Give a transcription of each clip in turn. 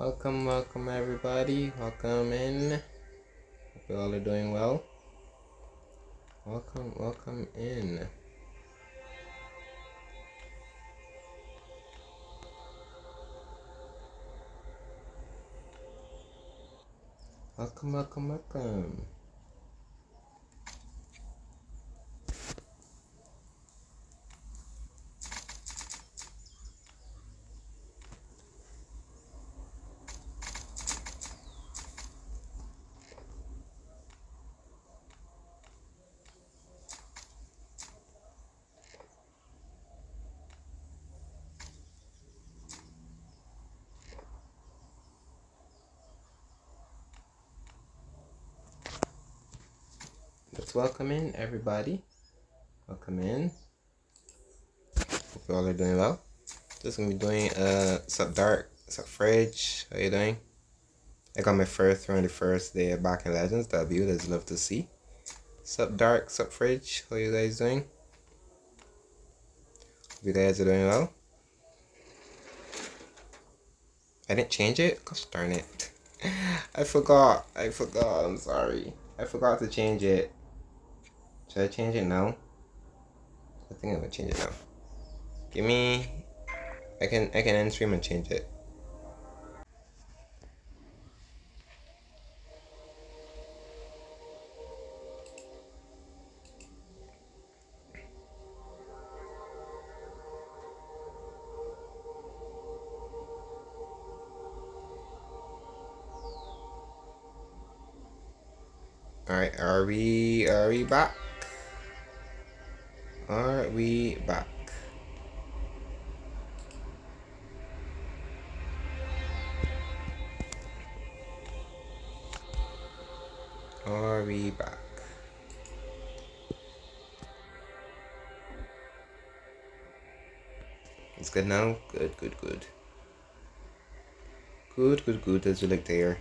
Welcome everybody. Welcome in. Hope you all are doing well. Welcome in. Welcome. Let's welcome in everybody. Welcome in. Hope you all are doing well. Just gonna be doing sup dark, sup fridge. How you doing? I got my first round the first day back in Legends. W. That's love to see. Sup dark, sup fridge. How you guys doing? Hope you guys are doing well. I didn't change it? Gosh darn it. I forgot. I'm sorry. I forgot to change it. Should I change it now? I think I'm gonna change it now. Give me... I can end stream and change it. Alright, are we back? Are we back? Are we back? It's good now? Good. Good, as you like to hear.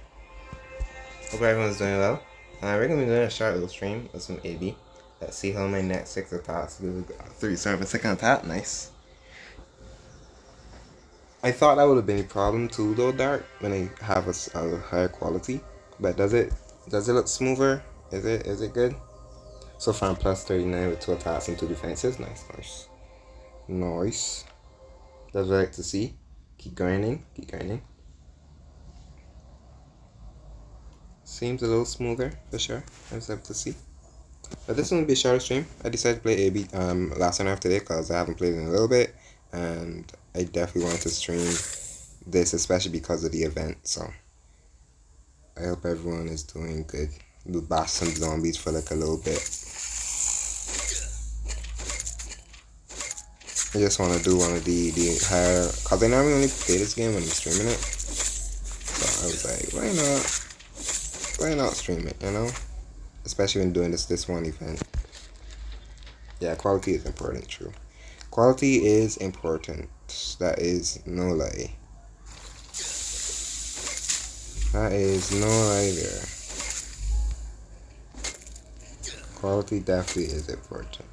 Hope everyone's doing well. We're gonna be doing a short little stream of some AB. Let's see how my next 6 attacks do. 37-second attack, nice. I thought that would have been a problem too though, Dark, when I have a higher quality. But does it look smoother? Is it good? So far I'm plus 39 with 2 attacks and 2 defenses. Nice. That's what I like to see. Keep grinding. Seems a little smoother for sure. I just have to see. But this will be a shorter stream. I decided to play AB last night after today because I haven't played in a little bit, and I definitely wanted to stream this, especially because of the event. So I hope everyone is doing good. We'll bash some zombies for like a little bit. I just want to do one of the higher, because I normally only play this game when I'm streaming it. So I was like, why not stream it, you know? Especially when doing this one event. Yeah, quality is important, true. Quality is important. That is no lie. That is no lie there. Quality definitely is important.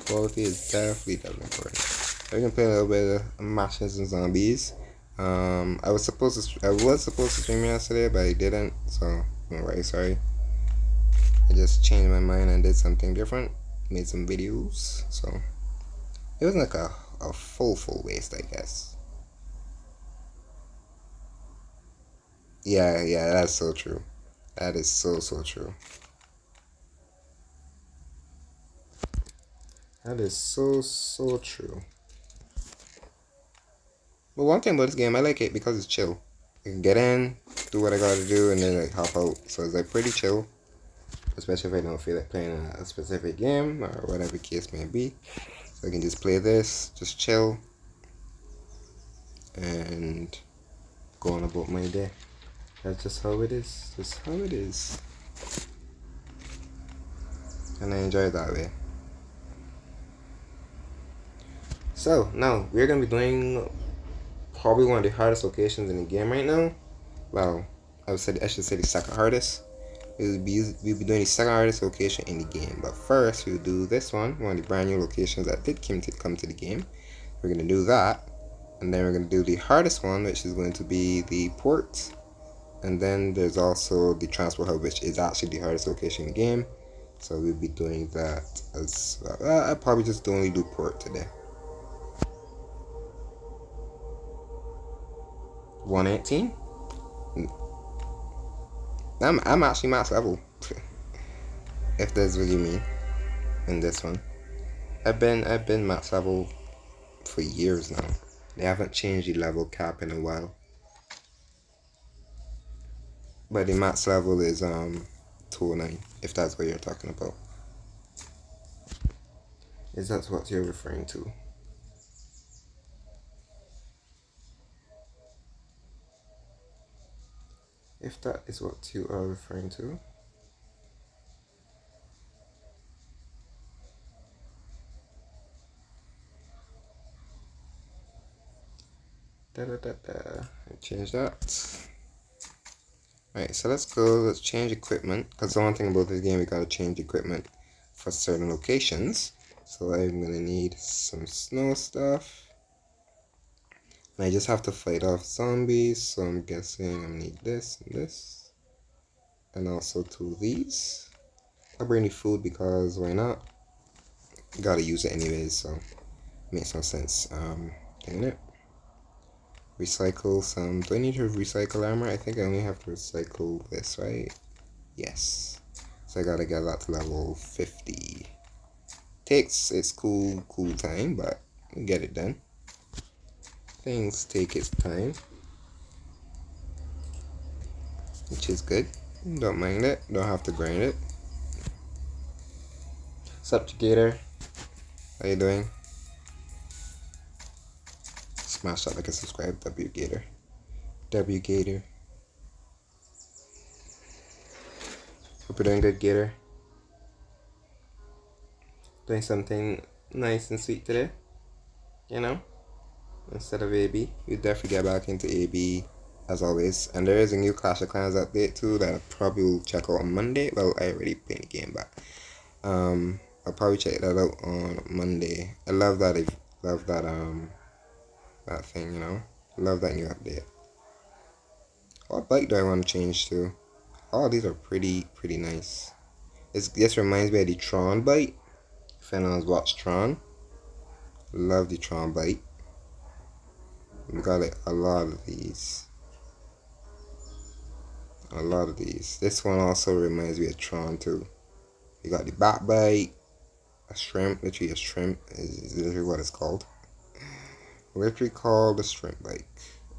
Quality is definitely important. We're gonna play a little bit of matches and zombies. I was supposed to stream yesterday, but I didn't. So I'm very sorry. I just changed my mind and did something different. Made some videos. So it wasn't like a full waste, I guess. Yeah, that's so true. That is so true. That is so true. But one thing about this game, I like it because it's chill. I can get in, do what I gotta do, and then like hop out. So it's like pretty chill. Especially if I don't feel like playing a specific game or whatever case may be. So I can just play this, just chill, and go on about my day. That's just how it is. And I enjoy it that way. So now we're gonna be doing probably one of the hardest locations in the game right now. Well, I should say the second hardest. we'll be doing the second hardest location in the game. But first, we'll do this one of the brand new locations that did come to the game. We're gonna do that, and then we're gonna do the hardest one, which is going to be the port. And then there's also the transport hub, which is actually the hardest location in the game. So we'll be doing that as well. I'll probably just only do port today. 118. I'm actually max level. If that's what you mean. In this one, I've been max level for years now. They haven't changed the level cap in a while. But the max level is 209, if that's what you're talking about. Is that what you're referring to? If that is what you are referring to. Change that. Alright, so let's change equipment, because the one thing about this game, we gotta change equipment for certain locations. So I'm gonna need some snow stuff. And I just have to fight off zombies, so I'm guessing I'm gonna need this and this. And also 2 of these. I'll bring the food because why not? Gotta use it anyways, so makes no sense. Dang it. Recycle some. Do I need to recycle armor? I think I only have to recycle this, right? Yes. So I gotta get that to level 50. It's cool time, but we get it done. Things take its time, which is good. Don't mind it. Don't have to grind it. Subjugator, how you doing? Smash that like and subscribe, W Gator. W Gator. Hope you're doing good, Gator. Doing something nice and sweet today. You know? Instead of AB. You definitely get back into AB as always. And there is a new Clash of Clans update too that I probably will check out on Monday. Well, I already played the game, but I'll probably check that out on Monday. I love that that thing, you know. Love that new update. What bike do I want to change to? Oh, these are pretty nice. This reminds me of the Tron bike. If anyone's watched Tron, love the Tron bike. We got like a lot of these. This one also reminds me of Tron too. You got the bat bike, a shrimp. Literally, a shrimp is literally what it's called. Literally called the shrimp bike.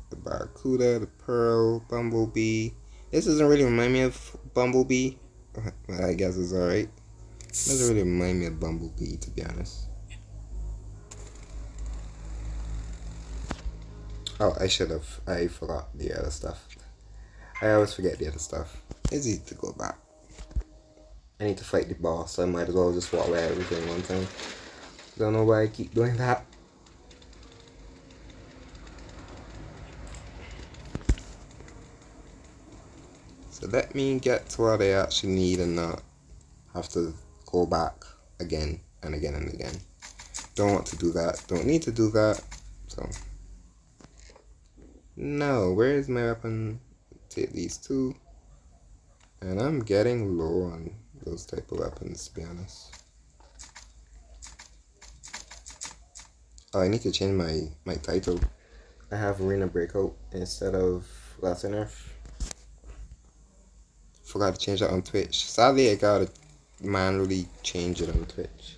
The Barracuda, the Pearl, Bumblebee. This doesn't really remind me of Bumblebee. But I guess it's alright. Doesn't really remind me of Bumblebee, to be honest. Oh, I forgot the other stuff. I always forget the other stuff. It's easy to go back. I need to fight the boss, so I might as well just walk away everything one time. Don't know why I keep doing that. So let me get to what I actually need and not have to go back again and again and again. Don't want to do that. Don't need to do that. So no, where is my weapon? Take these two. And I'm getting low on those type of weapons, to be honest. Oh, I need to change my title. I have Arena Breakout instead of Last on Earth. Forgot to change that on Twitch. Sadly, I gotta manually change it on Twitch.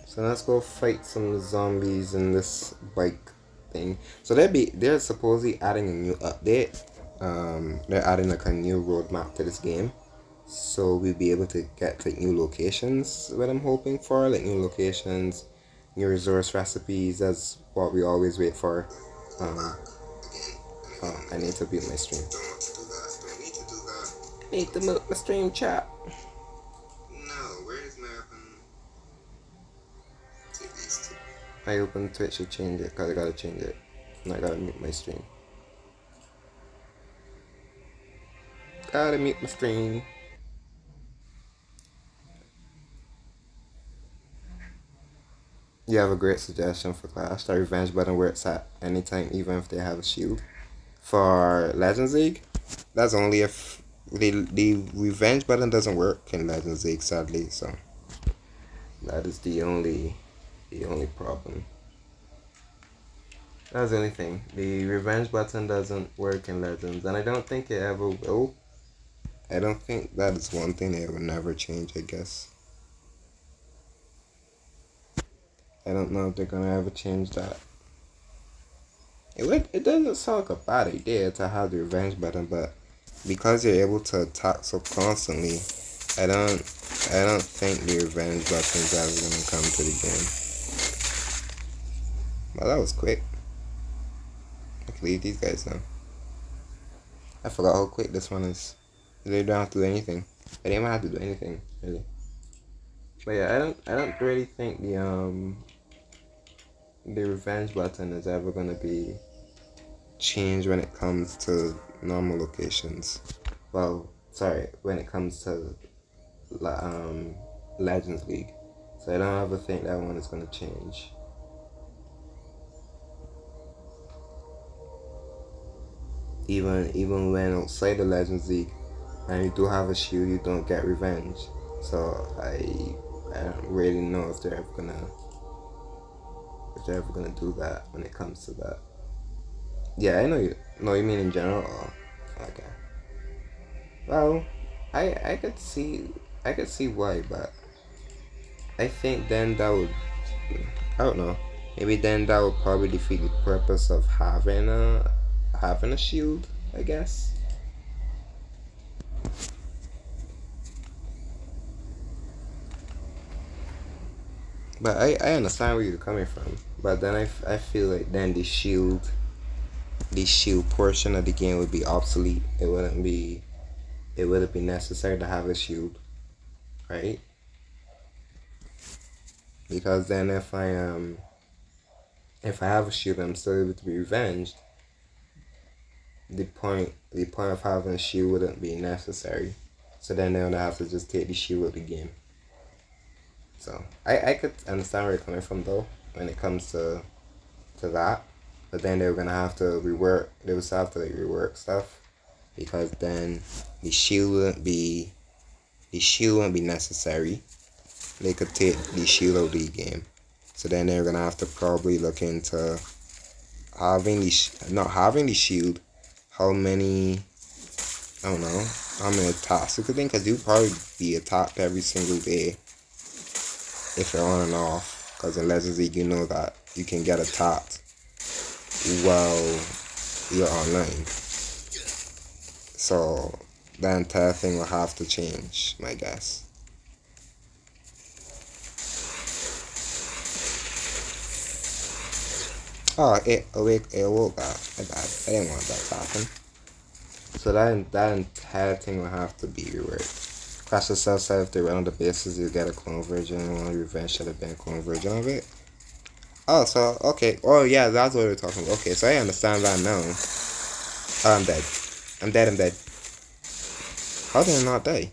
So let's go fight some zombies in this bike thing. So they're supposedly adding a new update. They're adding like a new roadmap to this game. So we'll be able to get like new locations, what I'm hoping for, like new locations, new resource recipes. That's what we always wait for. I need to mute my stream. I need to mute my stream, chat. No, where is my weapon? Take these two. I open Twitch to change it because I gotta change it. And I gotta mute my stream. Gotta mute my stream. You have a great suggestion for Clash. The revenge button works at any time, even if they have a shield. For Legends League, that's only if the revenge button doesn't work in Legends League, sadly. So that is the only problem. That's the only thing. The revenge button doesn't work in Legends, and I don't think it ever will. I don't think that is one thing they will never change, I guess. I don't know if they're gonna ever change that. It doesn't sound like a bad idea to have the revenge button, but because you're able to attack so constantly, I don't think the revenge button is ever gonna come to the game. Well, that was quick. I can leave these guys now. I forgot how quick this one is. They don't have to do anything. I didn't even have to do anything, really. But yeah, I don't really think the revenge button is ever gonna be changed when it comes to normal locations. Well, sorry, when it comes to Legends League. So I don't ever think that one is gonna change. Even when outside the Legends League and you do have a shield, you don't get revenge. So I don't really know if they're ever gonna do that when it comes to that. Yeah, I know you. No, you mean in general? Oh, okay. Well, I could see why, but I think then that would, I don't know. Maybe then that would probably defeat the purpose of having a shield, I guess. But I understand where you're coming from. But then I feel like then the shield portion of the game would be obsolete. It wouldn't be necessary to have a shield, right? Because then if I have a shield, I'm still able to be revenged. The point of having a shield wouldn't be necessary. So then they would have to just take the shield of the game. So I could understand where you're coming from though when it comes to that. But then they were gonna have to rework. They would have to rework stuff because then the shield wouldn't be necessary. They could take the shield out of the game. So then they're gonna have to probably look into not having the shield. How many? I don't know how many attacks you could think, because you probably be attacked every single day if you're on and off. Because in Legends League, you know that you can get attacked while you're online. So the entire thing will have to change, my guess. Oh, it awoke that. My bad. I didn't want that to happen. So that entire thing will have to be reworked. Clash itself said if they run on the bases, you get a clone version, and one revenge should have been a clone version of it. Oh, so, okay. Oh, yeah, that's what we're talking about. Okay, so I understand that now. Oh, I'm dead. I'm dead. How did I not die?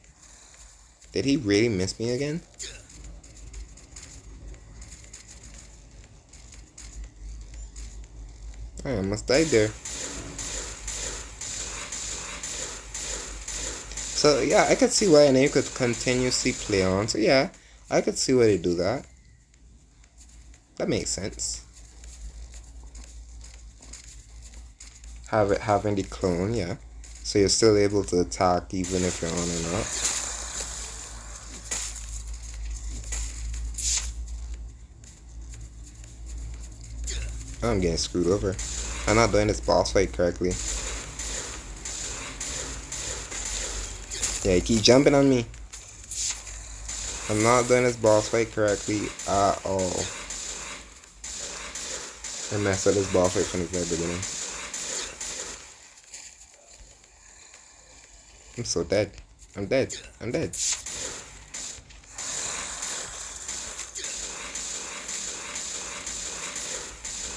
Did he really miss me again? I almost died there. So, yeah, I could see why a name could continuously play on. So, yeah, I could see why they do that. That makes sense. Having the clone, yeah. So you're still able to attack even if you're on and off. I'm getting screwed over. I'm not doing this boss fight correctly. Yeah, you keep jumping on me. I'm not doing this boss fight correctly at all. I messed up this boss fight from the very beginning. I'm so dead. I'm dead.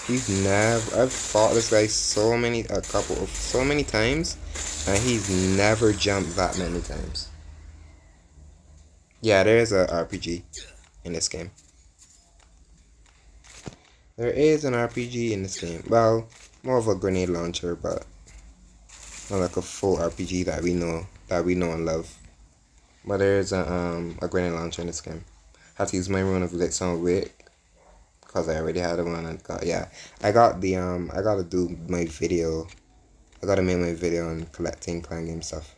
He's never. I've fought this guy so many times, and he's never jumped that many times. Yeah, there is a RPG in this game. There is an RPG in this game. Well, more of a grenade launcher, but not like a full RPG that we know and love. But there is a grenade launcher in this game. I have to use my rune of like some weight because I already had one and got I got the I gotta do my video. I gotta make my video on collecting clan game stuff.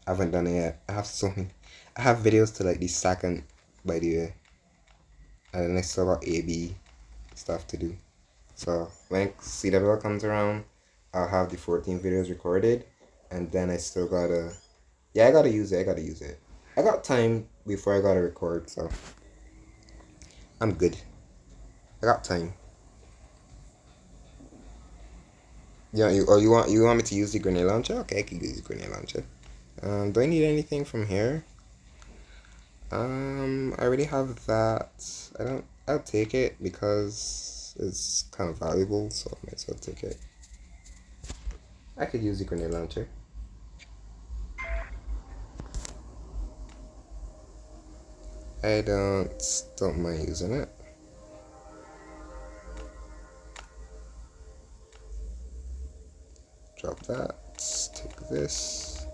I haven't done it yet. I have videos to like the second, by the way. And then I still got AB stuff to do. So when CWL comes around, I'll have the 14 videos recorded, and then I still gotta, I gotta use it. I got time before I gotta record, so I'm good. I got time. Yeah, you want me to use the grenade launcher? Okay, I can use the grenade launcher. Do I need anything from here? I already have that. I'll take it because it's kind of valuable, so I might as well take it. I could use the grenade launcher. I don't mind using it. Drop that. Take this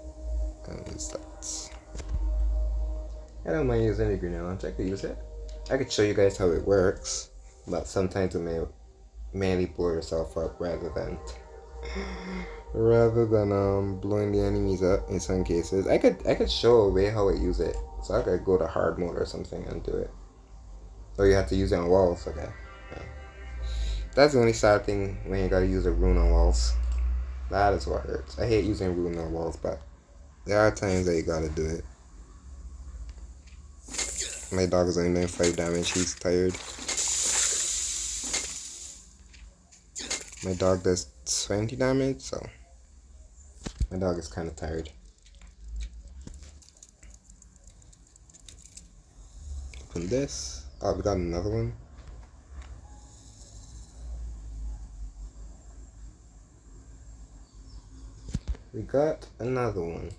and use that. I don't mind using the grenade launcher. I could use it. I could show you guys how it works, but sometimes it may mainly blow yourself up rather than blowing the enemies up in some cases. I could show a way how I use it. So I could go to hard mode or something and do it. Or you have to use it on walls, okay. Yeah. That's the only sad thing when you gotta use a rune on walls. That is what hurts. I hate using rune on walls, but there are times that you gotta do it. My dog is only doing 5 damage, he's tired. My dog does 20 damage, so my dog is kind of tired. Open this. Oh, we got another one. We got another one.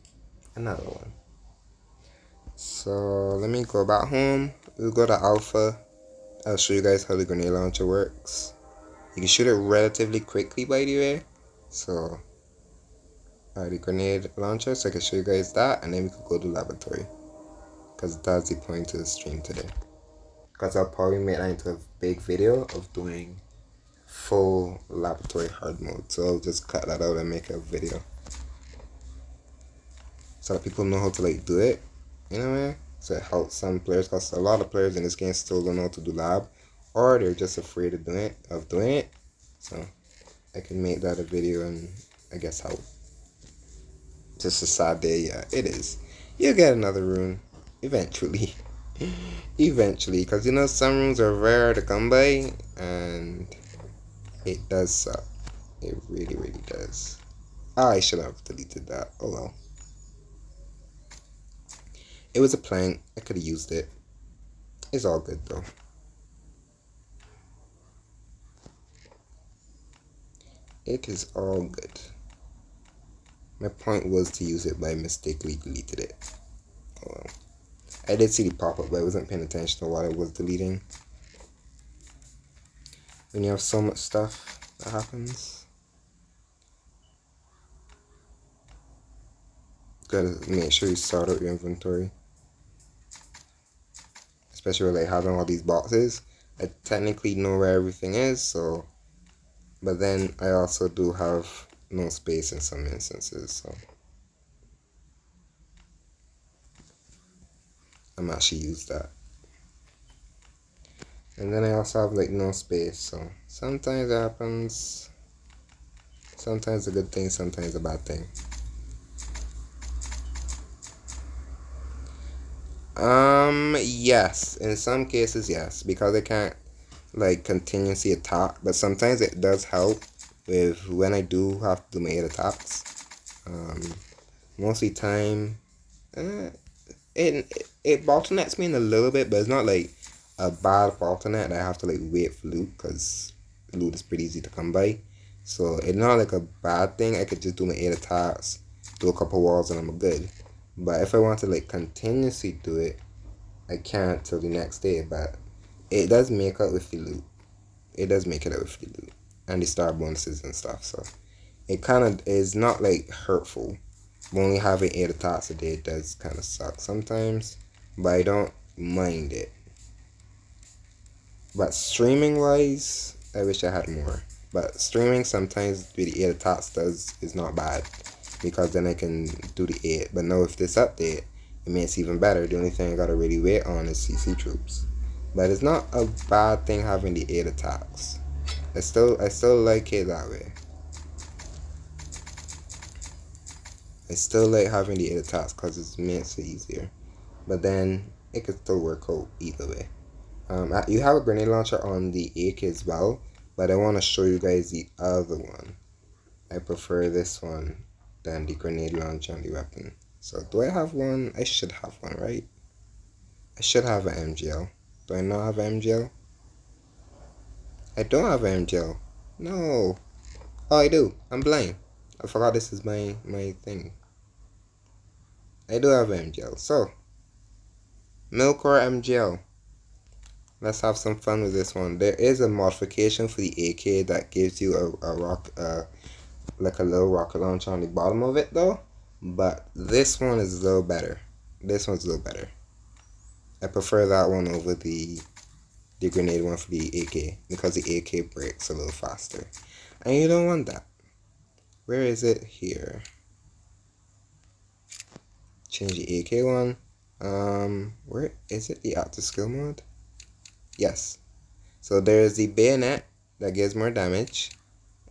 So let me go back home. We'll go to Alpha. I'll show you guys how the grenade launcher works. You can shoot it relatively quickly, by the way. So, the grenade launcher. So I can show you guys that, and then we could go to laboratory. Because that's the point of the stream today. Because I'll probably make that into a big video of doing full laboratory hard mode. So I'll just cut that out and make a video. So that people know how to like do it. You know what I mean? So it helps some players, because a lot of players in this game still don't know how to do lab, or they're just afraid of doing it. So I can make that a video and I guess help. Just a sad day, yeah, it is. You'll get another rune eventually. Eventually, because you know some runes are rare to come by, and it does suck. It really, really does. I should have deleted that. Oh well. It was a plank. I could have used it. It's all good though. It is all good. My point was to use it, but I mistakenly deleted it. Oh well. I did see the pop-up, but I wasn't paying attention to what I was deleting. When you have so much stuff that happens, gotta make sure you sort out your inventory. Especially with like having all these boxes. I technically know where everything is, so, but then I also do have no space in some instances, so I'm actually use that. And then I also have like no space, so sometimes it happens. Sometimes a good thing, sometimes a bad thing. Yes, in some cases yes, because I can't like continuously attack, but sometimes it does help with when I do have to do my 8 attacks. Mostly time, it bottlenecks me in a little bit, but it's not like a bad bottleneck that I have to like wait for loot, because loot is pretty easy to come by. So it's not like a bad thing. I could just do my 8 attacks, do a couple walls, and I'm good. But if I want to like continuously do it, I can't till the next day. But it does make up with the loot. It does make it up with the loot and the star bonuses and stuff. So it kind of is not like hurtful. Only having 8 attacks a day does kind of suck sometimes, but I don't mind it. But streaming wise, I wish I had more. But streaming sometimes with the 8 attacks is not bad, because then I can do the 8. But now with this update, it makes it even better. The only thing I gotta really wait on is CC troops. But it's not a bad thing having the 8 attacks. I still like it that way. I still like having the 8 attacks because it makes it easier. But then it could still work out either way. You have a grenade launcher on the AK as well, but I want to show you guys the other one. I prefer this one than the grenade launcher on the weapon. So do I have one? I should have one, right? I should have an MGL. Do I not have an MGL? I don't have an MGL. No. Oh, I do. I'm blind. I forgot this is my thing. I do have an MGL. So, Milkor MGL. Let's have some fun with this one. There is a modification for the AK that gives you like a little rocket launcher on the bottom of it though. But this one is a little better. This one's a little better. I prefer that one over the grenade one for the AK, because the AK breaks a little faster. And you don't want that. Where is it? Here. Change the AK one. Where is it? The active skill mode? Yes. So there's the bayonet that gives more damage,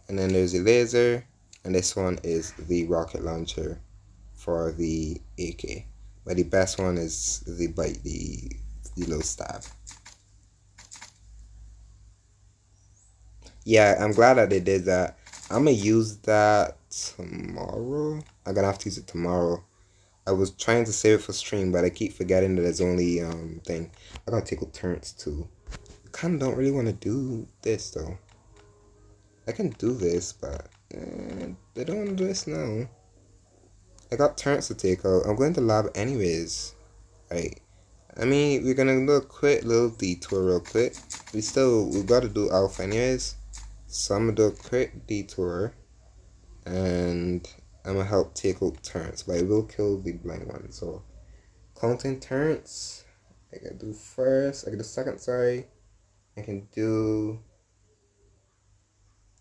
and then there's the laser, and this one is the rocket launcher for the AK. But the best one is the bite, the little stab. Yeah, I'm glad that they did that. I'm gonna use that tomorrow. I'm gonna have to use it tomorrow. I was trying to save it for stream, but I keep forgetting that there's only thing. I gotta take turns too. I kinda don't really want to do this though. I can do this, but I don't want to do this now. I got turns to take out. I'm going to lab anyways. Right. I mean, we're gonna do a quick little detour real quick. We gotta do alpha anyways. So I'm gonna do a quick detour, and I'm gonna help take out turns, but I will kill the blind one. So counting turns, I can do first. I can do second. Sorry, I can do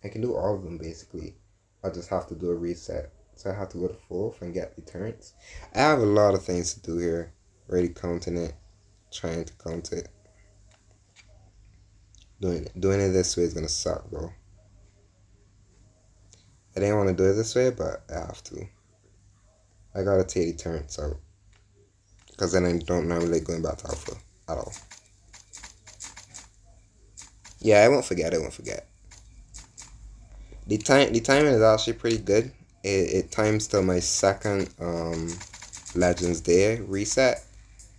all of them basically. I'll just have to do a reset. So I have to go to fourth and get the turns. I have a lot of things to do here. Already counting it, trying to count it. Doing it this way is gonna suck, bro. I didn't want to do it this way, but I have to. I gotta take the turns out, because then I don't normally like going back to alpha at all. Yeah, I won't forget. The timing is actually pretty good. It times till my second Legends Day reset.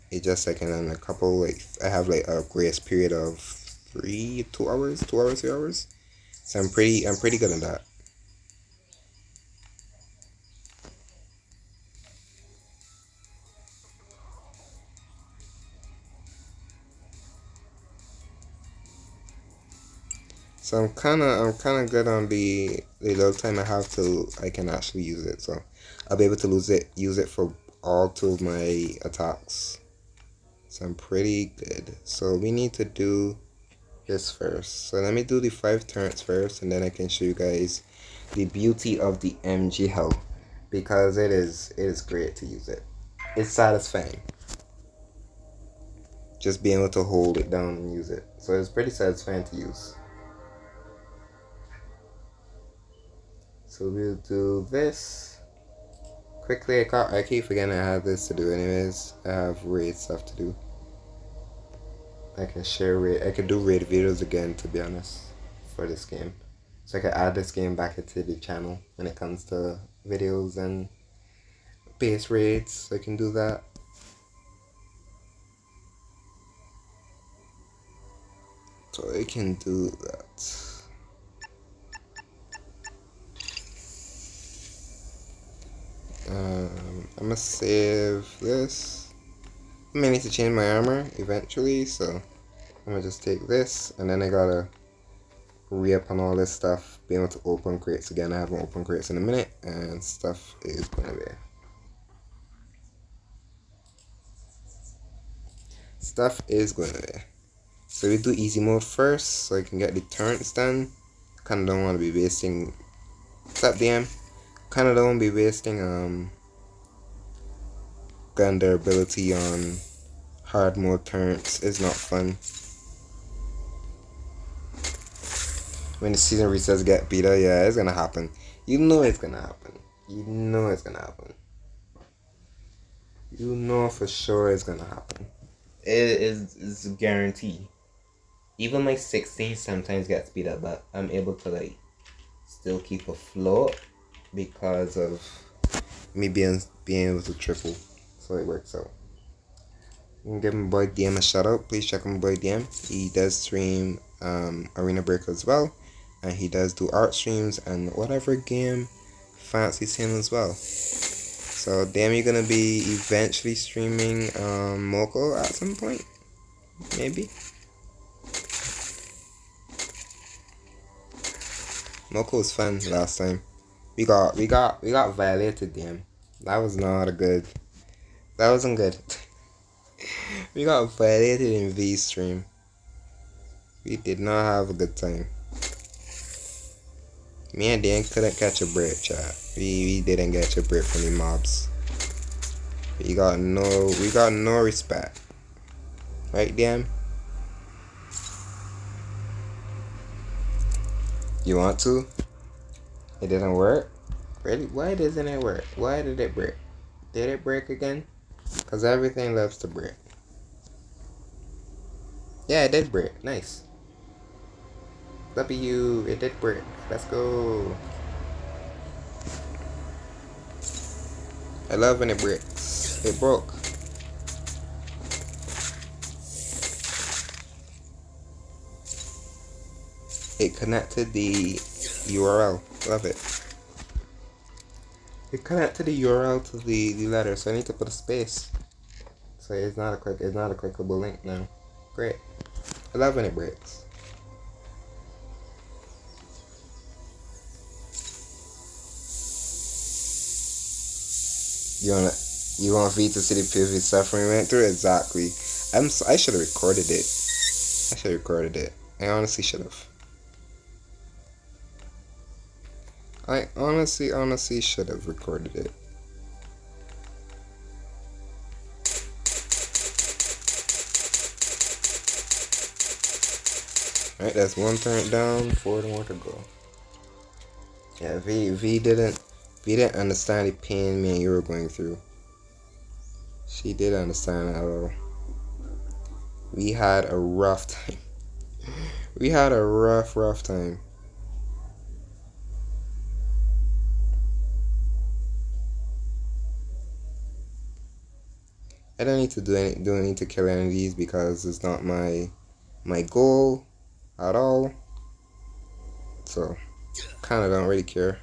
It just like in a couple, like I have like a grace period of 2 hours, 3 hours. So I'm pretty good at that. So I'm kinda good on the little time I have till I can actually use it. So I'll be able to use it for all 2 of my attacks. So I'm pretty good. So we need to do this first. So let me do the 5 turns first, and then I can show you guys the beauty of the MGL, because it is great to use it. It's satisfying. Just being able to hold it down and use it. So it's pretty satisfying to use. So we'll do this quickly. I keep forgetting I have this to do anyways. I have raid stuff to do. I can share raid. I can do raid videos again, to be honest, for this game. So I can add this game back into the channel when it comes to videos and base raids. I can do that. So I can do that. I'm gonna save this. I may need to change my armor eventually, so I'm gonna just take this, and then I gotta re-up on all this stuff, be able to open crates again. I haven't opened crates in a minute, and stuff is gonna be. Stuff is going to be. So we do easy mode first, so I can get the turrets done. Kinda don't want to be wasting. What's up, DM? Kinda don't want to be wasting gun durability on hard mode turrets. It's not fun. When the season resets get better, yeah, it's gonna happen. You know it's gonna happen. You know it's gonna happen. You know for sure it's gonna happen. It's a guarantee. Even my 16 sometimes gets speed up, but I'm able to like still keep afloat because of me being able to triple. So it works out. You can give my boy DM a shout out. Please check my boy DM. He does stream Arena Breaker as well. And he does do art streams and whatever game fancies him as well. So damn, you're gonna be eventually streaming Moko at some point, maybe. Moko was fun last time. We got violated, damn. That was not a good. That wasn't good. We got violated in V stream. We did not have a good time. Me and Dan couldn't catch a break, chat. We didn't get a break from the mobs. We got no respect. Right, Dan? You want to? It didn't work? Really? Why doesn't it work? Why did it break? Did it break again? Because everything loves to break. Yeah, it did break. Nice. W, it did break. Let's go. I love when it breaks. It broke. It connected the URL. Love it. It connected the URL to the letter, so I need to put a space. So it's not a clickable link now. Great. I love when it breaks. You want V to see the PV suffering went through? Exactly. I should have recorded it. I honestly should have. I honestly should have recorded it. Alright, that's one turn down, 4 more to go. Yeah, V didn't understand the pain me and you were going through. She did understand it at all. We had a rough time. We had a rough time. I don't need to kill any of these because it's not my goal at all. So kinda don't really care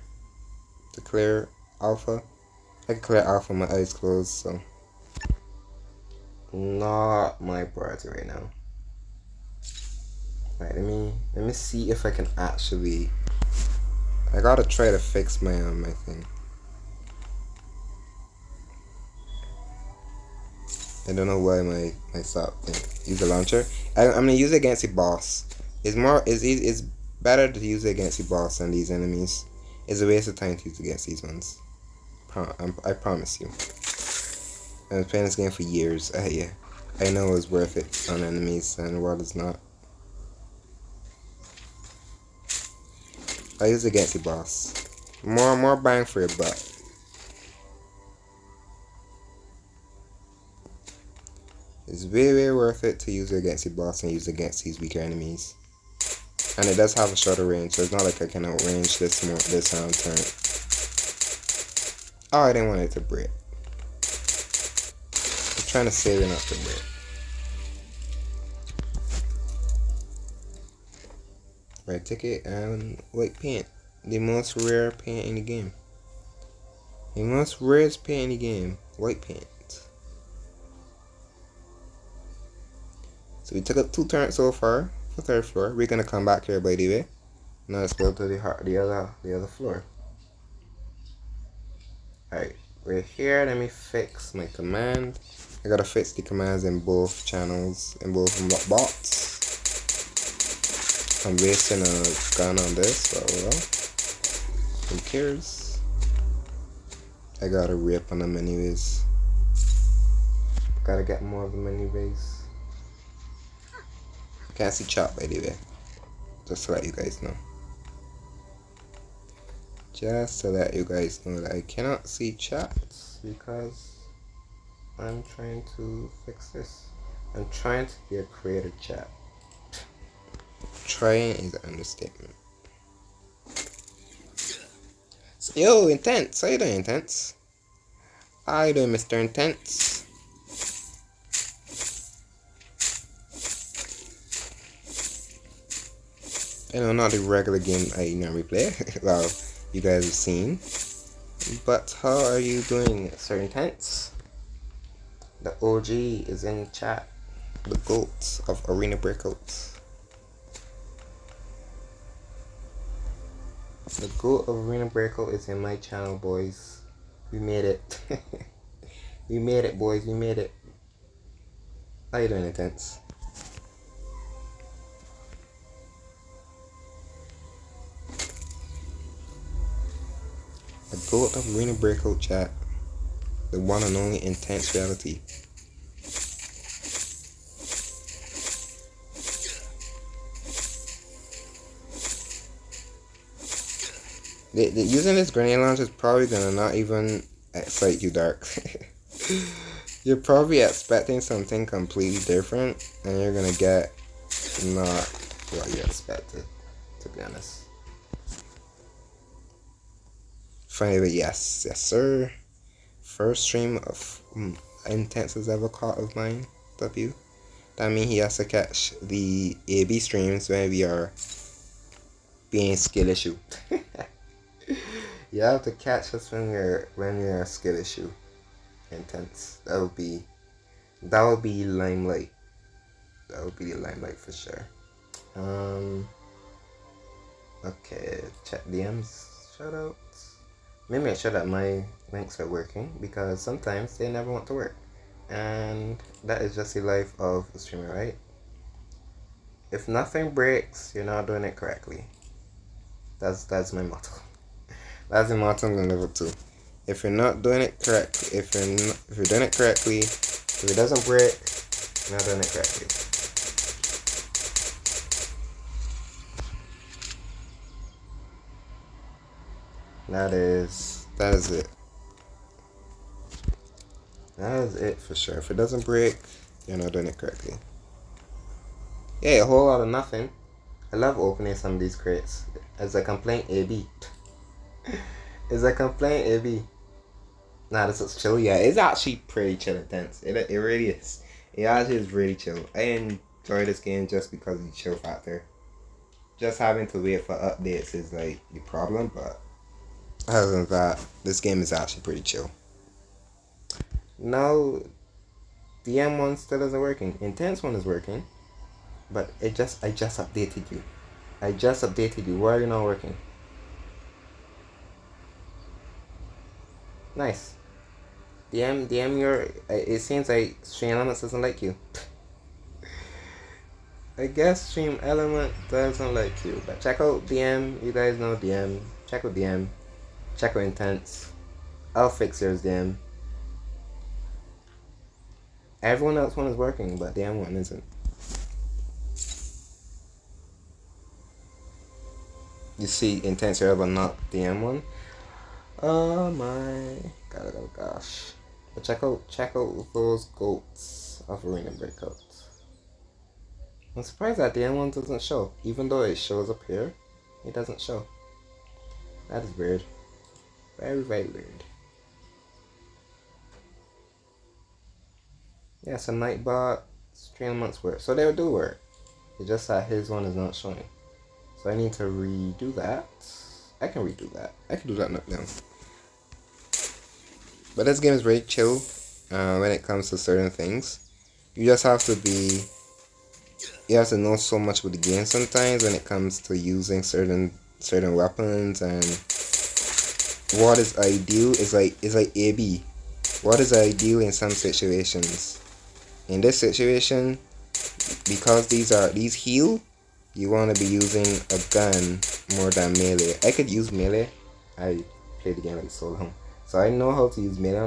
to clear alpha. I can clear alpha with my eyes closed, so not my priority right now. Right, let me see if I can actually. I gotta try to fix my thing. I don't know why my stop thing. Use the launcher. I'm gonna use it against the boss. It's better to use it against the boss than these enemies. It's a waste of time to use against these ones. I promise you. I was playing this game for years. Yeah, I know it was worth it on enemies, and what is not. I use it against the boss. More bang for your buck. It's way worth it to use it against the boss and use it against these weaker enemies. And it does have a shorter range, so it's not like I can outrange this turn. Oh, I didn't want it to break. I'm trying to save it not to break. Red ticket and white paint. The most rare paint in the game. The most rarest paint in the game. white paint. So we took up 2 turns so far for 3rd floor. We're gonna come back here by the way. Now let's go to the other floor. Alright, we're here. Let me fix my command. I gotta fix the commands in both channels, in both bots. I'm wasting a gun on this, but well, who cares? I gotta rip on them anyways. Gotta get more of them anyways. Can't see chat by the way. Just to let you guys know. Just to let you guys know that I cannot see chats because I'm trying to fix this. I'm trying to be a creative chat. Trying is an understatement. So, yo, Intense. How you doing, Intense? How you doing, Mr. Intense? I know, not the regular game I normally play. Well, you guys have seen. But how are you doing, Sir Intense? The OG is in chat. The GOAT of Arena Breakouts. The GOAT of Arena Breakout is in my channel, boys. We made it. We made it, boys. We made it. How you doing, Intense? The GOAT of Arena Breakout chat. The one and only Intense Reality. Using this grenade launcher is probably gonna not even excite you, Dark. You're probably expecting something completely different, and you're gonna get not what you expected, to be honest. Finally, but yes, sir. First stream of Intense has ever caught of mine, W. That means he has to catch the AB streams where we are being skill issue. You have to catch us when we're skill issue. Intense. That would be limelight. That would be the limelight for sure. Okay, check DMs, shoutouts. Maybe make sure that my links are working because sometimes they never want to work. And that is just the life of a streamer, right? If nothing breaks, you're not doing it correctly. That's my motto. That's the motto I'm gonna live up to. If you're not doing it correctly, if you're doing it correctly, if it doesn't break, you're not doing it correctly. That is it. That is it for sure. If it doesn't break, you're not doing it correctly. Yeah, a whole lot of nothing. I love opening some of these crates. As a complaint, AB. It's a complaint, AB. Nah, this is chill. Yeah, it's actually pretty chill Intense. It really is. It actually is really chill. I enjoy this game just because of the chill factor. Just having to wait for updates is like the problem, but other than that, this game is actually pretty chill. No, the M1 still isn't working. Intense one is working, but I just updated you. I just updated you. Why are you not working? Nice. DM your. It seems like Stream Elements doesn't like you. I guess Stream Element doesn't like you, but check out DM. You guys know DM. Check out DM. Check out Intense. I'll fix yours, DM. Everyone else one is working, but DM one isn't. You see Intense here, but not DM one. Oh my gosh. But check out those goats of Arena Breakout. I'm surprised that DM one doesn't show. Even though it shows up here, it doesn't show. That is weird. Very, very weird. Yeah, so Nightbot, Stream Elements work. So they do work. It's just that his one is not showing. So I need to redo that. I can redo that. I can do that now. But this game is very chill when it comes to certain things. You just have to be, you have to know so much with the game sometimes when it comes to using certain weapons, and what is ideal is like AB. What is ideal in some situations? In this situation, because these heal, you want to be using a gun more than melee. I could use melee. I played the game like so long, so I know how to use melee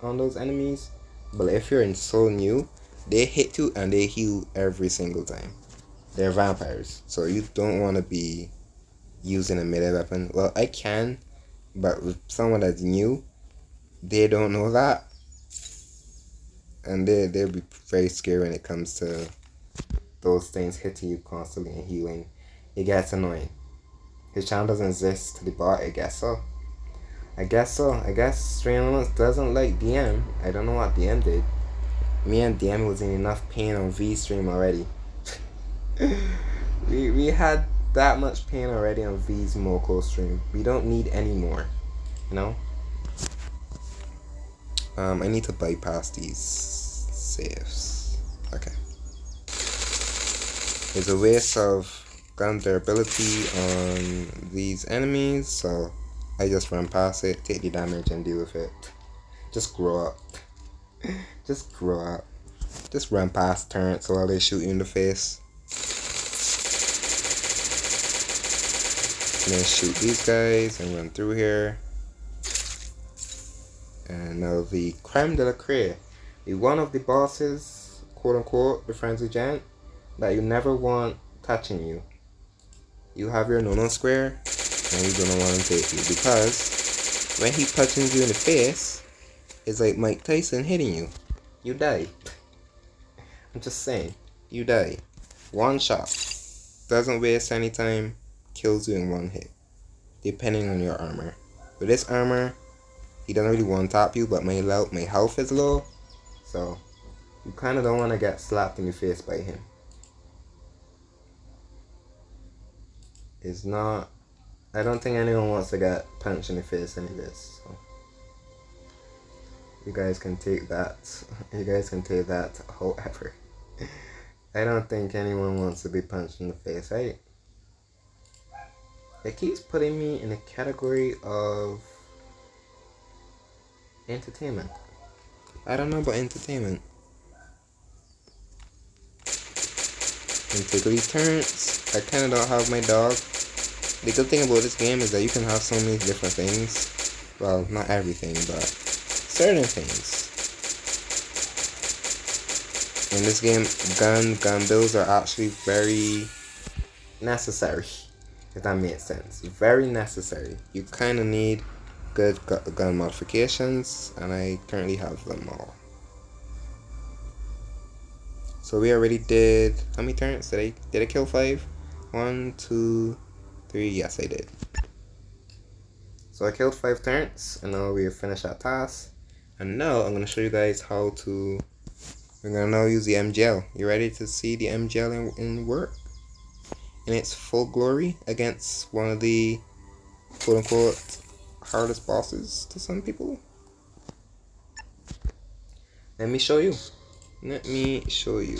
on those enemies. But if you're in so new, they hit you and they heal every single time. They're vampires, so you don't want to be using a melee weapon. Well, I can, but with someone that's new, they don't know that, and they'll be very scared when it comes to those things hitting you constantly and healing. It gets annoying. His channel doesn't exist to the bot. I guess so. I guess Streamlabs doesn't like DM. I don't know what DM did. Me and DM was in enough pain on V stream already. we had that much pain already on V's Moko stream. We don't need any more, you know. I need to bypass these saves. Okay. There's a waste of gun durability on these enemies, so I just run past it, take the damage, and deal with it. Just grow up. Just grow up. Just run past turrets while they shoot you in the face. And then shoot these guys and run through here. And now the creme de la creme. The one of the bosses, quote unquote, the frenzy giant, that you never want touching you. You have your no-no square, and you don't want him to hit you, because when he punches you in the face, it's like Mike Tyson hitting you. You die. I'm just saying, you die. One shot. Doesn't waste any time, kills you in one hit, depending on your armor. With this armor, he doesn't really one tap you, but my health is low, so you kind of don't want to get slapped in the face by him. It's not, I don't think anyone wants to get punched in the face anyways, so you guys can take that. You guys can take that however. I don't think anyone wants to be punched in the face, right? It keeps putting me in a category of entertainment. I don't know about entertainment. And take these turns. I kinda don't have my dog. The good thing about this game is that you can have so many different things. Well, not everything, but certain things. In this game, gun builds are actually very necessary, if that makes sense. Very necessary. You kind of need good gun modifications, and I currently have them all. So we already did, how many turns? Did I kill 5? 1, 2, 3, yes I did. So I killed 5 turns, and now we have finished that task. And now I'm going to show you guys how to, we're going to now use the MGL. You ready to see the MGL in work? In its full glory against one of the quote unquote hardest bosses to some people? Let me show you. Let me show you.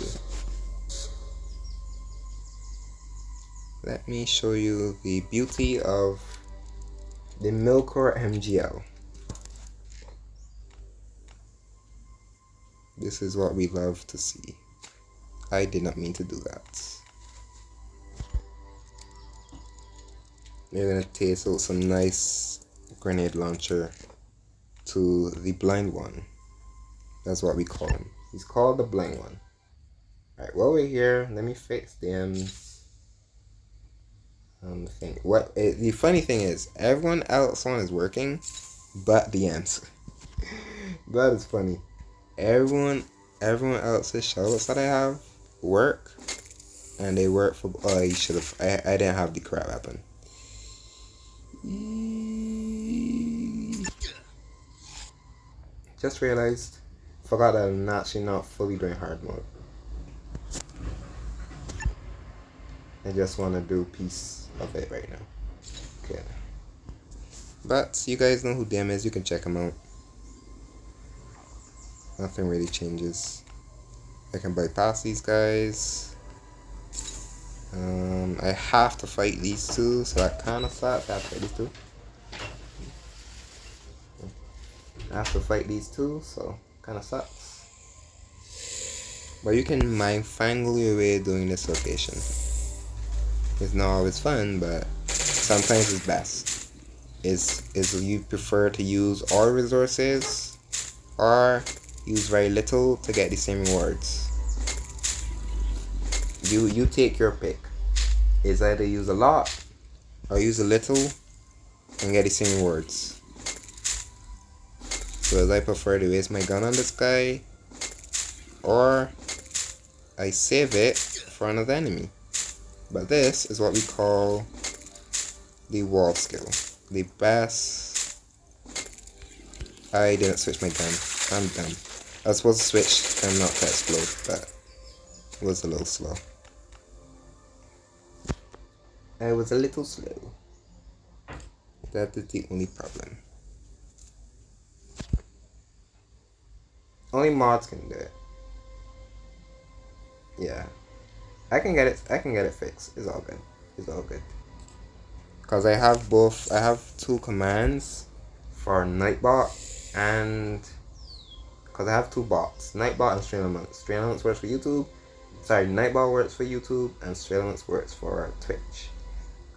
Let me show you the beauty of the Milcore MGL. This is what we love to see. I did not mean to do that. We're gonna taste out some nice grenade launcher to the blind one. That's what we call him. He's called the blind one. Alright, while we're here, let me fix them. The funny thing is, everyone else on is working, but the M's. That is funny. Everyone else's shoutouts that I have work, and they work for. Oh, you should have. I didn't have the crap happen. Just realized, forgot that I'm actually not fully doing hard mode. I just want to do a piece of it right now. Okay. But you guys know who DM is, you can check him out. Nothing really changes. I can bypass these guys. I have to fight these two, so that kind of sucks. I have to fight these two. I have to fight these two, so kind of sucks. But you can mind-fangle your way doing this location. It's not always fun, but sometimes it's best. Is you prefer to use all resources or use very little to get the same rewards? You take your pick. It's either use a lot or use a little and get the same rewards. So as I prefer to waste my gun on this guy, or I save it for another enemy. But this is what we call the wall skill. The best. I didn't switch my gun. I'm dumb. I was supposed to switch and not to explode, but it was a little slow. I was a little slow. That is the only problem. Only mods can do it. Yeah. I can get it fixed. It's all good. It's all good. Cause I have two commands for Nightbot and cause I have two bots. Nightbot and Streamlabs. Streamlabs works for YouTube. Sorry, Nightbot works for YouTube and Streamlabs works for Twitch.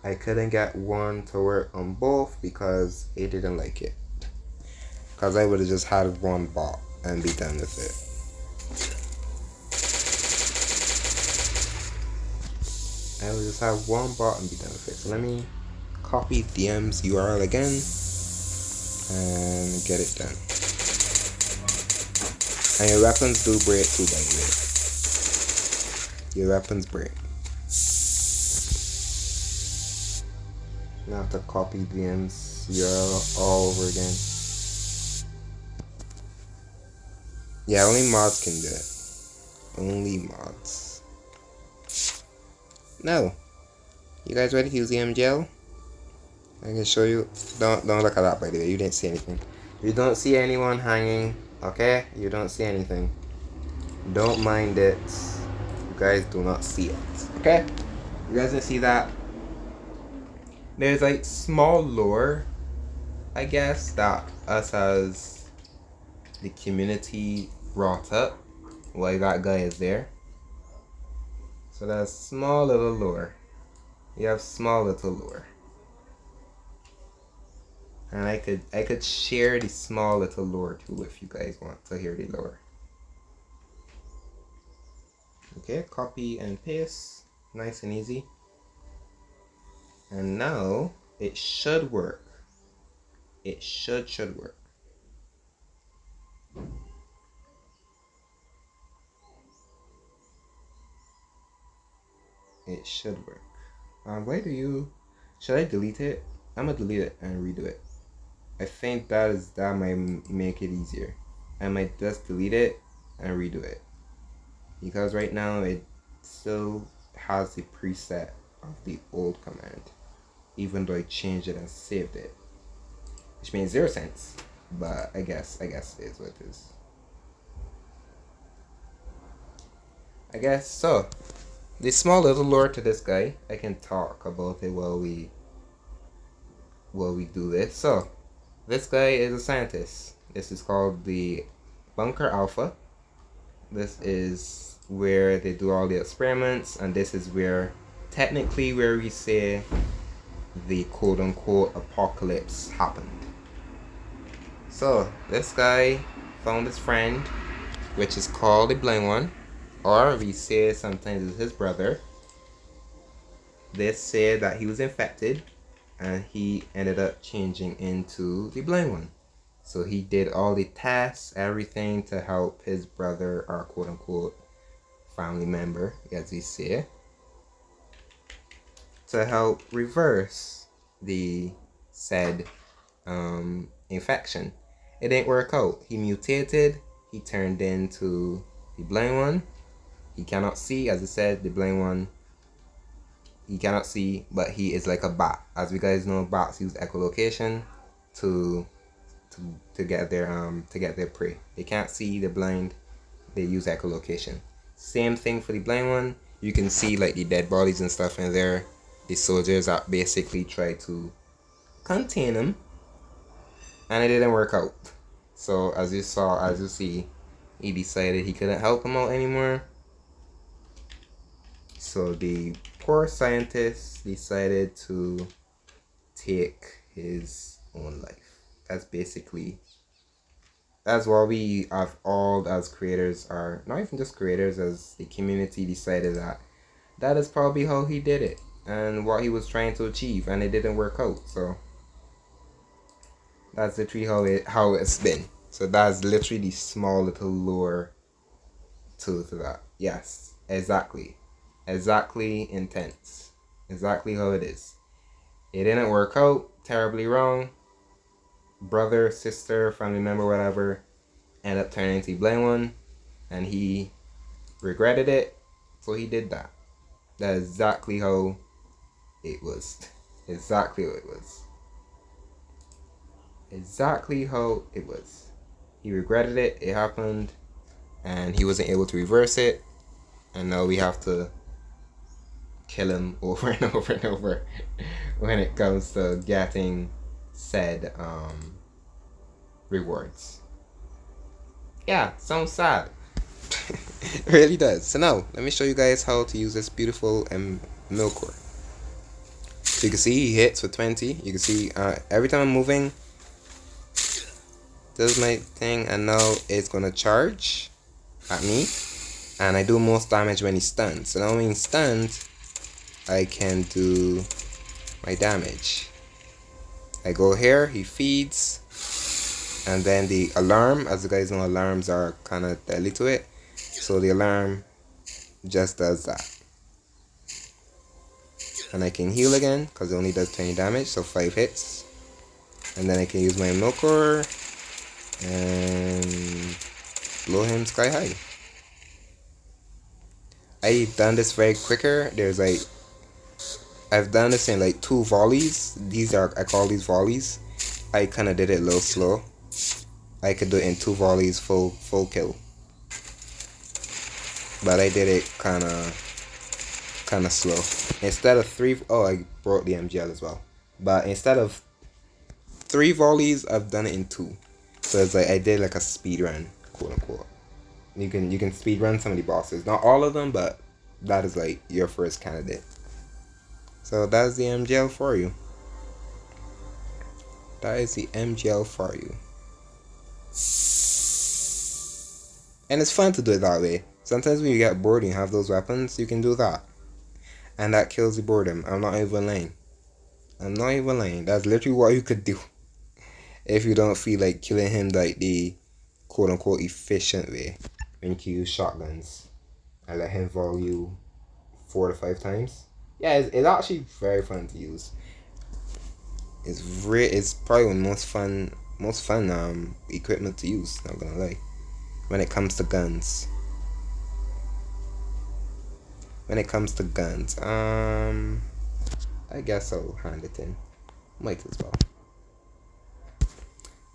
I couldn't get one to work on both because it didn't like it. Cause I would have just had one bot and be done with it. I will just have one bot and be done with it. So let me copy DM's URL again and get it done. And your weapons do break too, by the way. Your weapons break. Now I have to copy DM's URL all over again. Yeah, only mods can do it. Only mods. No. You guys ready to use the MGL? I can show you. Don't look at that, by the way. You didn't see anything. You don't see anyone hanging. Okay? You don't see anything. Don't mind it. You guys do not see it. Okay? You guys didn't see that. There's like small lore, I guess, that us as the community brought up why that guy is there. So that's small little lore. You have small little lore. And I could share the small little lore too if you guys want to hear the lore. Okay, copy and paste. Nice and easy. And now it should work. It should work. It should work. Should I delete it? I'm gonna delete it and redo it. I think that might make it easier. I might just delete it and redo it. Because right now it still has the preset of the old command. Even though I changed it and saved it. Which makes 0 sense. But I guess it is what it is. I guess so. The small little lore to this guy, I can talk about it while we do this. So, this guy is a scientist. This is called the Bunker Alpha. This is where they do all the experiments, and this is where we say the quote-unquote apocalypse happened. So, this guy found his friend, which is called the Blind One. Or we say sometimes it's his brother. They say that he was infected and he ended up changing into the Blind One. So he did all the tests, everything to help his brother, or quote unquote family member, as we say, to help reverse the said infection. It didn't work out. He mutated, he turned into the Blind One. He cannot see, as I said, the Blind One. He cannot see, but he is like a bat. As we guys know, bats use echolocation to to get their prey. They can't see, they're blind, they use echolocation. Same thing for the blind one. You can see like the dead bodies and stuff in there. The soldiers that basically try to contain him, and it didn't work out. So as you see, he decided he couldn't help him out anymore. So the poor scientist decided to take his own life. That's what we have all as creators are, not even just creators, as the community decided that is probably how he did it and what he was trying to achieve, and it didn't work out. So that's literally how it's been. So that's literally the small little lore to that. Yes, exactly intense, exactly how it is. It didn't work out, terribly wrong. Brother, sister, family member, whatever, ended up turning into the blind one, and he regretted it, so he did that. That's exactly how it was. Exactly how it was. Exactly how it was. He regretted it, it happened, and he wasn't able to reverse it, and now we have to kill him over and over and over when it comes to getting said rewards. Yeah, sounds sad. It really does. So now let me show you guys how to use this beautiful Milkor. So you can see he hits for 20. You can see every time I'm moving, does my thing, and now it's gonna charge at me, and I do most damage when he's stunned. So now when he's stunned, I can do my damage. I go here, he feeds, and then the alarm, as you guys know, alarms are kind of deadly to it, so the alarm just does that. And I can heal again because it only does 20 damage, so 5 hits, and then I can use my Milkor and blow him sky high. I've done this very quicker. I've done this in like 2 volleys. I call these volleys. I kind of did it a little slow. I could do it in 2 volleys, full kill. But I did it kind of slow. Instead of 3, I brought the MGL as well. But instead of 3 volleys, I've done it in 2. So it's like I did like a speed run, quote unquote. You can speed run some of the bosses. Not all of them, but that is like your first candidate. So that's the MGL for you. That is the MGL for you. And it's fun to do it that way. Sometimes when you get bored and you have those weapons, you can do that. And that kills the boredom. I'm not even lying. That's literally what you could do. If you don't feel like killing him like the quote unquote efficient way. When you can use shotguns. I let him volley you 4 to 5 times. Yeah, it's actually very fun to use. It's probably the most fun equipment to use, not gonna lie. When it comes to guns. I guess I'll hand it in. Might as well.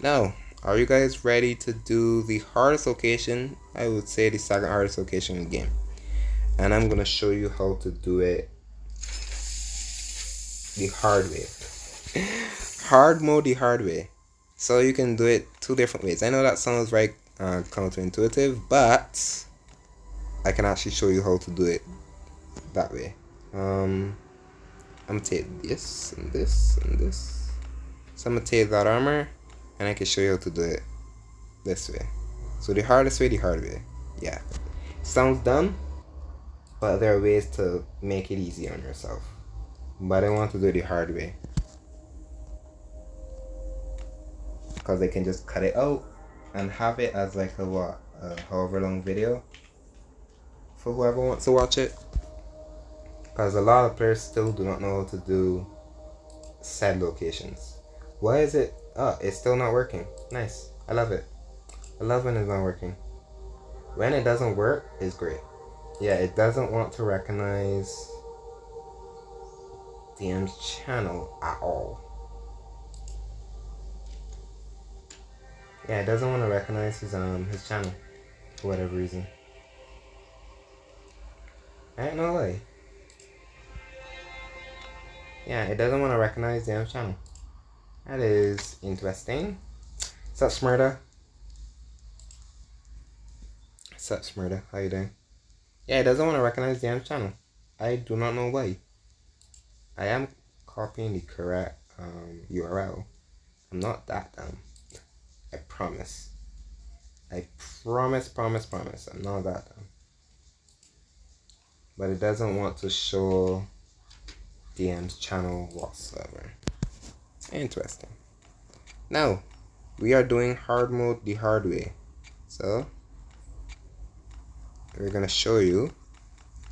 Now, are you guys ready to do the hardest location? I would say the second hardest location in the game. And I'm gonna show you how to do it the hard way. Hard mode the hard way. So you can do it 2 different ways. I know that sounds very counterintuitive, but I can actually show you how to do it that way. I'm gonna take this and this and this. So I'm gonna take that armor, and I can show you how to do it this way. So the hardest way, the hard way. Yeah. Sounds dumb, but there are ways to make it easy on yourself. But I want to do it the hard way. Because I can just cut it out and have it as like a however long video for whoever wants to watch it. Because a lot of players still do not know how to do said locations. Why is it? Oh, it's still not working. Nice. I love it. I love when it's not working. When it doesn't work, it's great. Yeah, it doesn't want to recognize DM's channel at all. Yeah, it doesn't want to recognize his channel for whatever reason. I ain't no way. Yeah, it doesn't want to recognize the channel. That is interesting. What's up, Smurda? What's up, Smurda? How you doing? Yeah, it doesn't want to recognize the channel. I do not know why. I am copying the correct URL. I'm not that dumb. I promise. I promise. I'm not that dumb. But it doesn't want to show DM's channel whatsoever. Interesting. Now, we are doing hard mode the hard way. So, we're going to show you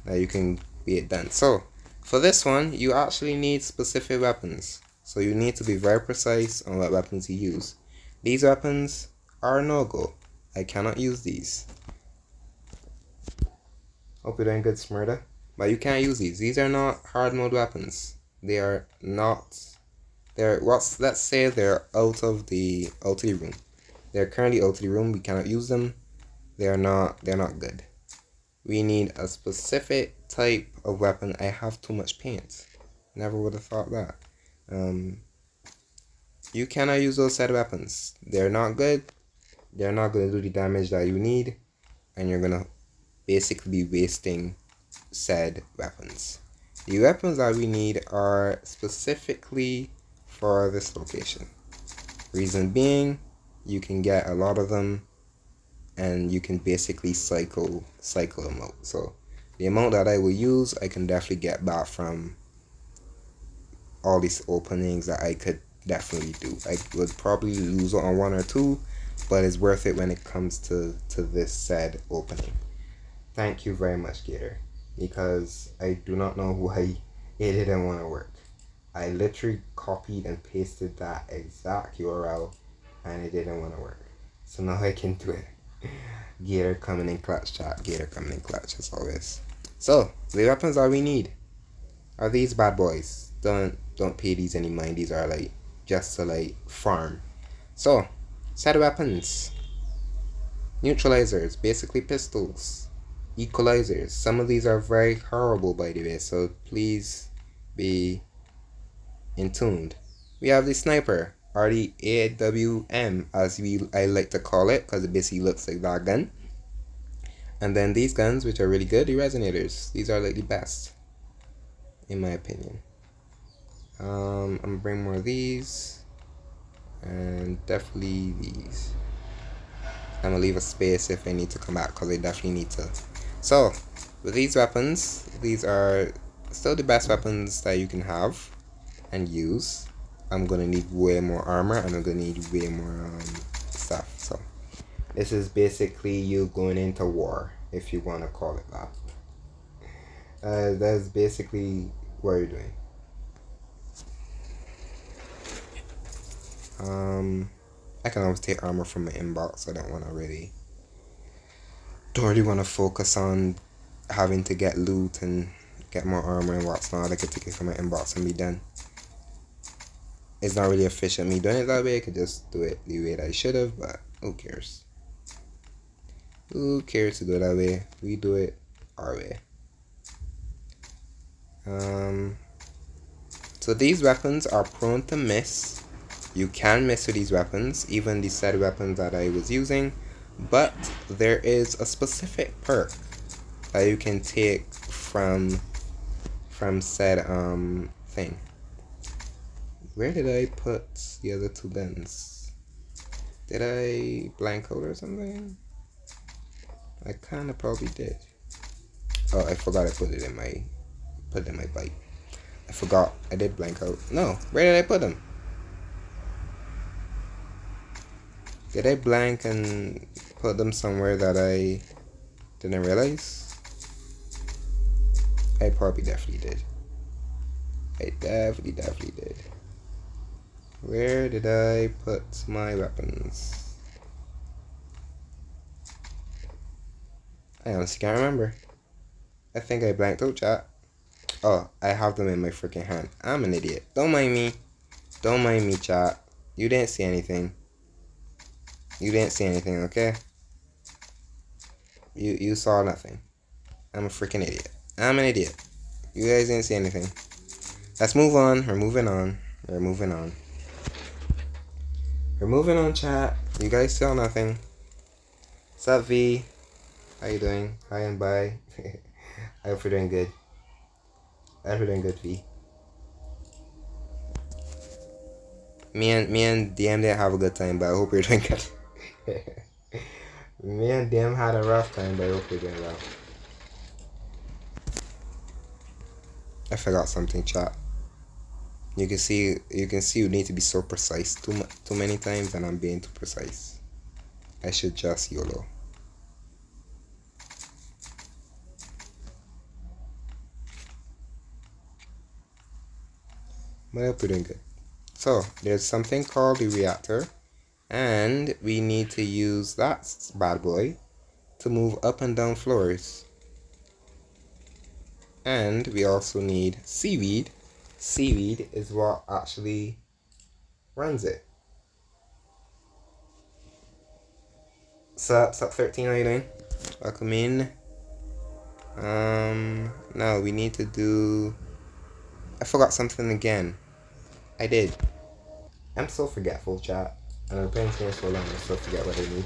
that you can be it done. So, for this one, you actually need specific weapons. So you need to be very precise on what weapons you use. These weapons are no-go. I cannot use these. Hope you're doing good, Smurda. But you can't use these. These are not hard mode weapons. They are not. Let's say they're out of the room. They're currently out of the room. We cannot use them. They're not good. We need a specific type of weapon. I have too much paint. Never would have thought that. You cannot use those said weapons. They're not good. They're not going to do the damage that you need. And you're going to basically be wasting said weapons. The weapons that we need are specifically for this location. Reason being, you can get a lot of them and you can basically cycle them out. So the amount that I will use, I can definitely get back from all these openings that I could definitely do. I would probably lose on one or two, but it's worth it when it comes to this said opening. Thank you very much, Gator, because I do not know why it didn't want to work. I literally copied and pasted that exact URL and it didn't want to work. So now I can do it. Gator coming in clutch, chat. Gator coming in clutch as always. So the weapons that we need are these bad boys. Don't pay these any mind. These are like just to like farm. So set weapons. Neutralizers, basically pistols. Equalizers. Some of these are very horrible, by the way, so please be in tuned. We have the sniper, or the AWM as I like to call it, because it basically looks like that gun. And then these guns, which are really good, the resonators. These are like the best, in my opinion. I'm gonna bring more of these, and definitely these. I'm gonna leave a space if I need to come back, because I definitely need to. So with these weapons, these are still the best weapons that you can have and use. I'm gonna need way more armor and I'm gonna need way more stuff. So this is basically you going into war, if you want to call it that. That's basically what you're doing. I can always take armor from my inbox. I don't really want to focus on having to get loot and get more armor and what's not. I could take it from my inbox and be done. It's not really efficient me doing it that way. I could just do it the way that I should have, but who cares? Who cares to do it that way? We do it our way. So these weapons are prone to miss. You can miss with these weapons, even the said weapons that I was using, but there is a specific perk that you can take from said thing. Where did I put the other two guns? Did I blank out or something? I kinda probably did. Oh, I forgot I put it in my bike. I forgot I did blank out. No, where did I put them? Did I blank and put them somewhere that I didn't realize? I probably definitely did. I definitely did. Where did I put my weapons? I honestly can't remember. I think I blanked out, chat. Oh, I have them in my freaking hand. I'm an idiot. Don't mind me. Don't mind me, chat. You didn't see anything. You didn't see anything, okay? You saw nothing. I'm a freaking idiot. I'm an idiot. You guys didn't see anything. Let's move on. We're moving on. We're moving on. We're moving on, chat. You guys saw nothing. What's up, V? How you doing? Hi and bye. I hope you're doing good. I hope you're doing good, V. Me and DM didn't have a good time, but I hope you're doing good. Me and DM had a rough time, but I hope you're doing well. I forgot something, chat. You can see you need to be so precise too many times, and I'm being too precise. I should just YOLO. But I hope you're doing good. So there's something called the reactor, and we need to use that bad boy to move up and down floors. And we also need seaweed. Seaweed is what actually runs it. Sup 13, how you doing? Welcome in. Now we need to do... I forgot something again. I did. I'm so forgetful, chat. And I've been playing this game so long, I still forget what I need.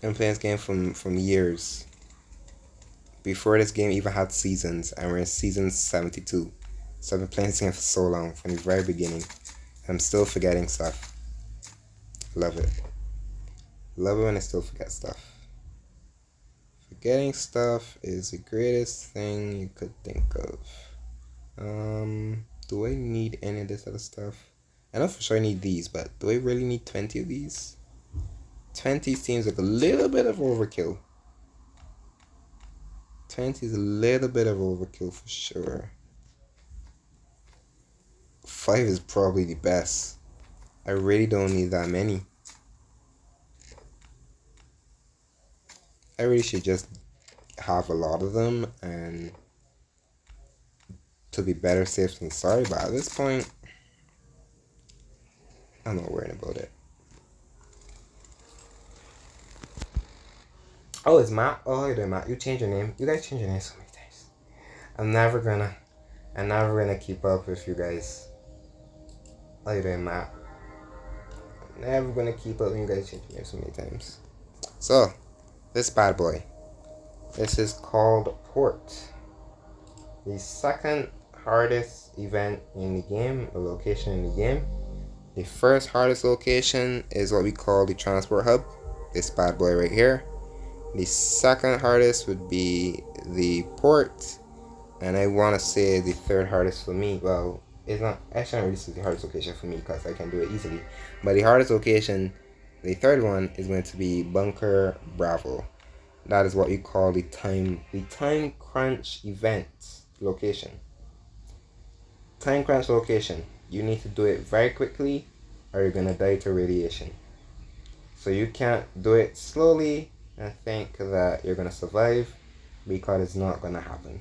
I'm playing this game from years. Before this game even had seasons, and we're in season 72. So I've been playing this game for so long, from the very beginning. I'm still forgetting stuff. Love it. Love it when I still forget stuff. Forgetting stuff is the greatest thing you could think of. Do I need any of this other stuff? I know for sure I need these, but do I really need 20 of these? 20 seems like a little bit of overkill. 20 is a little bit of overkill for sure. 5 is probably the best. I really don't need that many. I really should just have a lot of them and to be better safe than sorry, but at this point, I'm not worried about it. Oh, it's Matt. Oh, how you doing, Matt? You changed your name. You guys change your name so many times. I'm never gonna keep up with you guys. How you doing, Matt? I'm never gonna keep up with you guys change your name so many times. So, this bad boy. This is called Port. The second hardest event in the game, a location in the game. The first hardest location is what we call the transport hub. This bad boy right here. The second hardest would be the port, and I want to say the third hardest for me. Well, it's not. Actually, not really the hardest location for me because I can do it easily. But the hardest location, the third one, is going to be Bunker Bravo. That is what we call the time crunch event location. Time crunch location. You need to do it very quickly, or you're gonna die to radiation. So you can't do it slowly and think that you're gonna survive, because it's not gonna happen.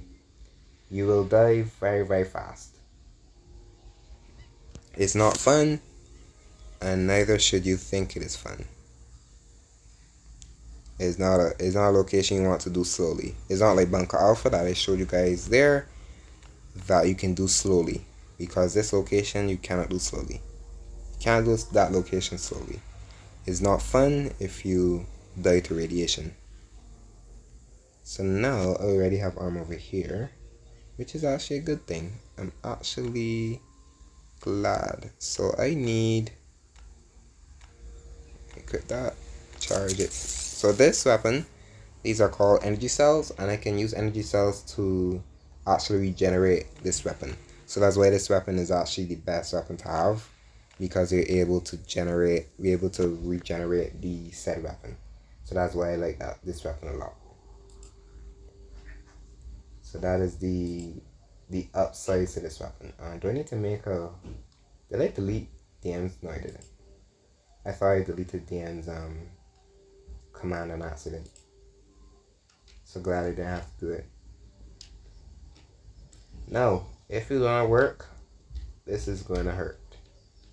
You will die very, very fast. It's not fun, and neither should you think it is fun. It's not a location you want to do slowly. It's not like Bunker Alpha that I showed you guys there that you can do slowly, because this location you cannot do slowly. You can't do that location slowly. It's not fun if you die to radiation. So now I already have armor over here, which is actually a good thing. I'm actually glad. So I need, equip that, charge it. So this weapon, these are called energy cells, and I can use energy cells to actually regenerate this weapon. So that's why this weapon is actually the best weapon to have, because you're able to regenerate the said weapon. So that's why I like this weapon a lot. So that is the upside to this weapon. Do I need to make a... Did I delete DM's? No, I didn't. I thought I deleted DM's command on accident. So glad I didn't have to do it. Now, if it don't work, this is going to hurt.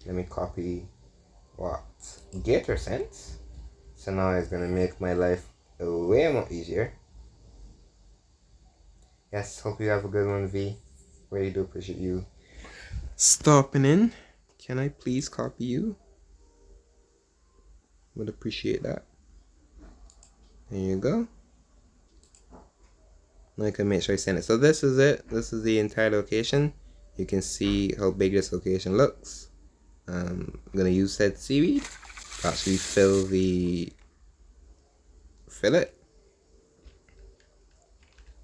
Let me copy what Gator Sense. So now it's gonna make my life way more easier. Yes, hope you have a good one, V. Really do appreciate you stopping in. Can I please copy you? Would appreciate that. There you go. Now I can make sure I send it. So this is it. This is the entire location. You can see how big this location looks. I'm gonna use said seaweed to actually fill it.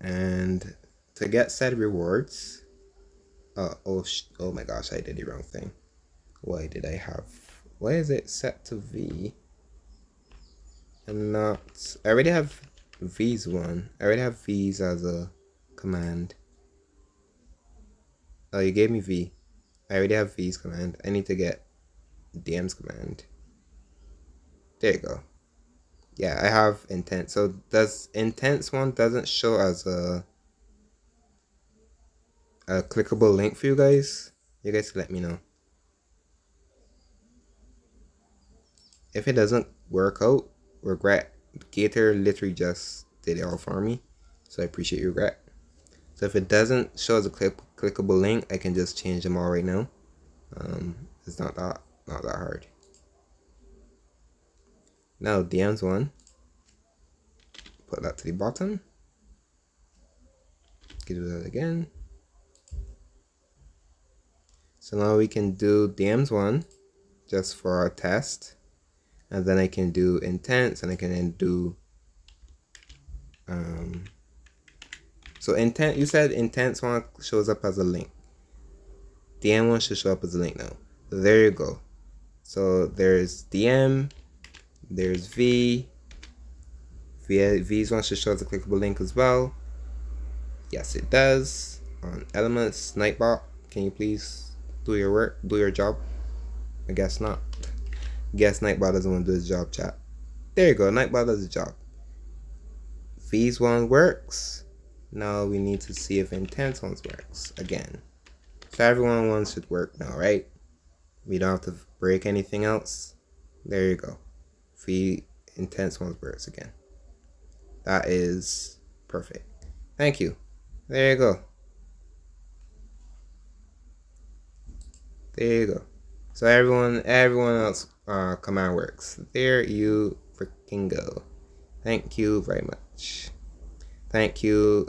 And to get said rewards, oh my gosh, I did the wrong thing. Why is it set to V and not, I already have V's one. I already have V's as a command. Oh, you gave me V. I already have V's command. I need to get DM's command. There you go. Yeah, I have intent. So does intents one doesn't show as a clickable link for you guys? You guys can let me know. If it doesn't work out, regret. Gator literally just did it all for me. So I appreciate your regret. So if it doesn't show as a clickable link, I can just change them all right now. It's not that hard. Now DM's one. Put that to the bottom. Can do that again. So now we can do DM's one just for our test. And then I can do intents, and I can then do so intent, you said intents one shows up as a link. DM one should show up as a link now. So there you go. So there's DM, there's V's one should show as a clickable link as well. Yes, it does. On elements, Nightbot, can you please do your work, do your job? I guess not. Guess Nightbot doesn't want to do his job, chat. There you go, Nightbot does the job. V's one works. Now we need to see if intense ones works again. So everyone one should work now, right? We don't have to break anything else. There you go. V intense ones works again. That is perfect. Thank you. There you go. There you go. So everyone else command works. There you freaking go. Thank you very much. Thank you,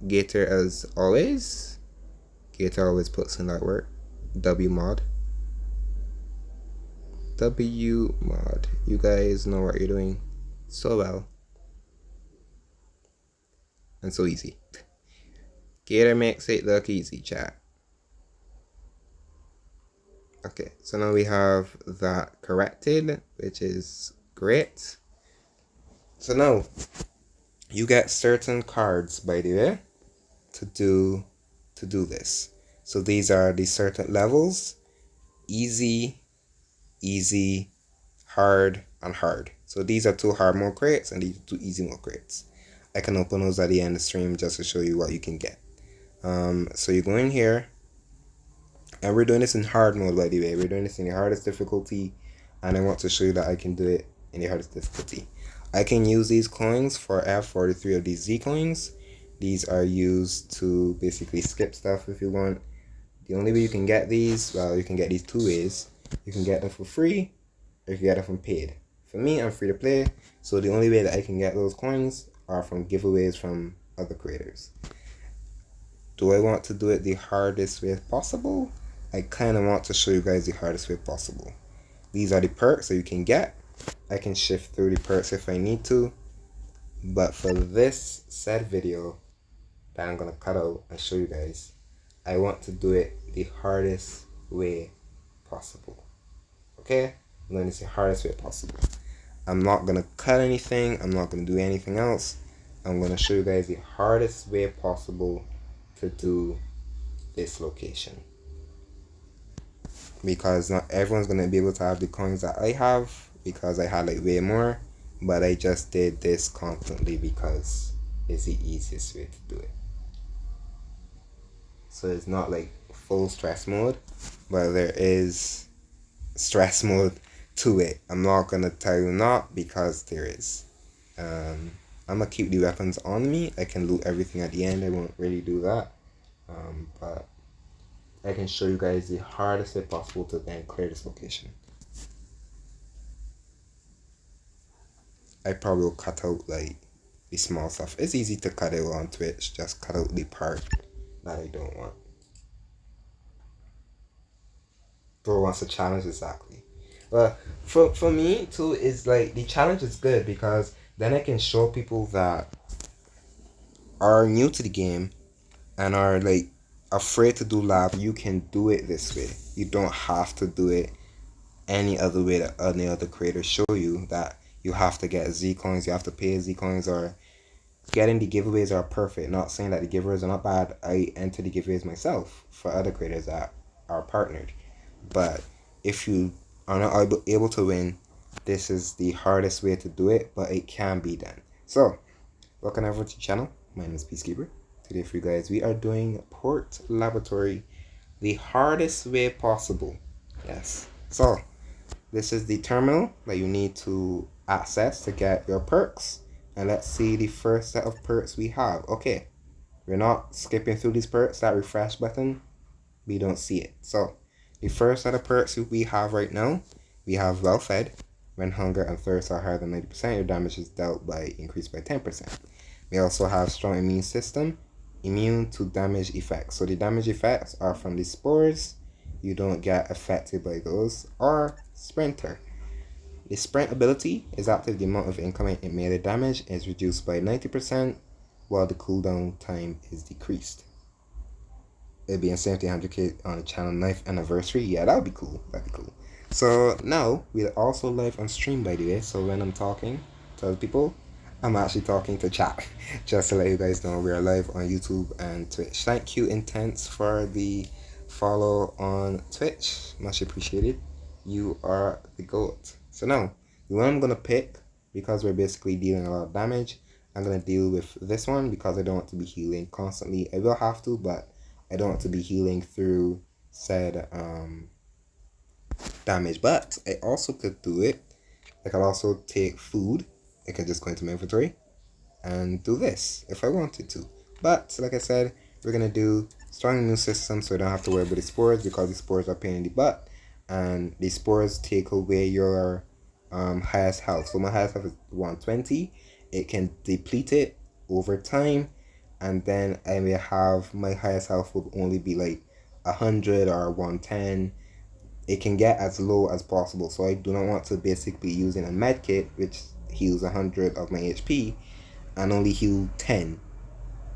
Gator, as always. Gator always puts in that work. W mod. You guys know what you're doing so well. And so easy. Gator makes it look easy, chat. Okay, so now we have that corrected, which is great. So now you get certain cards, by the way, to do this. So these are the certain levels: easy, hard, and hard. So these are 2 hard mode crates and these are 2 easy mode crates. I can open those at the end of the stream just to show you what you can get. So you go in here, and we're doing this in hard mode, by the way. We're doing this in the hardest difficulty, and I want to show you that I can do it in the hardest difficulty. I can use these coins for F43 of these Z coins. These are used to basically skip stuff if you want. The only way you can get these, well, you can get these 2 ways. You can get them for free, or you can get them from paid. For me, I'm free to play, so the only way that I can get those coins are from giveaways from other creators. Do I want to do it the hardest way possible? I kind of want to show you guys the hardest way possible. These are the perks that you can get. I can shift through the perks if I need to, but for this said video that I'm going to cut out and show you guys, I want to do it the hardest way possible. Okay? I'm going to say hardest way possible. I'm not going to cut anything. I'm not going to do anything else. I'm going to show you guys the hardest way possible to do this location. Because not everyone's going to be able to have the coins that I have, because I had like way more, but I just did this constantly because it's the easiest way to do it. So it's not like full stress mode, but there is stress mode to it. I'm not gonna tell you not, because there is. I'm gonna keep the weapons on me. I can loot everything at the end. I won't really do that. But I can show you guys the hardest way possible to then clear this location. I probably will cut out like the small stuff. It's easy to cut it on Twitch. Just cut out the part that I don't want. Bro wants a challenge, exactly. But for me too, is like the challenge is good, because then I can show people that are new to the game and are like afraid to do lab. You can do it this way. You don't have to do it any other way that any other creators show you, that you have to get Z coins, you have to pay Z coins, or getting the giveaways are perfect. Not saying that the giveaways are not bad. I enter the giveaways myself for other creators that are partnered. But if you are not able to win, this is the hardest way to do it, but it can be done. So, welcome over to the channel. My name is Peacekeeper. Today for you guys, we are doing Port Laboratory the hardest way possible. Yes. So, this is the terminal that you need to access to get your perks. And let's see the first set of perks we have. Okay, we're not skipping through these perks. That refresh button, we don't see it. So, the first set of perks we have right now, we have well fed. When hunger and thirst are higher than 90%, your damage is dealt by increased by 10%. We also have strong immune system, immune to damage effects. So the damage effects are from the spores. You don't get affected by those. Or sprinter. The sprint ability is active. The amount of incoming melee damage is reduced by 90%, while the cooldown time is decreased. It'd be insane if they 100k on the channel 9th anniversary. Yeah, that would be cool. That'd be cool. So now we're also live on stream, by the way. So when I'm talking to other people, I'm actually talking to chat. Just to let you guys know, we are live on YouTube and Twitch. Thank you, Intense, for the follow on Twitch. Much appreciated. You are the GOAT. So now, the one I'm going to pick, because we're basically dealing a lot of damage, I'm going to deal with this one because I don't want to be healing constantly. I will have to, but I don't want to be healing through said damage. But I also could do it. I could also take food. I can just go into my inventory and do this if I wanted to. But like I said, we're going to do strong immune system, so I don't have to worry about the spores, because the spores are a pain in the butt. And the spores take away your highest health. So my highest health is 120. It can deplete it over time, and then I may have my highest health will only be like 100 or 110. It can get as low as possible. So I do not want to basically using a med kit which heals 100 of my HP and only heal 10.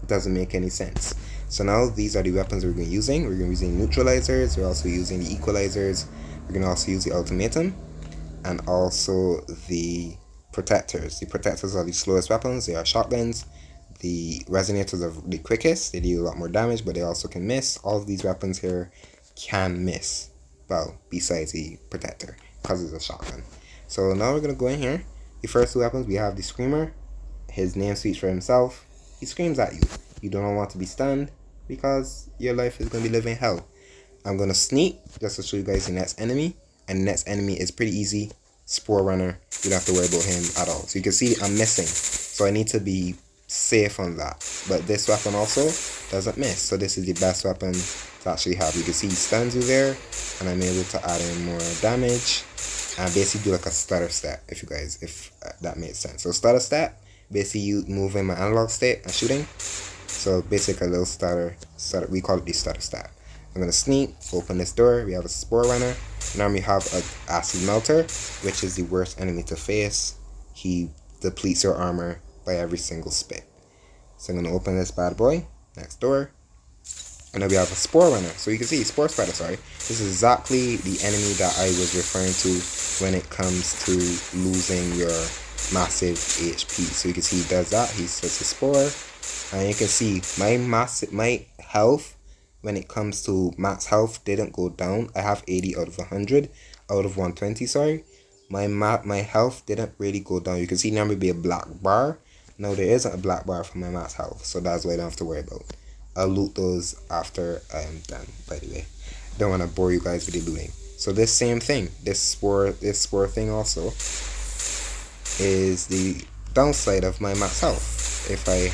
It doesn't make any sense. So now these are the weapons we're going to be using. We're going to be using neutralizers. We're also using the equalizers. We're going to also use the ultimatum and also the protectors. The protectors are the slowest weapons. They are shotguns. The resonators are the quickest. They deal a lot more damage, but they also can miss. All of these weapons here can miss. Well, besides the protector, because it's a shotgun. So now we're going to go in here. The first two weapons, we have the Screamer. His name speaks for himself. He screams at you. You don't want to be stunned, because your life is going to be living hell. I'm going to sneak just to show you guys the next enemy. And the next enemy is pretty easy. Spore Runner. You don't have to worry about him at all. So you can see I'm missing. So I need to be safe on that. But this weapon also doesn't miss. So this is the best weapon to actually have. You can see he stuns you there. And I'm able to add in more damage. And basically do like a stutter step, if that makes sense. So stutter step, basically you move in my analog state and shooting. So basically a little stutter, we call it the stutter step. I'm going to sneak, open this door, we have a Spore Runner. Now we have an Acid Melter, which is the worst enemy to face. He depletes your armor by every single spit. So I'm going to open this bad boy, next door. And then we have a Spore Runner. So you can see, Spore Spider, sorry. This is exactly the enemy that I was referring to when it comes to losing your massive HP. So you can see he does that. He sets a spore. And you can see my health, when it comes to max health, didn't go down. I have 80 out of 100, out of 120, sorry. My health didn't really go down. You can see now maybe a black bar. No, there isn't a black bar for my max health. So that's what I don't have to worry about. I'll loot those after I am done, by the way. don't want to bore you guys with the looting. So this same thing, this spore thing also is the downside of my max health if I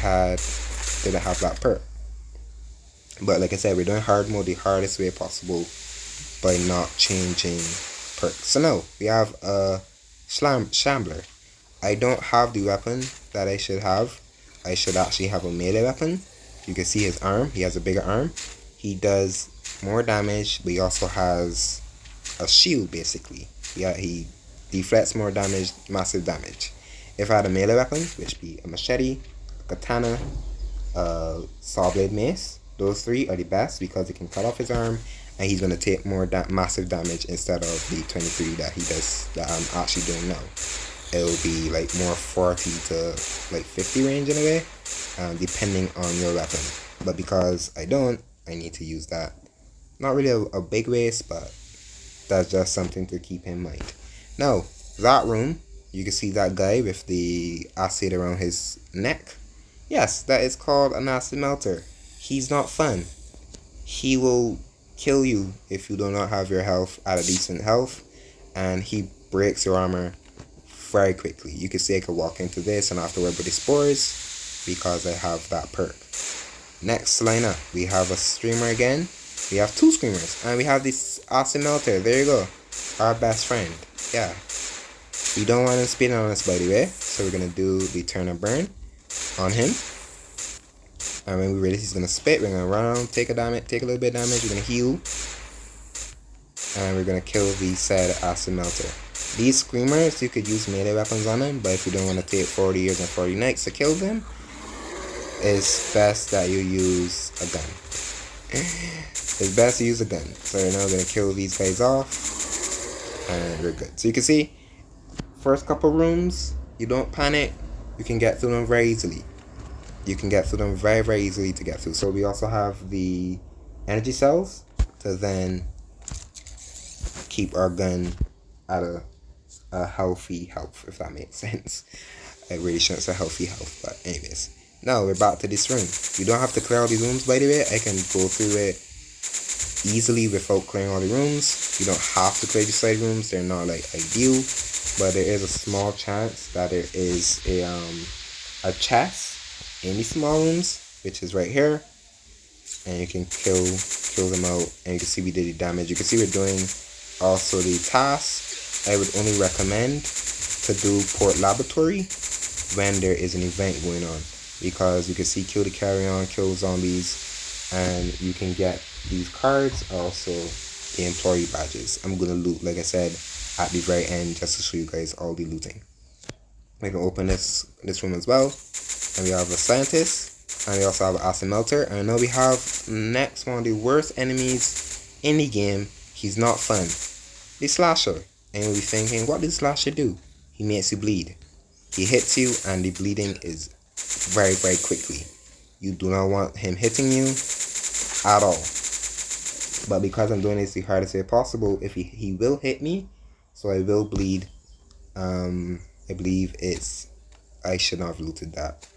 didn't have that perk. But like I said, we're doing hard mode the hardest way possible by not changing perks. So now we have a Shambler. I don't have the weapon that I should have. I should actually have a melee weapon. You can see his arm. He has a bigger arm. He does more damage, but he also has a shield basically. Yeah, he deflects more damage, massive damage. If I had a melee weapon, which be a machete, a katana, a saw blade mace, those three are the best because it can cut off his arm and he's going to take more massive damage instead of the 23 that he does, that I'm actually doing now. It'll be like more 40 to like 50 range in a way, depending on your weapon. But because I don't, I need to use that. Not really a big waste, but that's just something to keep in mind. Now, that room, you can see that guy with the acid around his neck. Yes, that is called an acid melter. He's not fun. He will kill you if you do not have your health at a decent health, and he breaks your armor very quickly. You can see I could walk into this and afterward with the spores because I have that perk. Next lineup, we have a streamer again. We have two screamers, and we have this acid melter. There you go, our best friend. Yeah, we don't want him speeding on us, by the way, so we're gonna do the turn and burn on him. And when we're ready, he's gonna spit. We're gonna run around, take a little bit of damage. We're gonna heal, and we're gonna kill the said acid melter. These screamers, you could use melee weapons on them, but if you don't want to take 40 years and 40 nights to kill them, it's best that you use a gun. It's best to use a gun. So we're now gonna kill these guys off, and we're good. So you can see, first couple rooms, you don't panic. You can get through them very easily. You can get through them very, very easily to get through. So we also have the energy cells to then keep our gun at a healthy health, if that makes sense. I really shouldn't say healthy health, but anyways. Now we're back to this room. You don't have to clear all these rooms, by the way. I can go through it easily without clearing all the rooms. You don't have to clear the side rooms. They're not like ideal, but there is a small chance that there is a chest in these small rooms, which is right here, and you can kill them out, and you can see we did the damage. You can see we're doing also the task. I would only recommend to do port laboratory when there is an event going on, because you can see kill the carry-on, kill zombies, and you can get these cards, also the employee badges. I'm gonna loot, like I said, at the very end just to show you guys all the looting. We can open this room as well, and we have a scientist, and we also have an acid melter, and now we have next one of the worst enemies in the game. He's not fun. The slasher. And you'll be thinking, what does slasher do? He makes you bleed. He hits you, and the bleeding is very, very quickly. You do not want him hitting you at all. But because I'm doing this the hardest way possible, if he will hit me, so I will bleed. I believe I should not have looted that.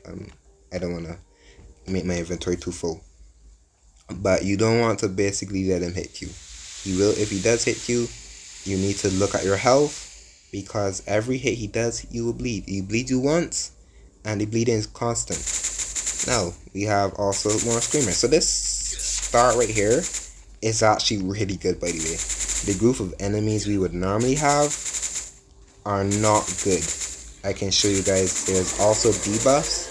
I don't want to make my inventory too full. But you don't want to basically let him hit you. He will, if he does hit you, you need to look at your health, because every hit he does, you will bleed. He bleeds you once, and the bleeding is constant. Now, we have also more screamers. So this start right here is actually really good, by the way. The group of enemies we would normally have are not good. I can show you guys, there's also debuffs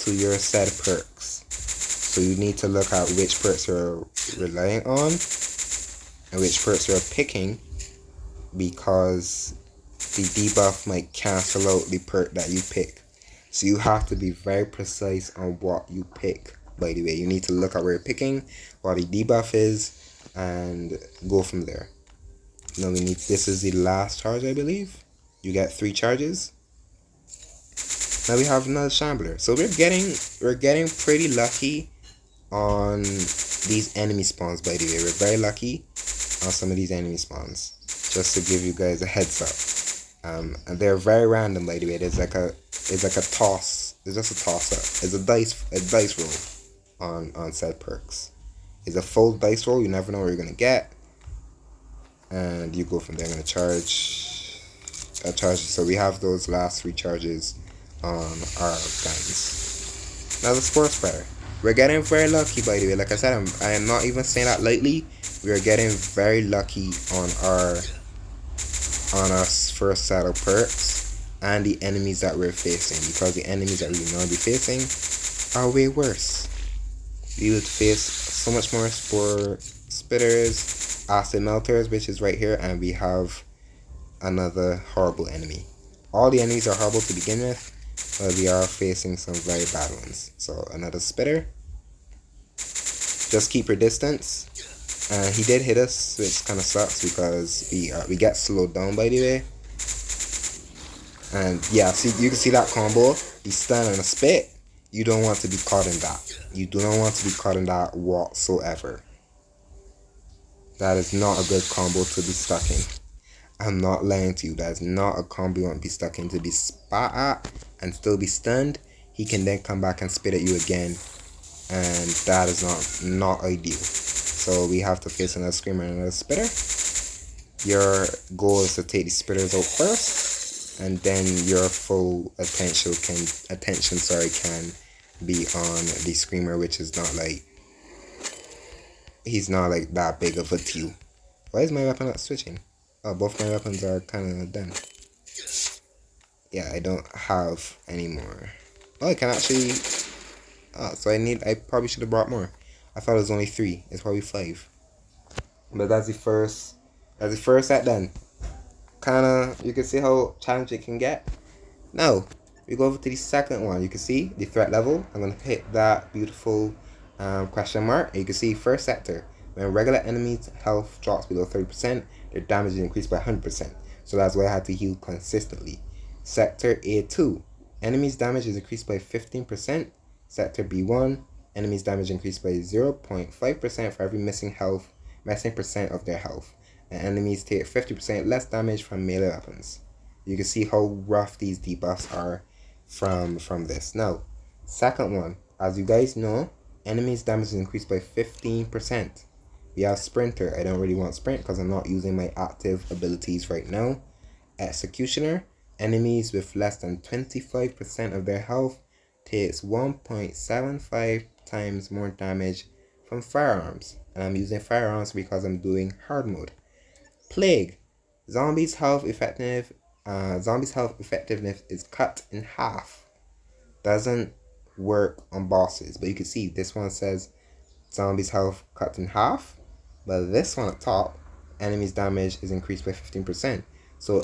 to your said perks. So you need to look at which perks you're relying on and which perks you're picking, because the debuff might cancel out the perk that you pick. So you have to be very precise on what you pick, by the way. You need to look at where you're picking, what the debuff is, and go from there. Now this is the last charge, I believe. You get 3 charges. Now we have another shambler. So we're getting pretty lucky on these enemy spawns, by the way. We're very lucky on some of these enemy spawns, just to give you guys a heads up. And they're very random, by the way. It's like a toss. It's just a toss up. It's a dice roll on said perks. It's a full dice roll. You never know what you're gonna get. and you go from there. I'm gonna charge. So we have those last 3 charges on our guns. Now the spore spreader. We're getting very lucky, by the way. Like I said, I am not even saying that lightly. We are getting very lucky on our first set of perks and the enemies that we're facing, because the enemies that we will not be facing are way worse. We would face so much more spore spitters, acid melters, which is right here, and we have another horrible enemy. All the enemies are horrible to begin with, but we are facing some very bad ones. So another spitter. Just keep your distance. He did hit us, which kind of sucks because we get slowed down, by the way. And yeah, see, you can see that combo. He's stunned and a spit. You don't want to be caught in that. You do not want to be caught in that whatsoever. That is not a good combo to be stuck in. I'm not lying to you. That is not a combo you want to be stuck in. To be spat at and still be stunned. He can then come back and spit at you again, and that is not ideal. So we have to face another screamer and another spitter. Your goal is to take the spitters out first, and then your full attention can be on the screamer, which is not like, he's not like that big of a deal. Why is my weapon not switching? Oh, both my weapons are kind of done. Yeah, I don't have any more. Oh, I can actually. Oh, so I probably should have brought more. I thought it was only 3. It's probably 5. But that's the first set done. Kinda, you can see how challenging it can get. Now, we go over to the second one. You can see the threat level. I'm gonna hit that beautiful question mark. And you can see first sector. When regular enemies' health drops below 30%, their damage is increased by 100%. So that's why I had to heal consistently. Sector A2. Enemies' damage is increased by 15%. Sector B1. Enemies' damage increased by 0.5% for every missing percent of their health. And enemies take 50% less damage from melee weapons. You can see how rough these debuffs are from this. Now, second one. As you guys know, enemies' damage is increased by 15%. We have Sprinter. I don't really want Sprint because I'm not using my active abilities right now. Executioner. Enemies with less than 25% of their health takes 1.75 times more damage from firearms. And I'm using firearms because I'm doing hard mode. Plague. Zombies' health effectiveness is cut in half. Doesn't work on bosses, but you can see this one says zombies' health cut in half, but this one at top, enemies' damage is increased by 15%. So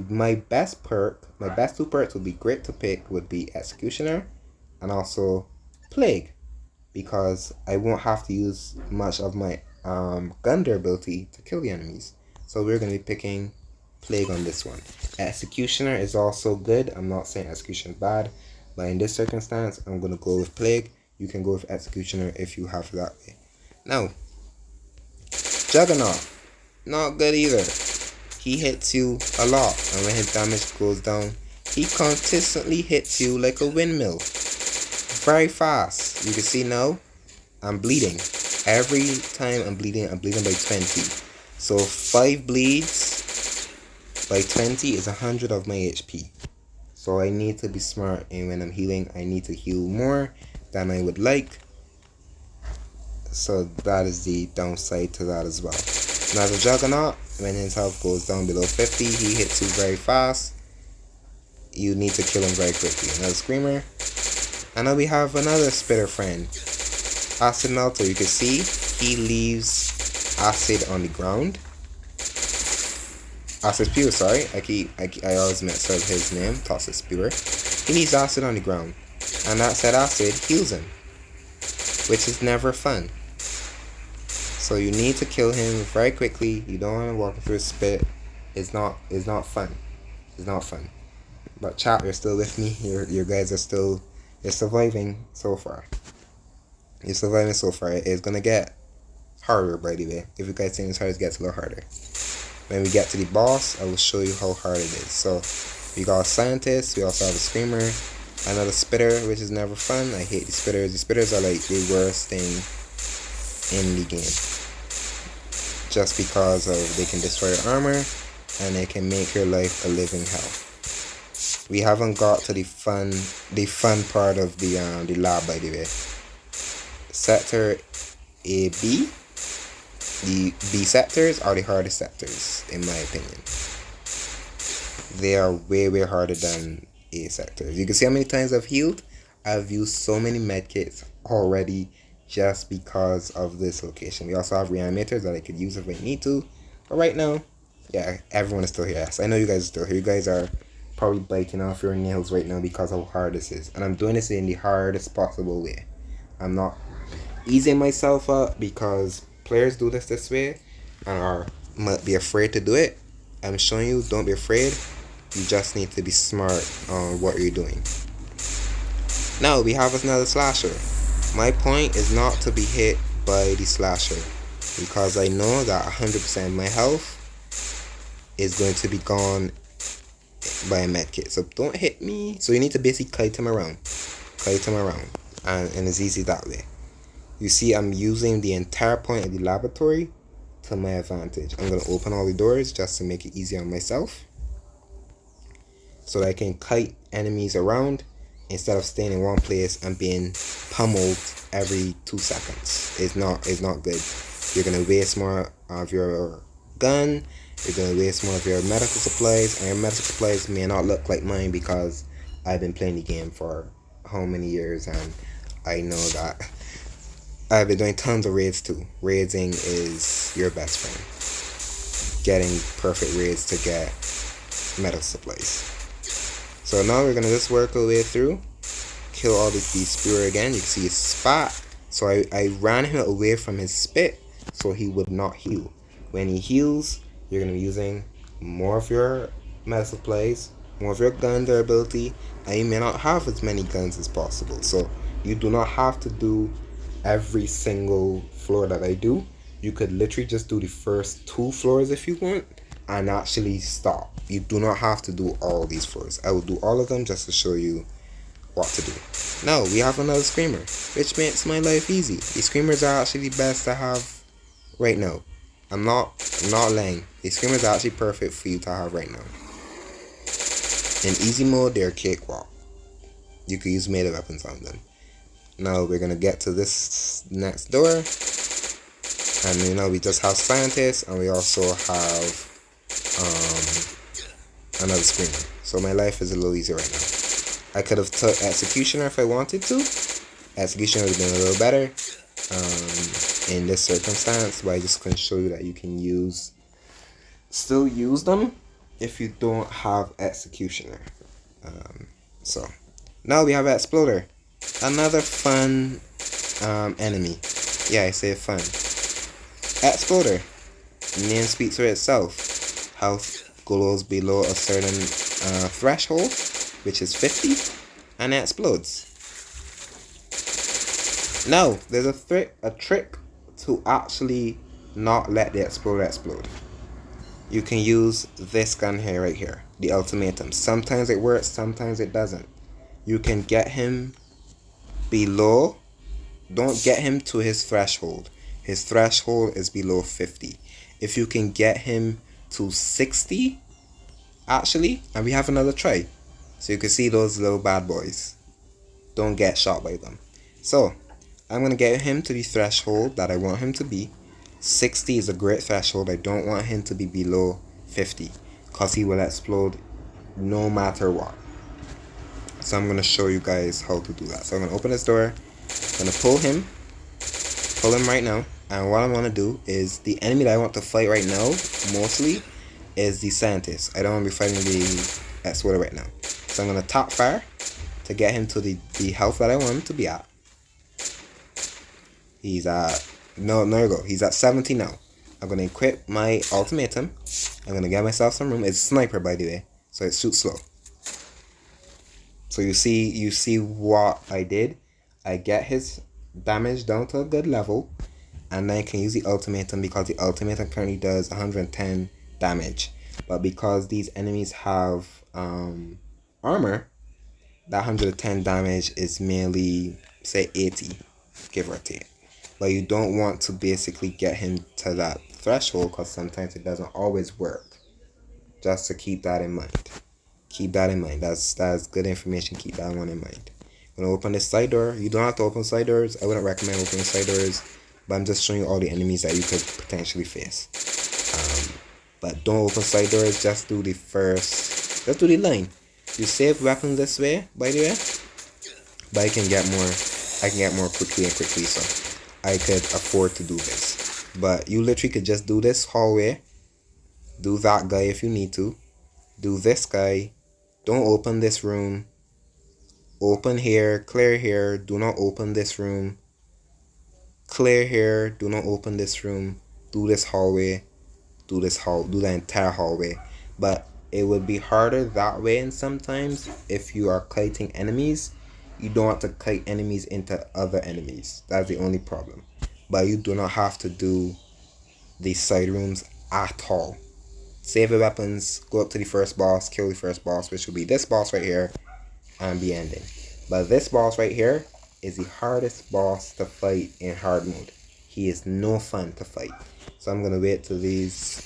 my best 2 perks would be great to pick would be Executioner and also Plague, because I won't have to use much of my gun durability to kill the enemies. So we're going to be picking Plague on this one. Executioner is also good. I'm not saying Executioner is bad, but in this circumstance, I'm going to go with Plague. You can go with Executioner if you have it that way. Now, Juggernaut. Not good either. He hits you a lot, and when his damage goes down, he consistently hits you like a windmill. Very fast. You can see now, I'm bleeding. Every time I'm bleeding by 20. So 5 bleeds by 20 is 100 of my HP. So I need to be smart, and when I'm healing, I need to heal more than I would like. So that is the downside to that as well. Now the Juggernaut, when his health goes down below 50, he hits you very fast. You need to kill him very quickly. Another Screamer. And now we have another spitter friend. Acid Melter. You can see he leaves acid on the ground. Acid Spewer, sorry. I always mess up his name. Toxic Spewer. He leaves acid on the ground. And that said acid heals him, which is never fun. So you need to kill him very quickly. You don't want to walk through a spit. It's not fun. It's not fun. But chat, you're still with me. Your guys are still, you're surviving so far. You're surviving so far. It's gonna get harder, by the way. If you guys think it's hard, it gets a little harder. When we get to the boss, I will show you how hard it is. So we got a Scientist. We also have a Screamer. Another Spitter, which is never fun. I hate the Spitters. The Spitters are like the worst thing in the game. just because of they can destroy your armor and they can make your life a living hell. We haven't got to the fun part of the lab, by the way. Sector A, B. The B sectors are the hardest sectors, in my opinion. They are way harder than A sectors. You can see how many times I've healed. I've used so many medkits already just because of this location. We also have reanimators that I could use if I need to. But right now, yeah, everyone is still here. Yes, I know you guys are still here. You guys are probably biting off your nails right now because of how hard this is. And I'm doing this in the hardest possible way. I'm not easing myself up because players do this way and might be afraid to do it. I'm showing you, don't be afraid. You just need to be smart on what you're doing. Now we have another slasher. My point is not to be hit by the slasher because I know that 100% of my health is going to be gone by a medkit. So don't hit me. So you need to basically kite him around. And it's easy that way. You see, I'm using the entire point of the laboratory to my advantage. I'm going to open all the doors just to make it easier on myself, so that I can kite enemies around instead of staying in one place and being pummeled every 2 seconds. It's not good. You're going to waste more of your gun. You're going to waste more of your medical supplies. And your medical supplies may not look like mine because I've been playing the game for how many years, and I know that I've been doing tons of raids too. Raiding is your best friend. Getting perfect raids to get medical supplies. So now we're gonna just work our way through, kill all the spewer again. You can see his spot. So I ran him away from his spit so he would not heal. When he heals, you're gonna be using more of your medical supplies, more of your gun durability, and you may not have as many guns as possible. So you do not have to do every single floor that I do. You could literally just do the first 2 floors if you want and actually stop. You do not have to do all these floors. I will do all of them just to show you what to do. Now we have another screamer, which makes my life easy. These screamers are actually the best to have right now. I'm not lying. These screamers are actually perfect for you to have right now. In easy mode, they're cakewalk. You can use melee weapons on them. Now we're gonna get to this next door, and we just have scientists, and we also have another screamer. So my life is a little easier right now. I could have took executioner if I wanted to. Executioner would have been a little better in this circumstance, but I just couldn't show you that you can still use them if you don't have executioner. So now we have exploder. Another fun enemy. Yeah, I say fun. Exploder. Name speaks for itself. Health goes below a certain threshold, which is 50, and it explodes. Now, there's a trick to actually not let the exploder explode. You can use this gun here, right here, the ultimatum. Sometimes it works, sometimes it doesn't. You can get him below. Don't get him to his threshold. His threshold is below 50. If you can get him to 60, actually, and we have another try. So you can see those little bad boys. Don't get shot by them. So I'm going to get him to the threshold that I want him to be. 60 is a great threshold. I don't want him to be below 50 because he will explode no matter what. So I'm going to show you guys how to do that. So I'm going to open this door. I'm going to pull him right now. And what I want to do is, the enemy that I want to fight right now, mostly, is the scientist. I don't want to be fighting the exploder right now. So I'm going to top fire to get him to the health that I want him to be at. He's at, no, there you go. He's at 70 now. I'm going to equip my ultimatum. I'm going to get myself some room. It's sniper, by the way, so it shoots slow. So you see what I did. I get his damage down to a good level, and then I can use the ultimatum because the ultimatum currently does 110 damage. But because these enemies have armor, that 110 damage is merely, say, 80, give or take. but you don't want to basically get him to that threshold because sometimes it doesn't always work. Just to keep that in mind. Keep that in mind. That's good information. Keep that one in mind. When I open this side door, you don't have to open side doors. I wouldn't recommend opening side doors, but I'm just showing you all the enemies that you could potentially face. But don't open side doors. Just do the first. Just do the line. You save weapons this way, by the way, but I can get more. I can get more quickly and quickly, so I could afford to do this. But you literally could just do this hallway. Do that guy if you need to. Do this guy. Don't open this room. Open here. Clear here. Do not open this room. Clear here. Do not open this room. Do this hallway. Do the entire hallway. But it would be harder that way, and sometimes if you are kiting enemies, you don't want to kite enemies into other enemies. That's the only problem. But you do not have to do these side rooms at all. Save your weapons, go up to the first boss, kill the first boss, which will be this boss right here, and be ending. But this boss right here is the hardest boss to fight in hard mode. He is no fun to fight. So I'm gonna wait till these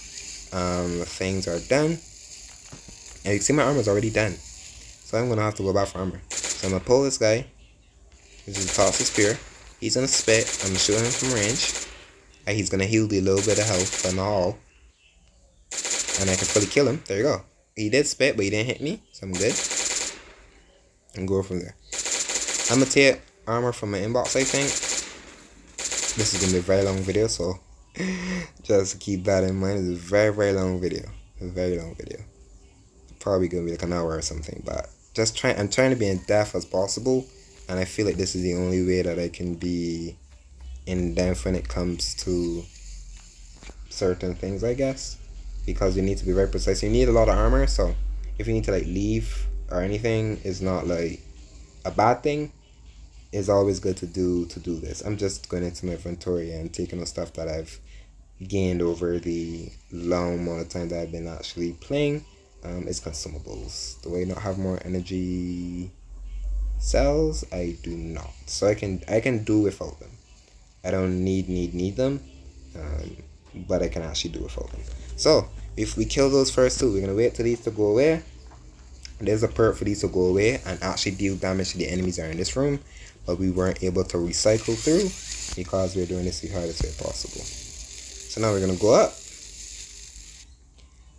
things are done. And you can see my armor is already done. So I'm gonna have to go back for armor. So I'm gonna pull this guy. This is a toxic spear. He's gonna spit. I'm gonna shoot him from range. And he's gonna heal the little bit of health, but not all. And I can fully kill him. There you go. He did spit, but he didn't hit me, so I'm good. And go from there. I'm gonna take armor from my inbox, I think. This is gonna be a very long video, so just keep that in mind. It's a very, very long video. A very long video. Probably gonna be like an hour or something, but I'm trying to be in depth as possible, and I feel like this is the only way that I can be in depth when it comes to certain things, I guess. Because you need to be very precise. You need a lot of armor, so if you need to like leave or anything, it's not like a bad thing. It's always good to do this. I'm just going into my inventory and taking the stuff that I've gained over the long amount of time that I've been actually playing. It's consumables. Do I not have more energy cells? I do not. So I can do without them. I don't need them. But I can actually do without them. So if we kill those first two, we're gonna wait till these to go away. There's a perk for these to go away and actually deal damage to the enemies that are in this room, but we weren't able to recycle through because we're doing this the hardest way possible. So now we're gonna go up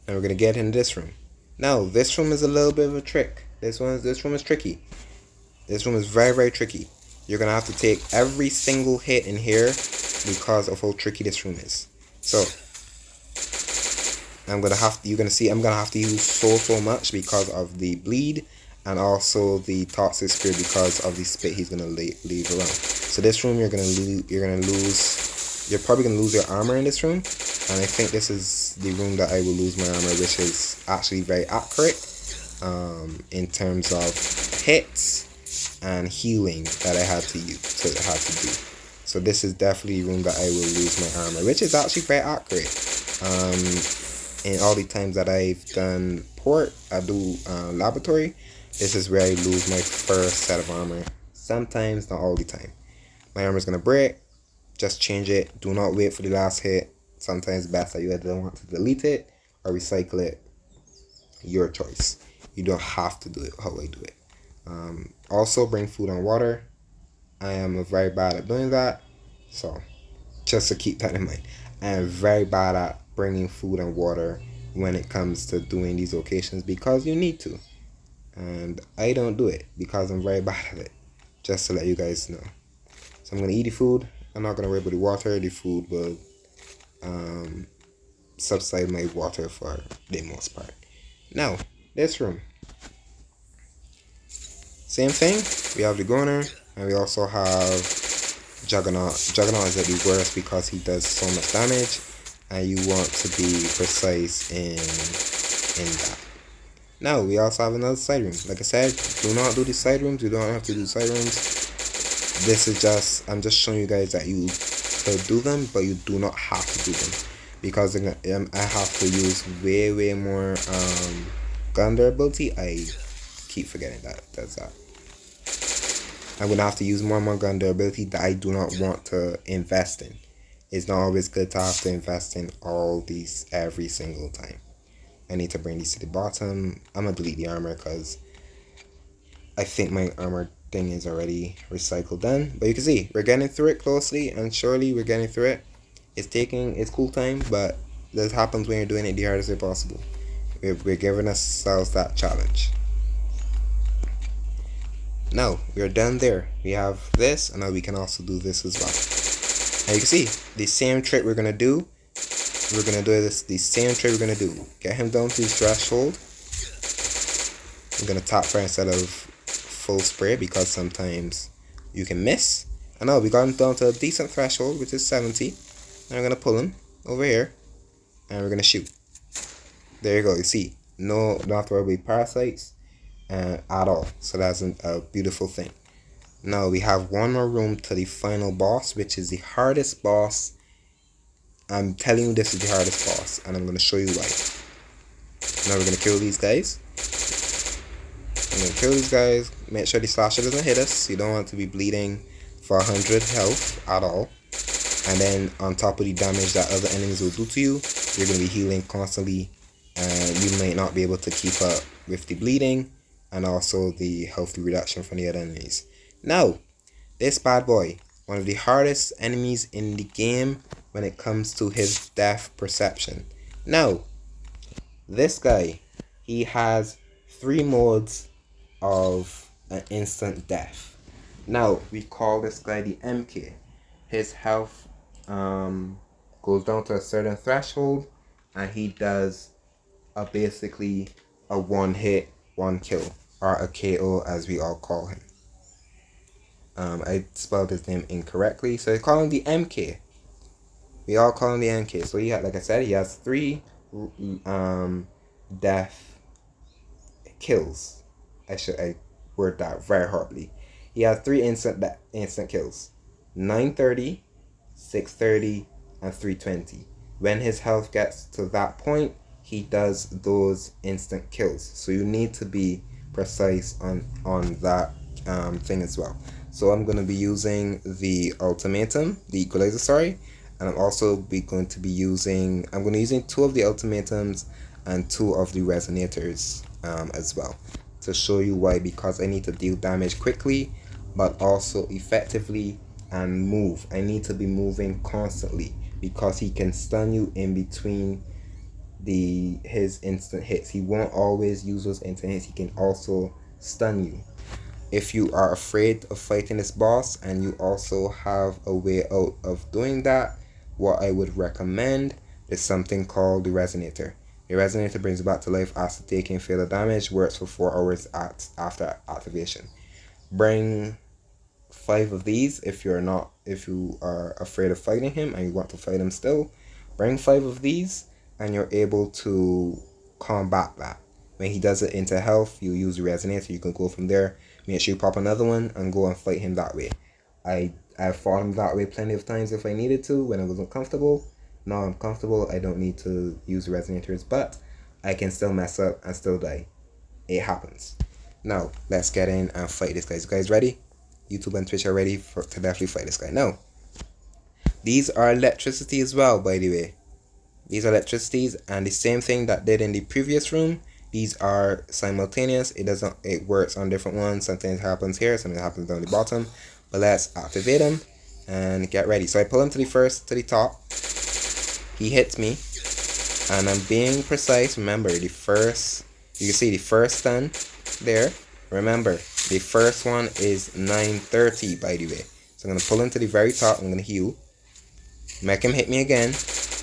and we're gonna get into this room. Now this room is a little bit of a trick. This room is tricky. This room is very, very tricky. You're gonna have to take every single hit in here because of how tricky this room is. So I'm gonna have to use so much because of the bleed and also the toxic spear because of the spit he's gonna leave around. So this room you're probably gonna lose your armor in this room, and I think this is the room that I will lose my armor, which is actually very accurate in terms of hits and healing that I had to do. So this is definitely the room that I will lose my armor, which is actually very accurate. In all the times that I've done laboratory, this is where I lose my first set of armor. Sometimes, not all the time. My armor is gonna break. Just change it. Do not wait for the last hit. Sometimes it's best that you either want to delete it or recycle it. Your choice. You don't have to do it how I do it. Also, bring food and water. I am very bad at doing that, so just to keep that in mind. I am very bad at bringing food and water when it comes to doing these locations because you need to, and I don't do it because I'm very bad at it, just to let you guys know. So I'm gonna eat the food. I'm not gonna worry about the water. The food will subside my water for the most part. Now this room, same thing. We have the Goner and we also have Juggernaut. Juggernaut is at the worst because he does so much damage, and you want to be precise in that. Now we also have another side room. Like I said, do not do the side rooms. You don't have to do side rooms. This is I'm just showing you guys that you could do them, but you do not have to do them because I have to use way more gun durability. I keep forgetting that. That's that. I'm gonna have to use more and more gun durability that I do not want to invest in. It's not always good to have to invest in all these every single time. I need to bring these to the bottom. I'm gonna delete the armor because I think my armor thing is already recycled done. But you can see we're getting through it closely and surely we're getting through it. It's taking its cool time, but this happens when you're doing it the hardest way possible. We're giving ourselves that challenge. Now we're done there. We have this, and now we can also do this as well. Now you can see the same trick we're gonna do. We're gonna do this. The same trick we're gonna do. Get him down to the threshold. I'm gonna tap fire instead of full spray because sometimes you can miss. And now we got him down to a decent threshold, which is 70. And we're gonna pull him over here, and we're gonna shoot. There you go. You see, no, don't have to worry about parasites at all. So that's a beautiful thing. Now we have one more room to the final boss, which is the hardest boss. I'm telling you, this is the hardest boss, and I'm gonna show you why. Now we're gonna kill these guys. I'm gonna kill these guys. Make sure the slasher doesn't hit us. You don't want to be bleeding for 100 health at all. And then on top of the damage that other enemies will do to you, you're gonna be healing constantly, and you might not be able to keep up with the bleeding and also the health reduction from the other enemies. Now, this bad boy, one of the hardest enemies in the game when it comes to his death perception. Now, this guy, he has 3 modes of an instant death. Now, we call this guy the MK. His health goes down to a certain threshold, and he does basically a 1-hit, 1-kill, or a KO as we all call him. I spelled his name incorrectly, so I call him the MK. We all call him the MK. So he had, like I said, he has 3 death kills. I word that very horribly. He has 3 instant kills: 930, 630, and 320. When his health gets to that point, he does those instant kills. So you need to be precise on that thing as well. So I'm going to be using the ultimatum, the equalizer, sorry, and I'm also going to be using 2 of the ultimatums and 2 of the resonators as well, to show you why. Because I need to deal damage quickly but also effectively and move. I need to be moving constantly because he can stun you in between his instant hits. He won't always use those instant hits. He can also stun you. If you are afraid of fighting this boss and you also have a way out of doing that, what I would recommend is something called the resonator. The resonator brings you back to life after taking fatal damage, works for 4 hours after activation. Bring 5 of these if you are afraid of fighting him and you want to fight him still. Bring 5 of these and you're able to combat that. When he does it into health, you use the resonator. You can go from there. Make sure you pop another one and go and fight him that way. I've fought him that way plenty of times if I needed to when I wasn't comfortable. Now I'm comfortable. I don't need to use the resonators, but I can still mess up and still die. It happens. Now let's get in and fight this guy. You guys ready? YouTube and Twitch are ready to definitely fight this guy. Now, these are electricity as well, by the way. These are electricities, and the same thing that did in the previous room. These are simultaneous. It works on different ones. Something happens here, something happens down the bottom. But let's activate him and get ready. So I pull him to the top. He hits me, and I'm being precise. Remember, you can see the first stun there. Remember, the first one is 930, by the way. So I'm gonna pull him to the very top. I'm gonna heal, make him hit me again,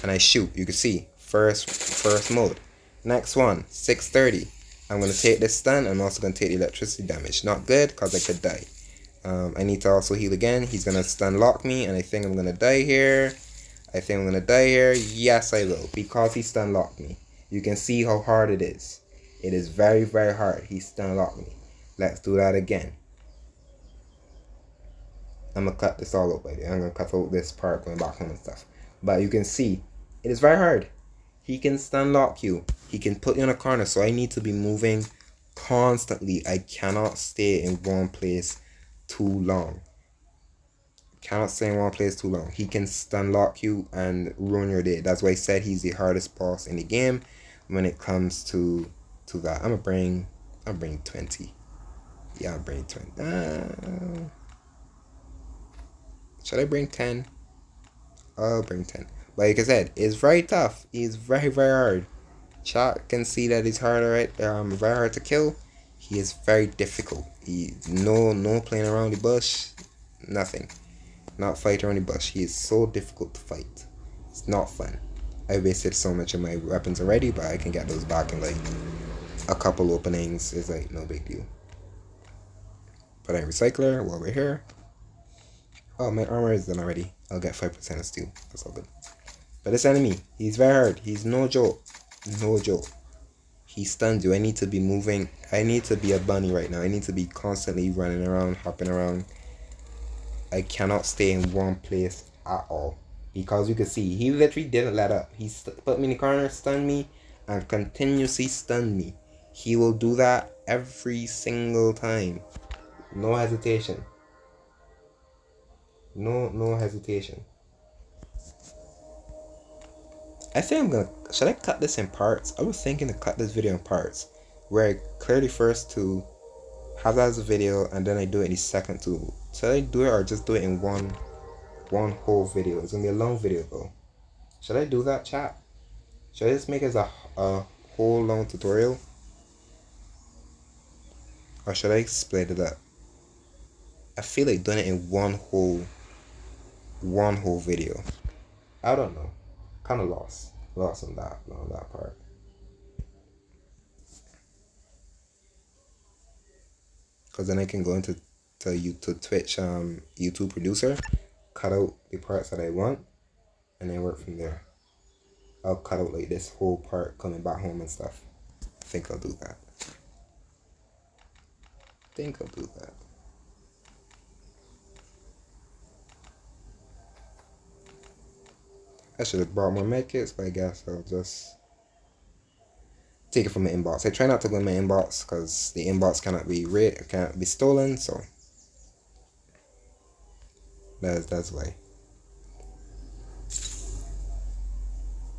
and I shoot. You can see first mode. Next one, 630. I'm going to take this stun. I'm also going to take the electricity damage. Not good because I could die. I need to also heal again. He's going to stun lock me, and I think I'm going to die here. Yes, I will, because he stun locked me. You can see how hard it is. It is very, very hard. He stun locked me. Let's do that again. I'm going to cut this all out, by the way. I'm going to cut out this part going back home and stuff. But you can see, it is very hard. He can stun lock you. He can put you in a corner. So I need to be moving constantly. I cannot stay in one place too long. Cannot stay in one place too long. He can stun lock you and ruin your day. That's why I said he's the hardest boss in the game when it comes to that. I'm bring 20. Yeah, I'll bring 20. Should I bring 10? I'll bring 10. But like I said, it's very tough. He's very, very hard. Chat can see that he's hard, right? Very hard to kill. He is very difficult. He no playing around the bush, nothing. Not fight around the bush. He is so difficult to fight. It's not fun. I wasted so much of my weapons already, but I can get those back in like a couple openings. It's like no big deal. Put in recycler while we're here. Oh, my armor is done already. I'll get 5% of steel. That's all good. But this enemy, he's very hard. He's no joke. No joke. He stuns you. I need to be moving. I need to be a bunny right now. I need to be constantly running around, hopping around. I cannot stay in one place at all. Because you can see, he literally didn't let up. He put me in the corner, stunned me, and continuously stunned me. He will do that every single time. No hesitation. No hesitation. I think I'm gonna, should I cut this in parts? I was thinking to cut this video in parts, where I clear the first two, have that as a video, and then I do it in the second two. Should I do it or just do it in one whole video? It's gonna be a long video though. Should I do that, chat? Should I just make it as a whole long tutorial? Or should I split it up? I feel like doing it in one whole video. I don't know. Kind of lost on that part. Because then I can go into Twitch YouTube producer, cut out the parts that I want, and then work from there. I'll cut out like this whole part coming back home and stuff. I think I'll do that. I should have brought more medkits, but I guess I'll just take it from my inbox. I try not to go in my inbox because the inbox cannot be stolen, so that's why.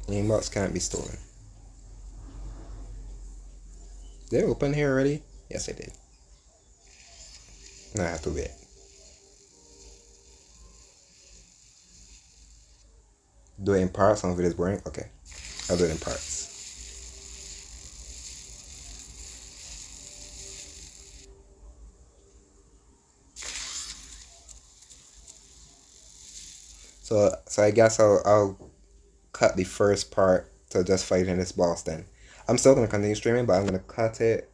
The inbox can't be stolen. Did I open here already? Yes, I did. Now I have to wait. Do it in parts. Some of it is boring. Okay, I'll do it in parts. So I guess I'll cut the first part to just fighting this boss. Then I'm still gonna continue streaming, but I'm gonna cut it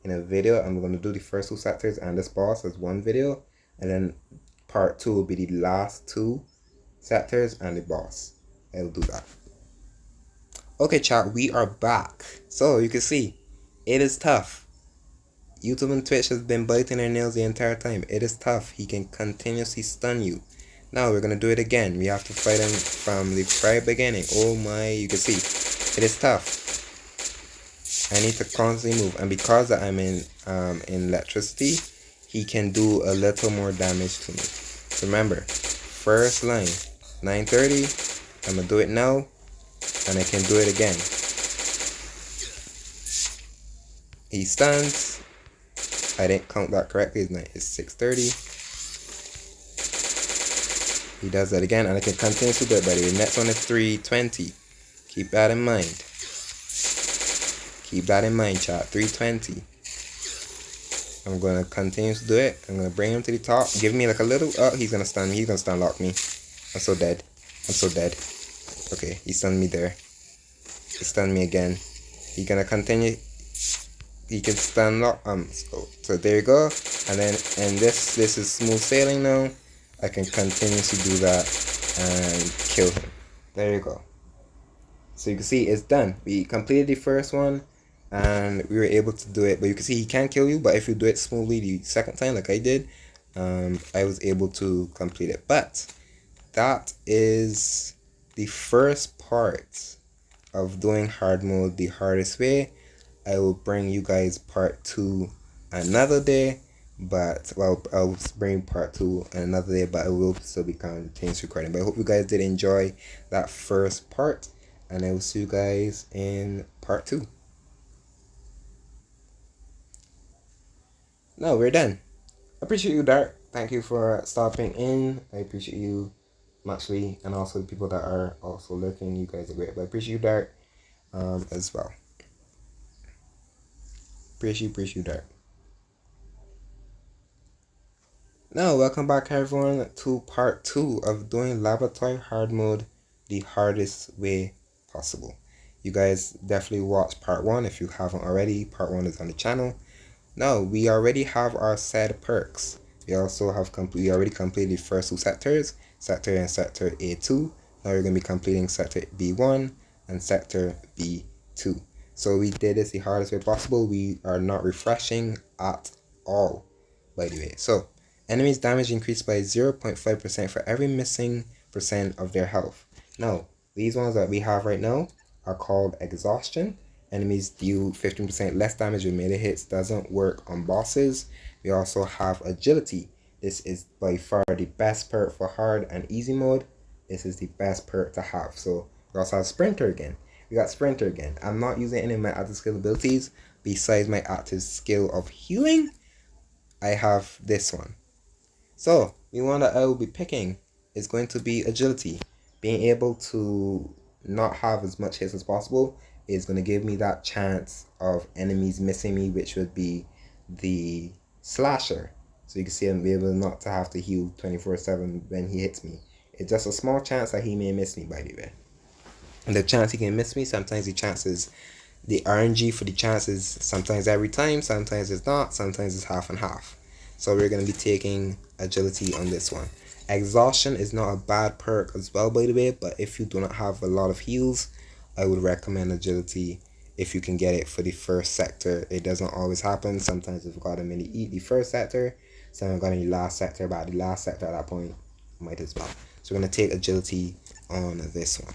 in a video. I'm gonna do the first two sectors and this boss as one video, and then part 2 will be the last 2 sectors and the boss. I'll do that. Okay, chat, we are back. So you can see, it is tough. YouTube and Twitch has been biting their nails the entire time. It is tough. He can continuously stun you. Now we're gonna do it again. We have to fight him from the very beginning. Oh my, you can see, it is tough. I need to constantly move, and because I'm in electricity, he can do a little more damage to me. So remember, first line, 930. I'm gonna do it now, and I can do it again. He stuns. I didn't count that correctly. It's 630. He does that again, and I can continuously do it. By the way, next one is 320. Keep that in mind. Keep that in mind, chat. 320. I'm gonna continue to do it. I'm gonna bring him to the top. Give me like a little. Oh, he's gonna stun me. He's gonna stun lock me. I'm so dead. Okay, he stunned me there. He stunned me again. He's gonna continue. He can stun lock. So there you go. And then this is smooth sailing now. I can continuously do that and kill him. There you go. So you can see it's done. We completed the first one and we were able to do it. But you can see he can't kill you. But if you do it smoothly the second time like I did, I was able to complete it. But that is the first part of doing hard mode the hardest way. I will bring you guys part 2 another day. But well, I'll bring part 2 another day, but I will still be continuous recording. But I hope you guys did enjoy that first part, and I will see you guys in part 2. No, we're done. I appreciate you, Dark. Thank you for stopping in. I appreciate you muchly, and also the people that are also lurking. You guys are great. But I appreciate you, Dark, as well. Appreciate you, Dark. Now, welcome back everyone to part 2 of doing laboratory hard mode the hardest way possible. You guys definitely watch part 1 if you haven't already. Part 1 is on the channel. Now, we already have our said perks. We also have we already completed the first 2 sectors, sector and sector A2. Now we're going to be completing sector B1 and sector B2. So we did this the hardest way possible. We are not refreshing at all, by the way. So enemies damage increased by 0.5% for every missing percent of their health. Now, these ones that we have right now are called exhaustion. Enemies deal 15% less damage with melee hits. Doesn't work on bosses. We also have agility. This is by far the best perk for hard and easy mode. This is the best perk to have. So we also have sprinter again. We got sprinter again. I'm not using any of my active skill abilities besides my active skill of healing. I have this one. So the one that I will be picking is going to be agility. Being able to not have as much hits as possible is going to give me that chance of enemies missing me, which would be the slasher. So you can see I'm able not to have to heal 24/7 when he hits me. It's just a small chance that he may miss me, by the way. And the chance he can miss me, sometimes the chances, the RNG for the chances, sometimes every time, sometimes it's not, sometimes it's half and half. So we're going to be taking agility on this one. Exhaustion is not a bad perk as well, by the way, but if you do not have a lot of heals, I would recommend agility if you can get it for the first sector. It doesn't always happen. Sometimes you've got to mini eat the first sector, sometimes you've got the last sector, but the last sector at that point, might as well. So we're going to take agility on this one.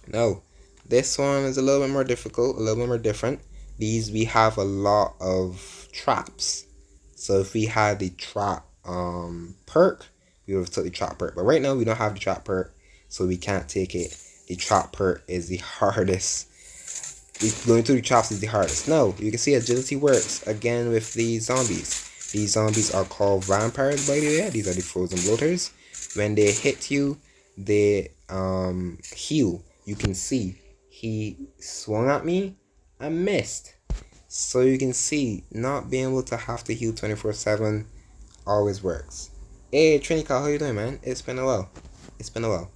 Now, this one is a little bit more difficult, a little bit more different. We have a lot of traps. So if we had the trap perk, we would have took the trap perk. But right now we don't have the trap perk, so we can't take it. The trap perk is the hardest. Going through the traps is the hardest. Now, you can see agility works again with these zombies. These zombies are called vampires, by the way. These are the frozen bloaters. When they hit you, they heal. You can see he swung at me and missed. So you can see not being able to have to heal 24/7 always works. Hey Trinica, how you doing, man? It's been a while.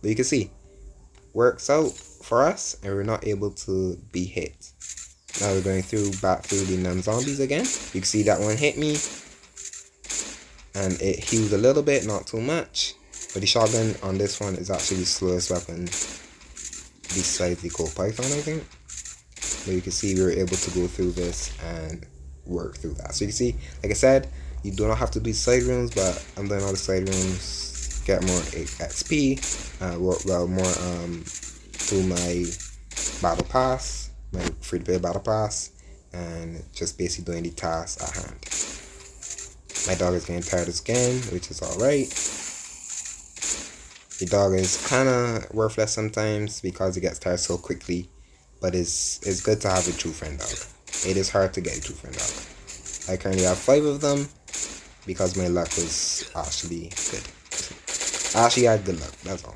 But you can see works out for us and we're not able to be hit. Now we're going back through the non-zombies again. You can see that one hit me and it healed a little bit, not too much. But the shotgun on this one is actually the slowest weapon besides the Cold Python, I think. But you can see we were able to go through this and work through that. So you can see, like I said, you do not have to do side rooms, but I'm doing all the side rooms, get more XP, more through my battle pass, my free to play battle pass, and just basically doing the tasks at hand. My dog is getting tired again, which is alright. The dog is kind of worthless sometimes because he gets tired so quickly, but it's good to have a true friend dog. It is hard to get a true friend dog. I currently have 5 of them because my luck was actually good. I actually had good luck, that's all.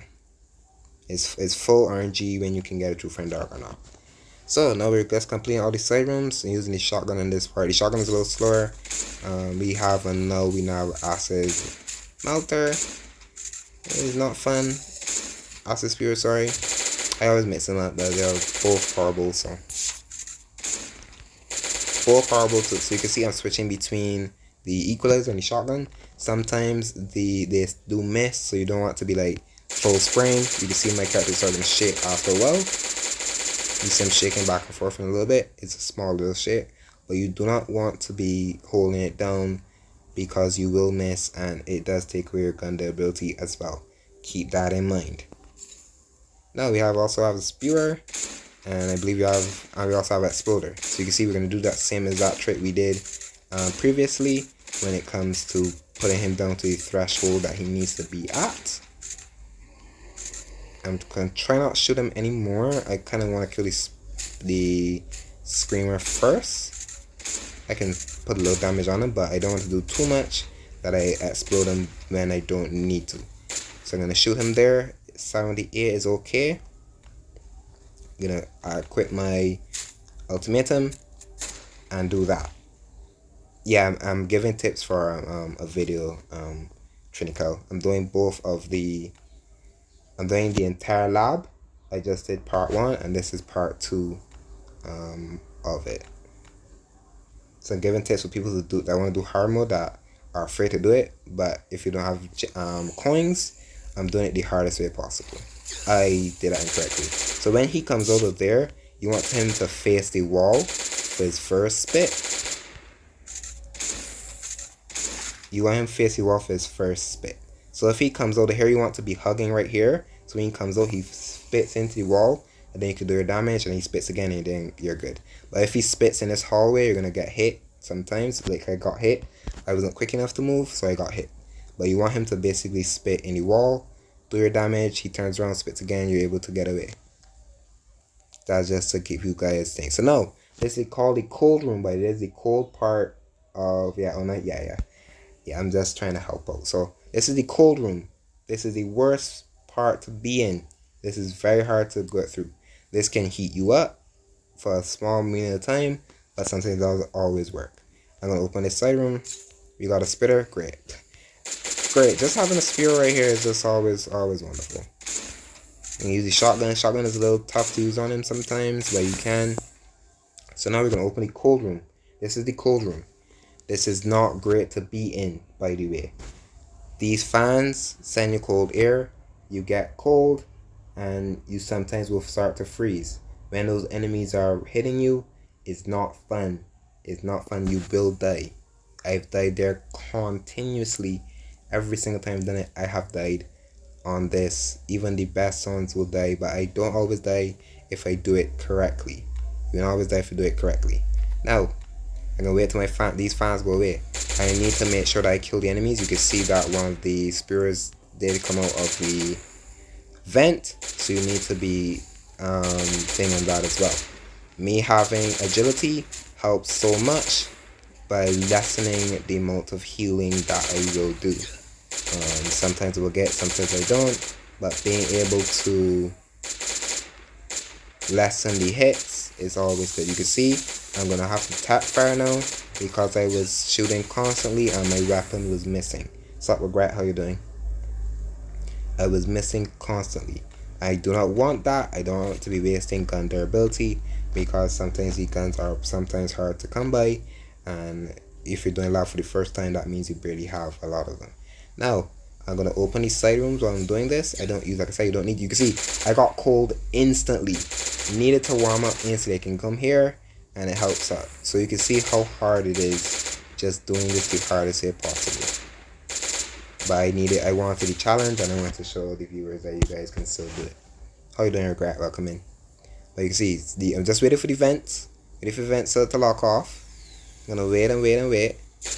It's full RNG when you can get a true friend dog or not. So now we're just completing all the side rooms and using the shotgun in this part. The shotgun is a little slower. We now have acid melter. It's not fun. Acid spear, sorry. I always mix them up, but they're both horrible. So you can see I'm switching between the equalizer and the shotgun. Sometimes they do miss, so you don't want to be like full spraying. You can see my character starting to shake after a while. You see him shaking back and forth in a little bit. It's a small little shake, but you do not want to be holding it down because you will miss, and it does take away your gun ability as well. Keep that in mind. Now we also have a spewer, and I believe we also have an exploder. So you can see we're going to do that same exact trick we did previously. when it comes to putting him down to the threshold that he needs to be at. I'm gonna try not to shoot him anymore. I kind of want to kill the screamer first. I can put a little damage on him, but I don't want to do too much that I explode him when I don't need to. So I'm gonna shoot him there. 78 is okay. I'm gonna equip my ultimatum and do that. Yeah, I'm giving tips for a video, Trinical. I'm doing I'm doing the entire lab. I just did part 1 and this is part 2 of it. So I'm giving tips for people that want to do hard mode that are afraid to do it, but if you don't have coins, I'm doing it the hardest way possible. I did that incorrectly. So when he comes over there, you want him to face the wall for his first spit. You want him to face the wall for his first spit. So if he comes over here, you want to be hugging right here. So when he comes over, he spits into the wall, and then you can do your damage, and he spits again, and then you're good. But if he spits in this hallway, you're gonna get hit sometimes. Like I got hit. I wasn't quick enough to move, so I got hit. But you want him to basically spit in the wall, do your damage, he turns around, spits again, you're able to get away. That's just to keep you guys think. So now, this is called the cold room, but it is the cold part of yeah, I'm just trying to help out. So this is the cold room. This is the worst part to be in. This is very hard to go through. This can heat you up for a small minute of time, but sometimes it doesn't always work. I'm gonna open this side room. We got a spitter, great. Great, just having a spear right here is just always wonderful. And use the shotgun. Shotgun is a little tough to use on him sometimes, but you can. So now we're gonna open the cold room. This is the cold room. This is not great to be in, by the way. These fans send you cold air. You get cold, and you sometimes will start to freeze. When those enemies are hitting you, it's not fun. It's not fun. You will die. I've died there continuously. Every single time I've done it, I have died on this. Even the best ones will die, but I don't always die if I do it correctly. You don't always die if you do it correctly. Now, I'm gonna wait till these fans go away. I need to make sure that I kill the enemies. You can see that one of the spears did come out of the vent, so you need to be thing on that as well. Me having agility helps so much by lessening the amount of healing that I will do. Sometimes I will get, sometimes I don't, but being able to lessen the hits is always good. You can see I'm gonna have to tap fire now because I was shooting constantly and my weapon was missing. Stop regret, how you doing? I was missing constantly. I do not want that. I don't want to be wasting gun durability because sometimes these guns are sometimes hard to come by, and if you're doing lab for the first time, that means you barely have a lot of them. Now I'm gonna open these side rooms while I'm doing this. I don't use, like I said, you don't need. You can see I got cold instantly. Needed to warm up instantly. I can come here and it helps out. So you can see how hard it is just doing this the hardest way possible. But I wanted the challenge, and I wanted to show the viewers that you guys can still do it. How you doing, regret? Welcome in. But you can see I'm just waiting for the vents. Waiting for the vents to lock off. I'm gonna wait and wait and wait.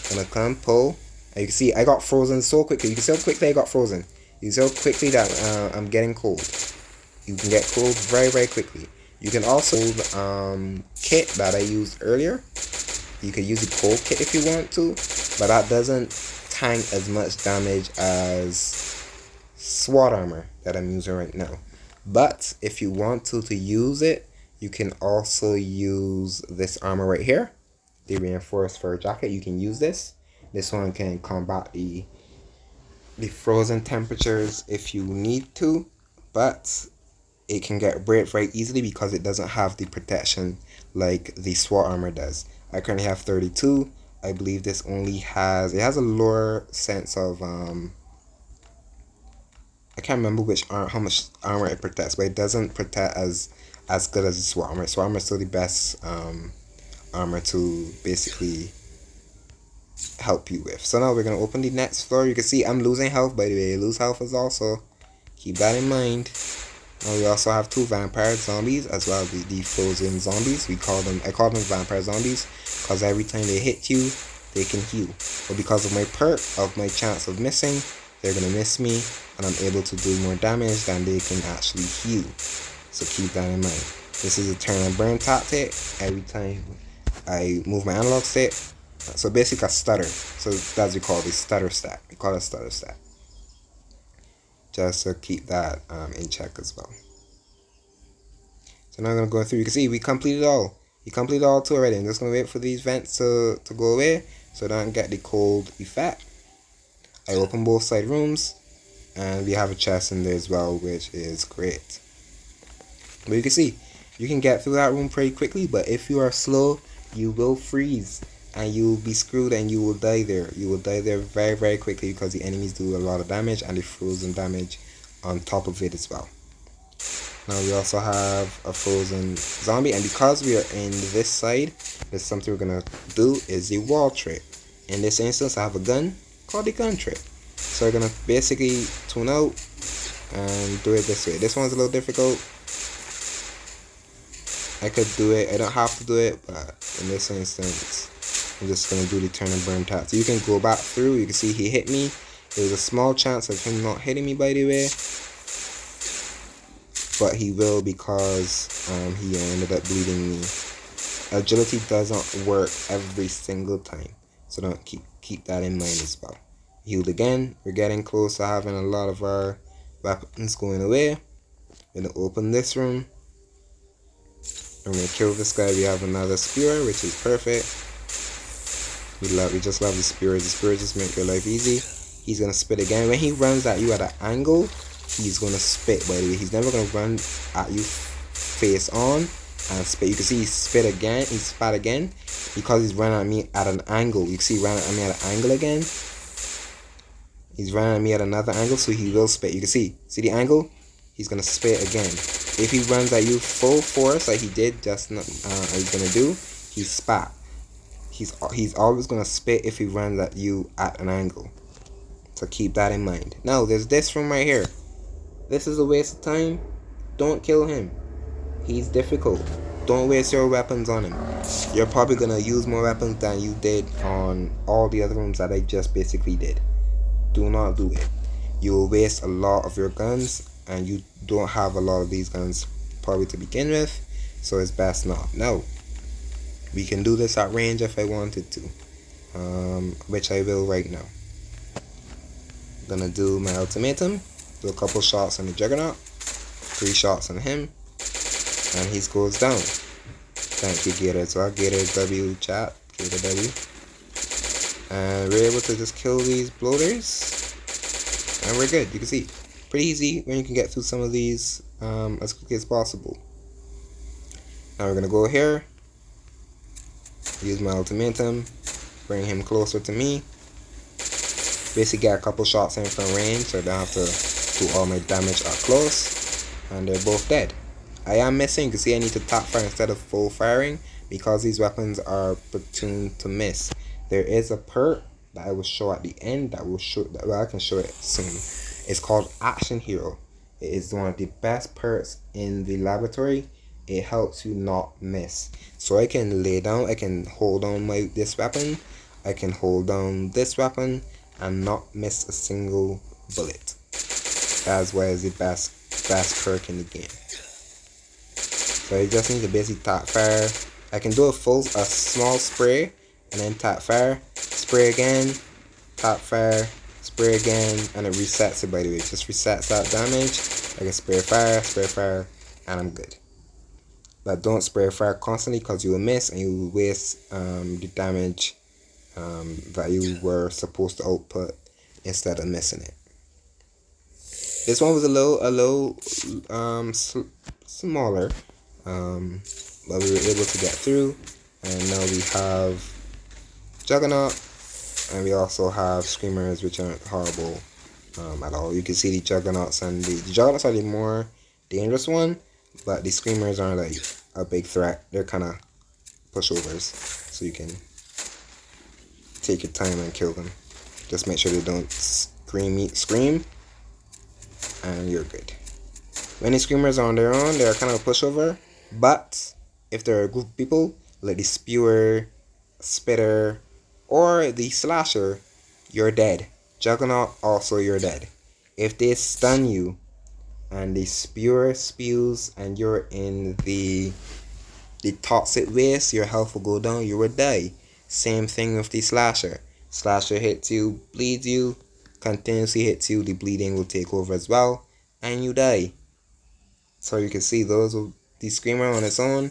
I'm gonna come pull. And you can see I got frozen so quickly. You can see how quickly I got frozen. You can see how quickly that I'm getting cold. You can get cold very, very quickly. You can also kit that I used earlier. You can use the cold kit if you want to, but that doesn't tank as much damage as SWAT armor that I'm using right now. But if you want to use it, you can also use this armor right here, the reinforced fur jacket. You can use this. This one can combat the frozen temperatures if you need to, but it can get break very easily because it doesn't have the protection like the SWAT armor does. I currently have 32. I believe this only has, it has a lower sense of I can't remember how much armor it protects, but it doesn't protect as good as the SWAT armor. SWAT armor is still the best armor to basically help you with. So now we're gonna open the next floor. You can see I'm losing health, by the way. Lose health is also, keep that in mind. Now we also have 2 vampire zombies as well as the frozen zombies. I call them vampire zombies because every time they hit you, they can heal. But because of my perk, of my chance of missing, they're gonna miss me, and I'm able to do more damage than they can actually heal. So keep that in mind. This is a turn and burn tactic. Every time I move my analog stick, so basically a stutter. So that's we call it, stutter stat. We call it stutter stat. Just to keep that in check as well. So now I'm gonna go through. You can see we completed all. You completed all 2 already. I'm just gonna wait for these vents to go away so I don't get the cold effect. I open both side rooms, and we have a chest in there as well, which is great. But you can see you can get through that room pretty quickly, but if you are slow, you will freeze and you will be screwed and you will die there. You will die there very, very quickly because the enemies do a lot of damage and the frozen damage on top of it as well. Now we also have a frozen zombie, and because we are in this side, there's something we're gonna do is the wall trick. In this instance, I have a gun called the gun trick. So we're gonna basically tune out and do it this way. This one's a little difficult. I could do it, I don't have to do it, but in this instance, I'm just gonna do the turn and burn tap. So you can go back through, you can see he hit me. There's a small chance of him not hitting me, by the way, but he will because he ended up bleeding me. Agility doesn't work every single time, so don't keep that in mind as well. Healed again. We're getting close to having a lot of our weapons going away. I'm gonna open this room. I'm gonna kill this guy. We have another spear, which is perfect. We just love the spear. The spear just make your life easy. He's gonna spit again. When he runs at you at an angle, he's gonna spit, by the way. He's never gonna run at you face on and spit. You can see he spit again, he spat again, because he's running at me at an angle. You can see he's running at me at an angle again. He's running at me at another angle, so he will spit. You can see the angle? He's gonna spit again. If he runs at you full force like he did just now, he's gonna do, he spat. He's always gonna spit if he runs at you at an angle. So keep that in mind. Now there's this room right here. This is a waste of time. Don't kill him. He's difficult. Don't waste your weapons on him. You're probably gonna use more weapons than you did on all the other rooms that I just basically did. Do not do it. You will waste a lot of your guns, and you don't have a lot of these guns probably to begin with, so it's best not. Now, we can do this at range if I wanted to, which I will right now. I'm gonna do my ultimatum, do a couple shots on the Juggernaut, 3 shots on him, and he goes down. Thank you, Gator. So Gator W chat, Gator W. And we're able to just kill these bloaters, and we're good. You can see, pretty easy when you can get through some of these as quickly as possible. Now we're gonna go here, use my ultimatum, bring him closer to me. Basically get a couple shots in from range, so I don't have to do all my damage up close. And they're both dead. I am missing. You can see I need to tap fire instead of full firing because these weapons are tuned to miss. There is a perk that I will show at the end that will show that, well, I can show it soon. It's called Action Hero. It is one of the best perks in the laboratory. It helps you not miss. So I can lay down, I can hold on this weapon, I can hold down this weapon and not miss a single bullet. That's why it's the best perk in the game. So you just need to basically tap fire. I can do a small spray and then tap fire, spray again, tap fire, spray again, and it resets it, by the way. It just resets that damage. I can spray fire, and I'm good. But don't spray fire constantly because you will miss and you will waste the damage that you were supposed to output instead of missing it. This one was a little smaller, but we were able to get through. And now we have Juggernaut, and we also have Screamers, which aren't horrible at all. You can see the Juggernauts, and the Juggernauts are the more dangerous one, but the Screamers aren't like a big threat. They're kind of pushovers, so you can take your time and kill them. Just make sure they don't scream, and you're good. When the Screamers are on their own, they're kind of a pushover, but if they're a group of people, like the Spewer, Spitter, or the slasher, you're dead. Juggernaut, also you're dead. If they stun you and the spews and you're in the toxic waste, your health will go down, you will die. Same thing with the slasher. Slasher hits you, bleeds you, continuously hits you, the bleeding will take over as well, and you die. So you can see the screamer on its own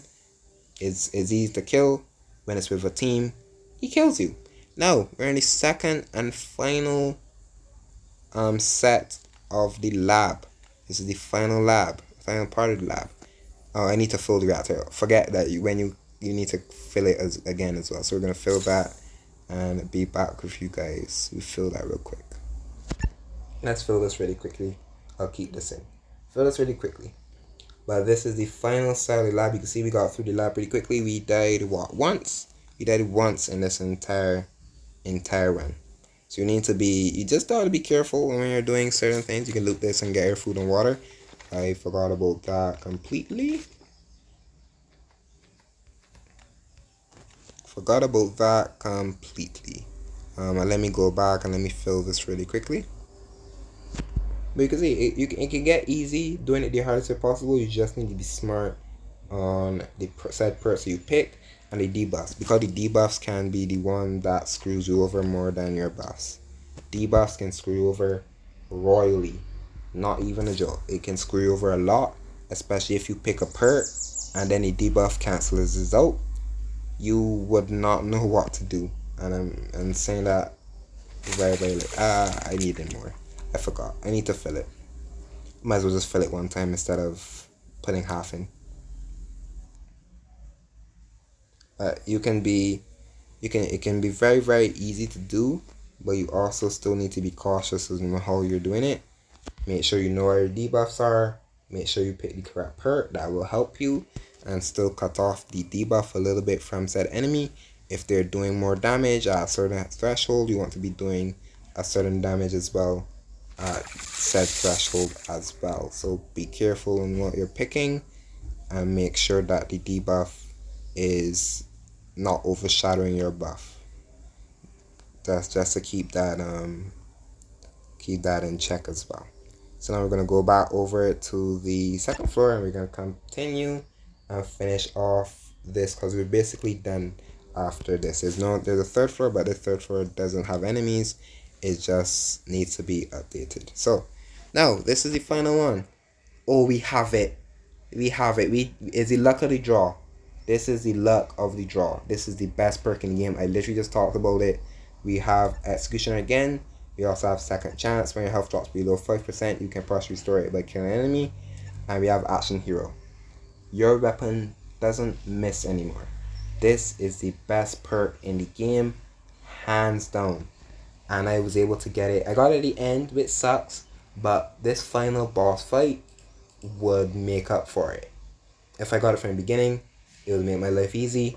is easy to kill. When it's with a team, he kills you. Now we're in the second and final set of the lab. This is the final final part of the lab. Oh, I need to fill the reactor. Forget that you need to fill it again as well. So we're gonna fill that and be back with you guys. We fill that real quick. Let's fill this really quickly. I'll keep this in. Fill this really quickly. But this is the final side of the lab. You can see we got through the lab pretty quickly. We died once? We died once in this entire run. So you just got to be careful when you're doing certain things. You can loot this and get your food and water. I forgot about that completely. Let me go back and let me fill this really quickly. But you can see, it can get easy doing it the hardest way possible. You just need to be smart on the said perks you pick and the debuffs. Because the debuffs can be the one that screws you over more than your buffs. Debuffs can screw you over royally. Not even a joke. It can screw you over a lot. Especially if you pick a perk and then the debuff cancels it out. You would not know what to do. And I'm saying that very, very late. I needed more. I forgot. I need to fill it. Might as well just fill it one time instead of putting half in. It can be very, very easy to do, but you also still need to be cautious as to how you're doing it. Make sure you know where your debuffs are. Make sure you pick the correct perk that will help you and still cut off the debuff a little bit from said enemy. If they're doing more damage at a certain threshold, you want to be doing a certain damage as well at said threshold as well. So be careful in what you're picking and make sure that the debuff is not overshadowing your buff. That's just to keep that in check as well. So now we're gonna go back over to the second floor and we're gonna continue and finish off this because we're basically done after this. There's a third floor, but the third floor doesn't have enemies. It just needs to be updated. So now this is the final one. Oh, we have it. It's the luck of the draw. This is the luck of the draw. This is the best perk in the game. I literally just talked about it. We have Executioner again. We also have Second Chance. When your health drops below 5%, you can partially restore it by killing an enemy. And we have Action Hero. Your weapon doesn't miss anymore. This is the best perk in the game, hands down. And I was able to get it. I got it at the end, which sucks. But this final boss fight would make up for it. If I got it from the beginning, it would make my life easy.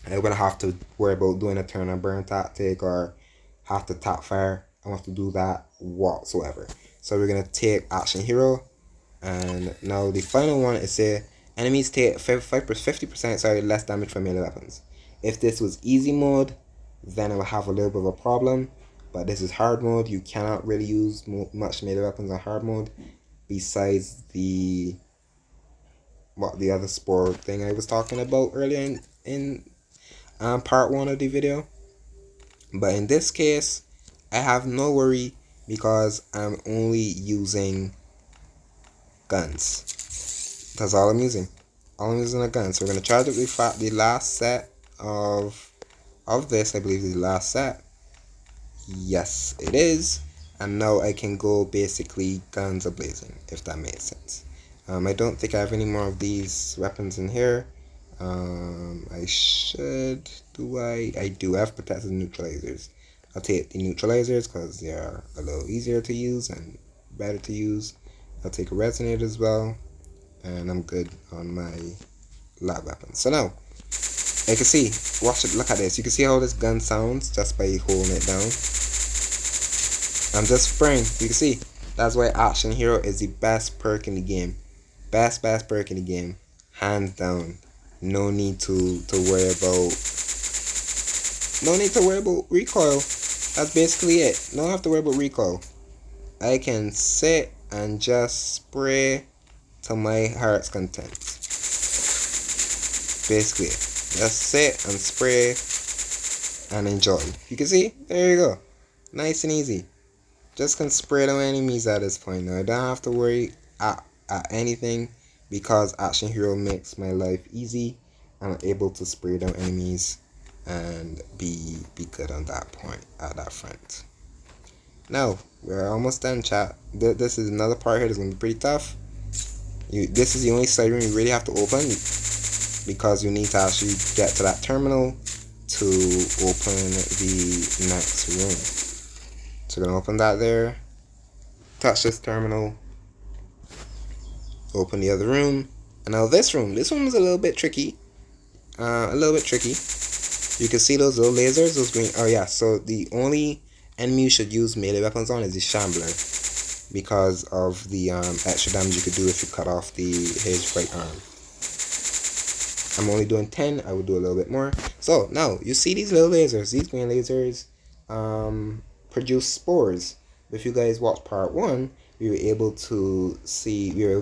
I wouldn't have to worry about doing a turn and burn tactic or have to tap fire. I don't have to do that whatsoever. So we're going to take Action Hero. And now the final one is say enemies take 50% less damage from melee weapons. If this was easy mode, then I would have a little bit of a problem. But this is hard mode. You cannot really use much melee weapons on hard mode. Besides the other spore thing I was talking about earlier in part 1 of the video. But in this case, I have no worry because I'm only using guns. That's all I'm using. All I'm using a gun. So we're gonna charge up the last set of this. I believe is the last set. Yes, it is. And now I can go basically guns a-blazing, if that makes sense. I don't think I have any more of these weapons in here. I should. Do I? I do. I have protected neutralizers. I'll take the neutralizers because they are a little easier to use and better to use. I'll take a resonator as well. And I'm good on my lab weapon. So now, you can see, look at this. You can see how this gun sounds just by holding it down. I'm just spraying. You can see, that's why Action Hero is the best perk in the game. Best perk in the game. Hands down. No need to worry about No need to worry about recoil. That's basically it. Don't have to worry about recoil. I can sit and just spray to my heart's content. Basically it. Just sit and spray and enjoy. You can see? There you go. Nice and easy. Just can spray them enemies at this point now. I don't have to worry at anything because Action Hero makes my life easy. I'm able to spray down enemies and be good on that point, at that front. Now, we're almost done, chat. This is another part here that's going to be pretty tough. This is the only side room you really have to open because you need to actually get to that terminal to open the next room. So we're going to open that there, touch this terminal, open the other room, and now this room is a little bit tricky. You can see those little lasers, those green. Oh yeah, so the only enemy you should use melee weapons on is the Shambler because of the extra damage you could do if you cut off his right arm. I'm only doing 10. I would do a little bit more. So now you see these little lasers. These green lasers produce spores. If you guys watch part 1, we were able to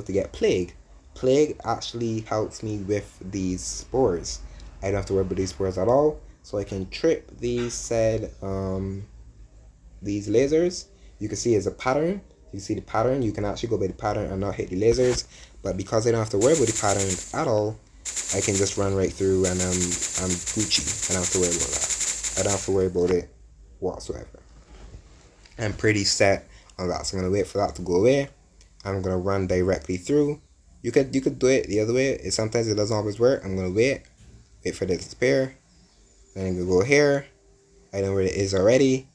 get plague. Plague actually helps me with these spores. I don't have to worry about these spores at all. So I can trip these lasers. You can see it's a pattern. You see the pattern. You can actually go by the pattern and not hit the lasers. But because I don't have to worry about the pattern at all, I can just run right through and I'm Gucci. I don't have to worry about that. I don't have to worry about it whatsoever. I'm pretty set on that. So I'm gonna wait for that to go away. I'm gonna run directly through. You could do it the other way. Sometimes it doesn't always work. I'm gonna wait for it to disappear. Then I'm gonna go here. I know where it is already.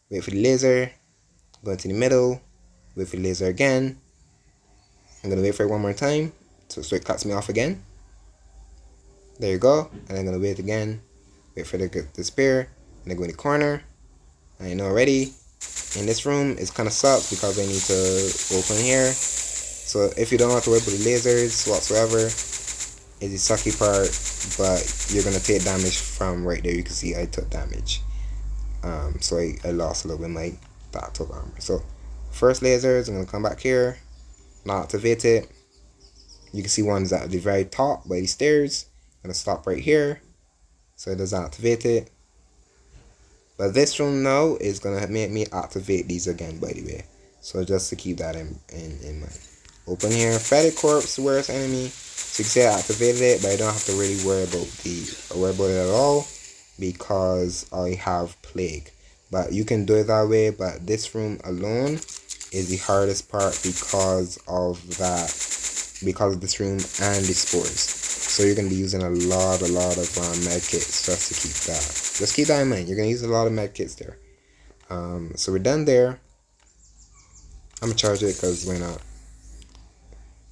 Wait for the laser. Go into the middle. Wait for the laser again. I'm gonna wait for it one more time so it cuts me off again. There you go. And I'm gonna wait again. Wait for it to disappear. And then go in the corner. I know already. In this room, it's kind of sucks because I need to open here. So if you don't have to worry about the lasers whatsoever, it's the sucky part, but you're gonna take damage from right there. You can see I took damage. So I lost a little bit of my battle armor. So first lasers, I'm gonna come back here, not activate it. You can see one's at the very top by the stairs. I'm gonna stop right here, so it doesn't activate it. But this room now is gonna make me activate these again, by the way. So just to keep that in mind. Open here, Fetid Corpse, worst enemy. So you can say I activated it, but I don't have to really worry about it at all because I have Plague. But you can do it that way, but this room alone is the hardest part because of this room and the spores. So you're gonna be using a lot of medkits just to keep that. Just keep that in mind. You're gonna use a lot of medkits there. So we're done there. I'm gonna charge it because why not?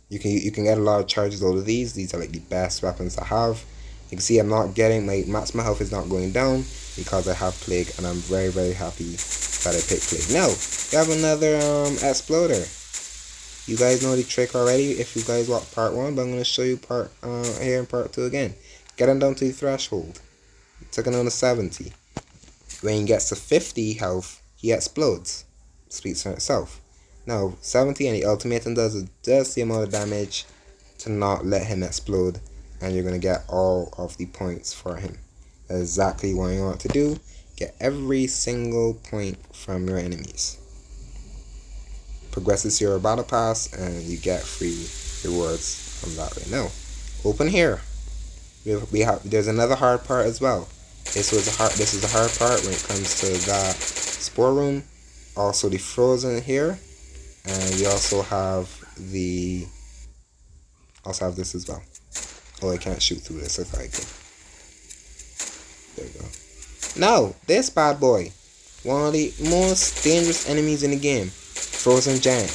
You can get a lot of charges out of these. These are like the best weapons to have. You can see I'm not getting my maximum health is not going down because I have Plague, and I'm very, very happy that I picked Plague. Now we have another exploder. You guys know the trick already if you guys watch part 1, but I'm gonna show you here in part 2 again. Get him down to the threshold. Took him down to 70. When he gets to 50 health, he explodes. Speaks for itself. Now 70 and the ultimatum does just the amount of damage to not let him explode, and you're gonna get all of the points for him. That's exactly what you want to do. Get every single point from your enemies. Progresses your battle pass, and you get free rewards from that way. Now, open here. There's another hard part as well. This is a hard part when it comes to that spore room. Also the frozen here, and we also have this as well. Oh, I can't shoot through this if I could. There you go. Now, this bad boy, one of the most dangerous enemies in the game, Frozen Giant.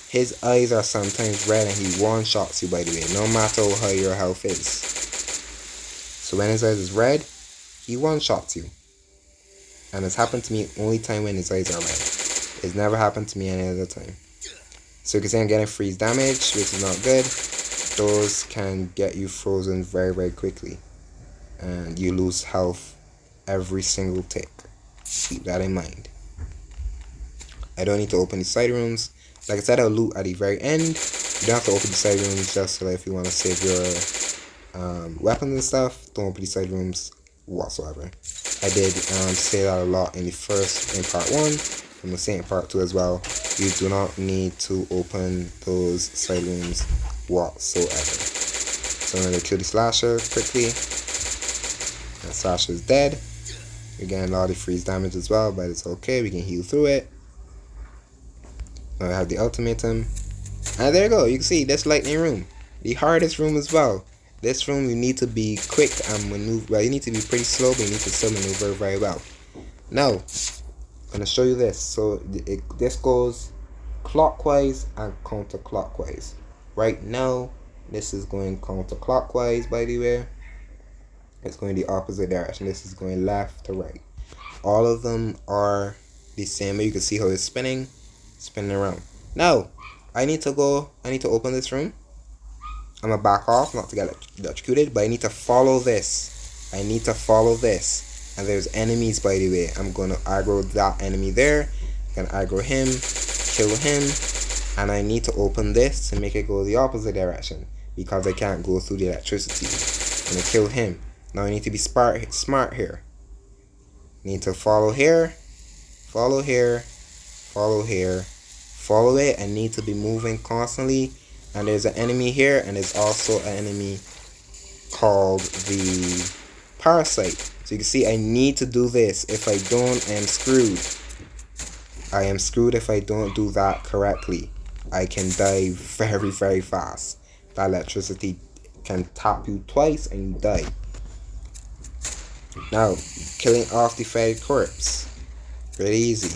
His eyes are sometimes red and he one-shots you, by the way, no matter how your health is. So when his eyes is red, he one-shots you. And it's happened to me only time when his eyes are red. It's never happened to me any other time. So you can see I'm getting freeze damage, which is not good. Those can get you frozen very, very quickly. And you lose health every single tick. Keep that in mind. I don't need to open the side rooms. Like I said, I'll loot at the very end. You don't have to open the side rooms just so that if you want to save your weapons and stuff. Don't open the side rooms whatsoever. I did say that a lot in part 1. I'm going to say in part 2 as well. You do not need to open those side rooms whatsoever. So I'm going to kill the slasher quickly. The slasher is dead. We're getting a lot of freeze damage as well, but it's okay. We can heal through it. Now I have the ultimatum. And there you go. You can see this lightning room. The hardest room as well. This room you need to be quick and maneuver. Well, you need to be pretty slow, but you need to still maneuver very well. Now, I'm going to show you this. So this goes clockwise and counterclockwise. Right now, this is going counterclockwise, by the way. It's going the opposite direction. This is going left to right. All of them are the same. You can see how it's spinning around. Now, I need to open this room. I'm going to back off, not to get electrocuted, but I need to follow this. And there's enemies, by the way. I'm going to aggro that enemy there. I'm going to aggro him, kill him. And I need to open this to make it go the opposite direction, because I can't go through the electricity. I'm going to kill him. Now I need to be smart here. Need to follow here, follow it, and need to be moving constantly. And there's an enemy here, and there's also an enemy called the parasite. So you can see I need to do this. If I don't, I am screwed. I am screwed if I don't do that correctly. I can die very, very fast. That electricity can tap you twice and you die. Now, killing off the fetid corpse. Pretty easy.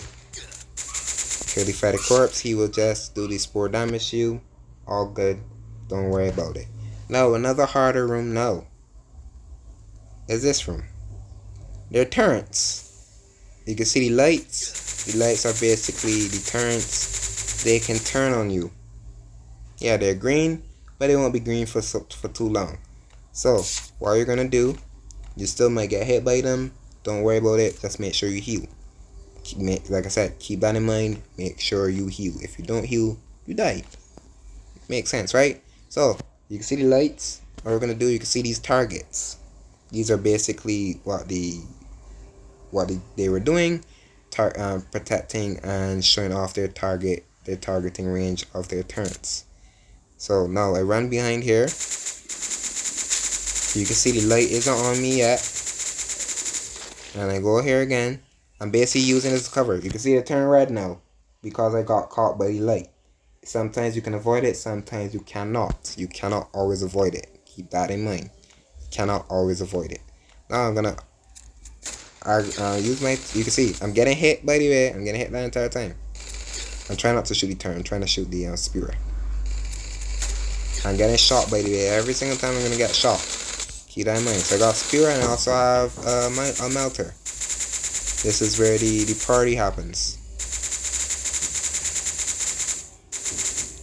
Kill the fetid corpse, he will just do the spore damage to you. All good. Don't worry about it. Now, another harder room now is this room. They're turrets. You can see the lights. The lights are basically the turrets. They can turn on you. Yeah, they're green, but they won't be green for too long. So, what you're going to do, you still might get hit by them. Don't worry about it. Just make sure you heal. Like I said, keep that in mind. Make sure you heal. If you don't heal, you die. Makes sense, right? So, you can see the lights. What we're going to do, you can see these targets. These are basically what they were doing. Protecting and showing off their targeting range of their turrets. So, now I run behind here. You can see the light isn't on me yet. And I go here again. I'm basically using this cover. You can see it turn red now because I got caught by the light. Sometimes you can avoid it, sometimes you cannot. You cannot always avoid it. Keep that in mind. You cannot always avoid it. Now I'm gonna use my. You can see I'm getting hit, by the way. I'm getting hit the entire time. I'm trying not to shoot the turn. I'm trying to shoot the spear. I'm getting shot, by the way. Every single time I'm gonna get shot. Keep that in mind. So I got spear and I also have a melter. This is where the party happens.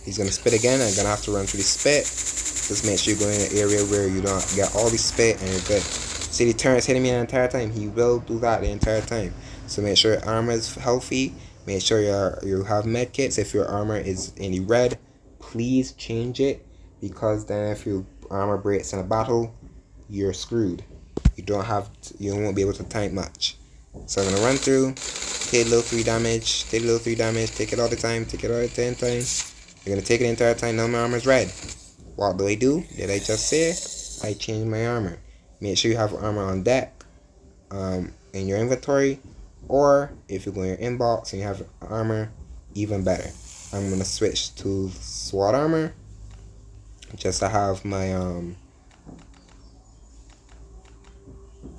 He's gonna spit again. I'm gonna have to run through the spit. Just make sure you go in an area where you don't get all the spit and you're good. See, the turret's hitting me the entire time. He will do that the entire time. So make sure your armor is healthy. Make sure you have medkits. If your armor is in the red, please change it, because then if your armor breaks in a battle, you're screwed. You won't be able to tank much. So I'm gonna run through, take a little 3 damage, take it all the time, take it all the 10 times. You're gonna take it the entire time. Now my armor's red. What do I do? Did I just say? I changed my armor. Make sure you have armor on deck, in your inventory, or if you go in your inbox and you have armor, even better. I'm gonna switch to SWAT armor, just to have my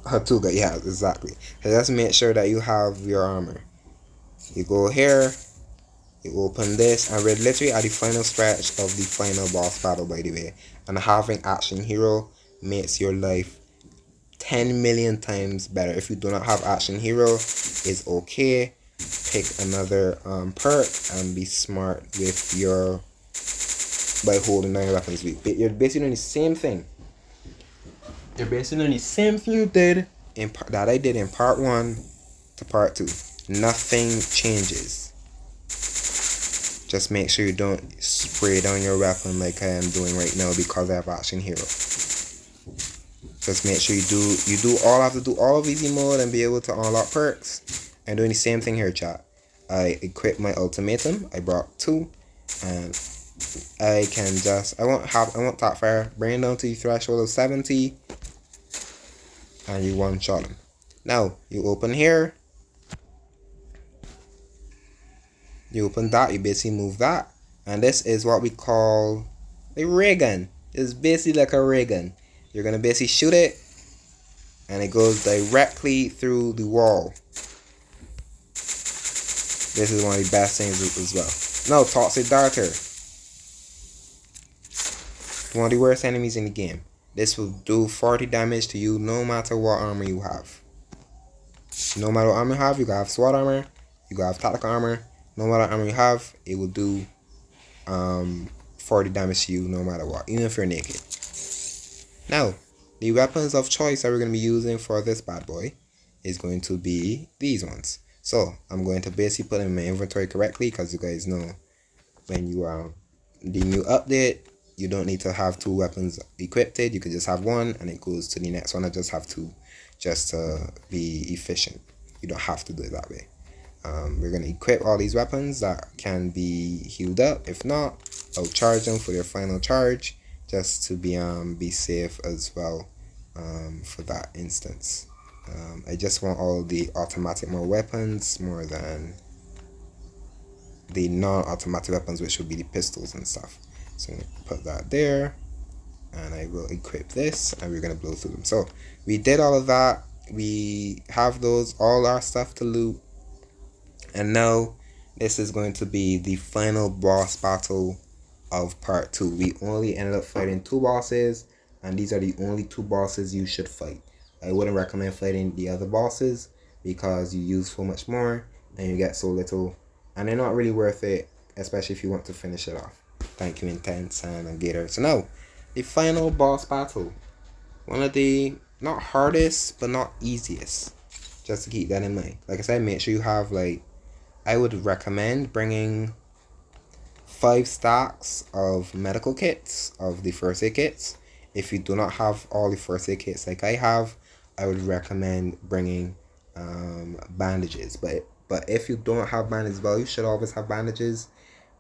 Hatuga. Yeah, exactly. So just make sure that you have your armor. You go here. You open this, and we're literally at the final stretch of the final boss battle, by the way. And having Action Hero makes your life 10 million times better. If you do not have Action Hero, it's okay. Pick another perk and be smart with by holding down your weapons. You're basically doing the same thing. You're basically doing the same thing you did that I did in part 1 to part 2. Nothing changes. Just make sure you don't spray down your weapon like I am doing right now because I have Action Hero. Just make sure you do all have to do all of easy mode and be able to unlock perks. I'm doing the same thing here, chat. I equipped my ultimatum. I brought 2, and I can just I won't top fire. Bring it down to the threshold of 70, and you one shot him. Now you open here. You open that. You basically move that, and this is what we call a ray gun. It's basically like a ray gun. You're gonna basically shoot it, and it goes directly through the wall. This is one of the best things as well. No, Toxic Darter. One of the worst enemies in the game. This will do 40 damage to you no matter what armor you have. No matter what armor you have, you can have SWAT armor, you can have tactical armor. No matter what armor you have, it will do 40 damage to you no matter what, even if you're naked. Now, the weapons of choice that we're going to be using for this bad boy is going to be these ones. So, I'm going to basically put them in my inventory correctly because you guys know when you the new update, you don't need to have 2 weapons equipped. You can just have one and it goes to the next one. I just have 2 just to be efficient. You don't have to do it that way. We're going to equip all these weapons that can be healed up. If not, I'll charge them for their final charge just to be safe as well for that instance. I just want all the automatic more weapons more than the non-automatic weapons, which would be the pistols and stuff. So I'm going to put that there, and I will equip this, and we're going to blow through them. So we did all of that. We have all our stuff to loot, and now this is going to be the final boss battle of part 2. We only ended up fighting 2 bosses, and these are the only 2 bosses you should fight. I wouldn't recommend fighting the other bosses because you use so much more and you get so little, and they're not really worth it, especially if you want to finish it off. Thank you, Intense and Gator. So now, the final boss battle. One of the, not hardest, but not easiest. Just to keep that in mind. Like I said, make sure you have I would recommend bringing 5 stacks of medical kits, of the first aid kits. If you do not have all the first aid kits like I have, I would recommend bringing bandages. But if you don't have bandages, well, you should always have bandages.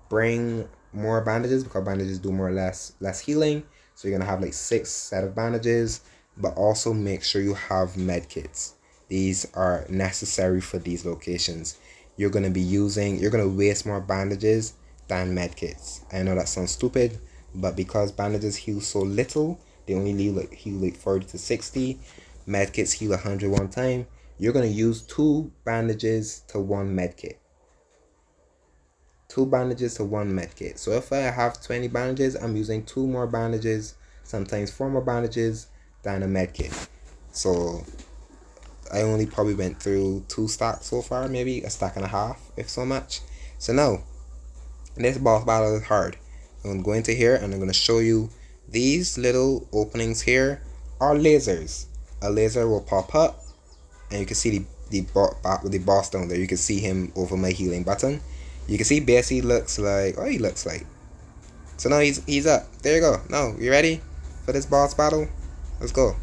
Bring more bandages because bandages do more or less healing. So you're gonna have 6 set of bandages, but also make sure you have med kits. These are necessary for these locations. You're gonna waste more bandages than med kits. I know that sounds stupid, but because bandages heal so little, they only heal 40 to 60. Med kits heal 100 one time. You're gonna use 2 bandages to 1 med kit. 2 bandages to 1 med kit. So if I have 20 bandages, I'm using 2 more bandages, sometimes 4 more bandages than a med kit. So I only probably went through 2 stacks so far, maybe a stack and a half, if so much. So now, this boss battle is hard. I'm going to go into here and I'm going to show you these little openings here are lasers. A laser will pop up and you can see the boss down there. You can see him over my healing button. You can see basically looks like, he looks like. So now he's up. There you go. Now, you ready for this boss battle? Let's go.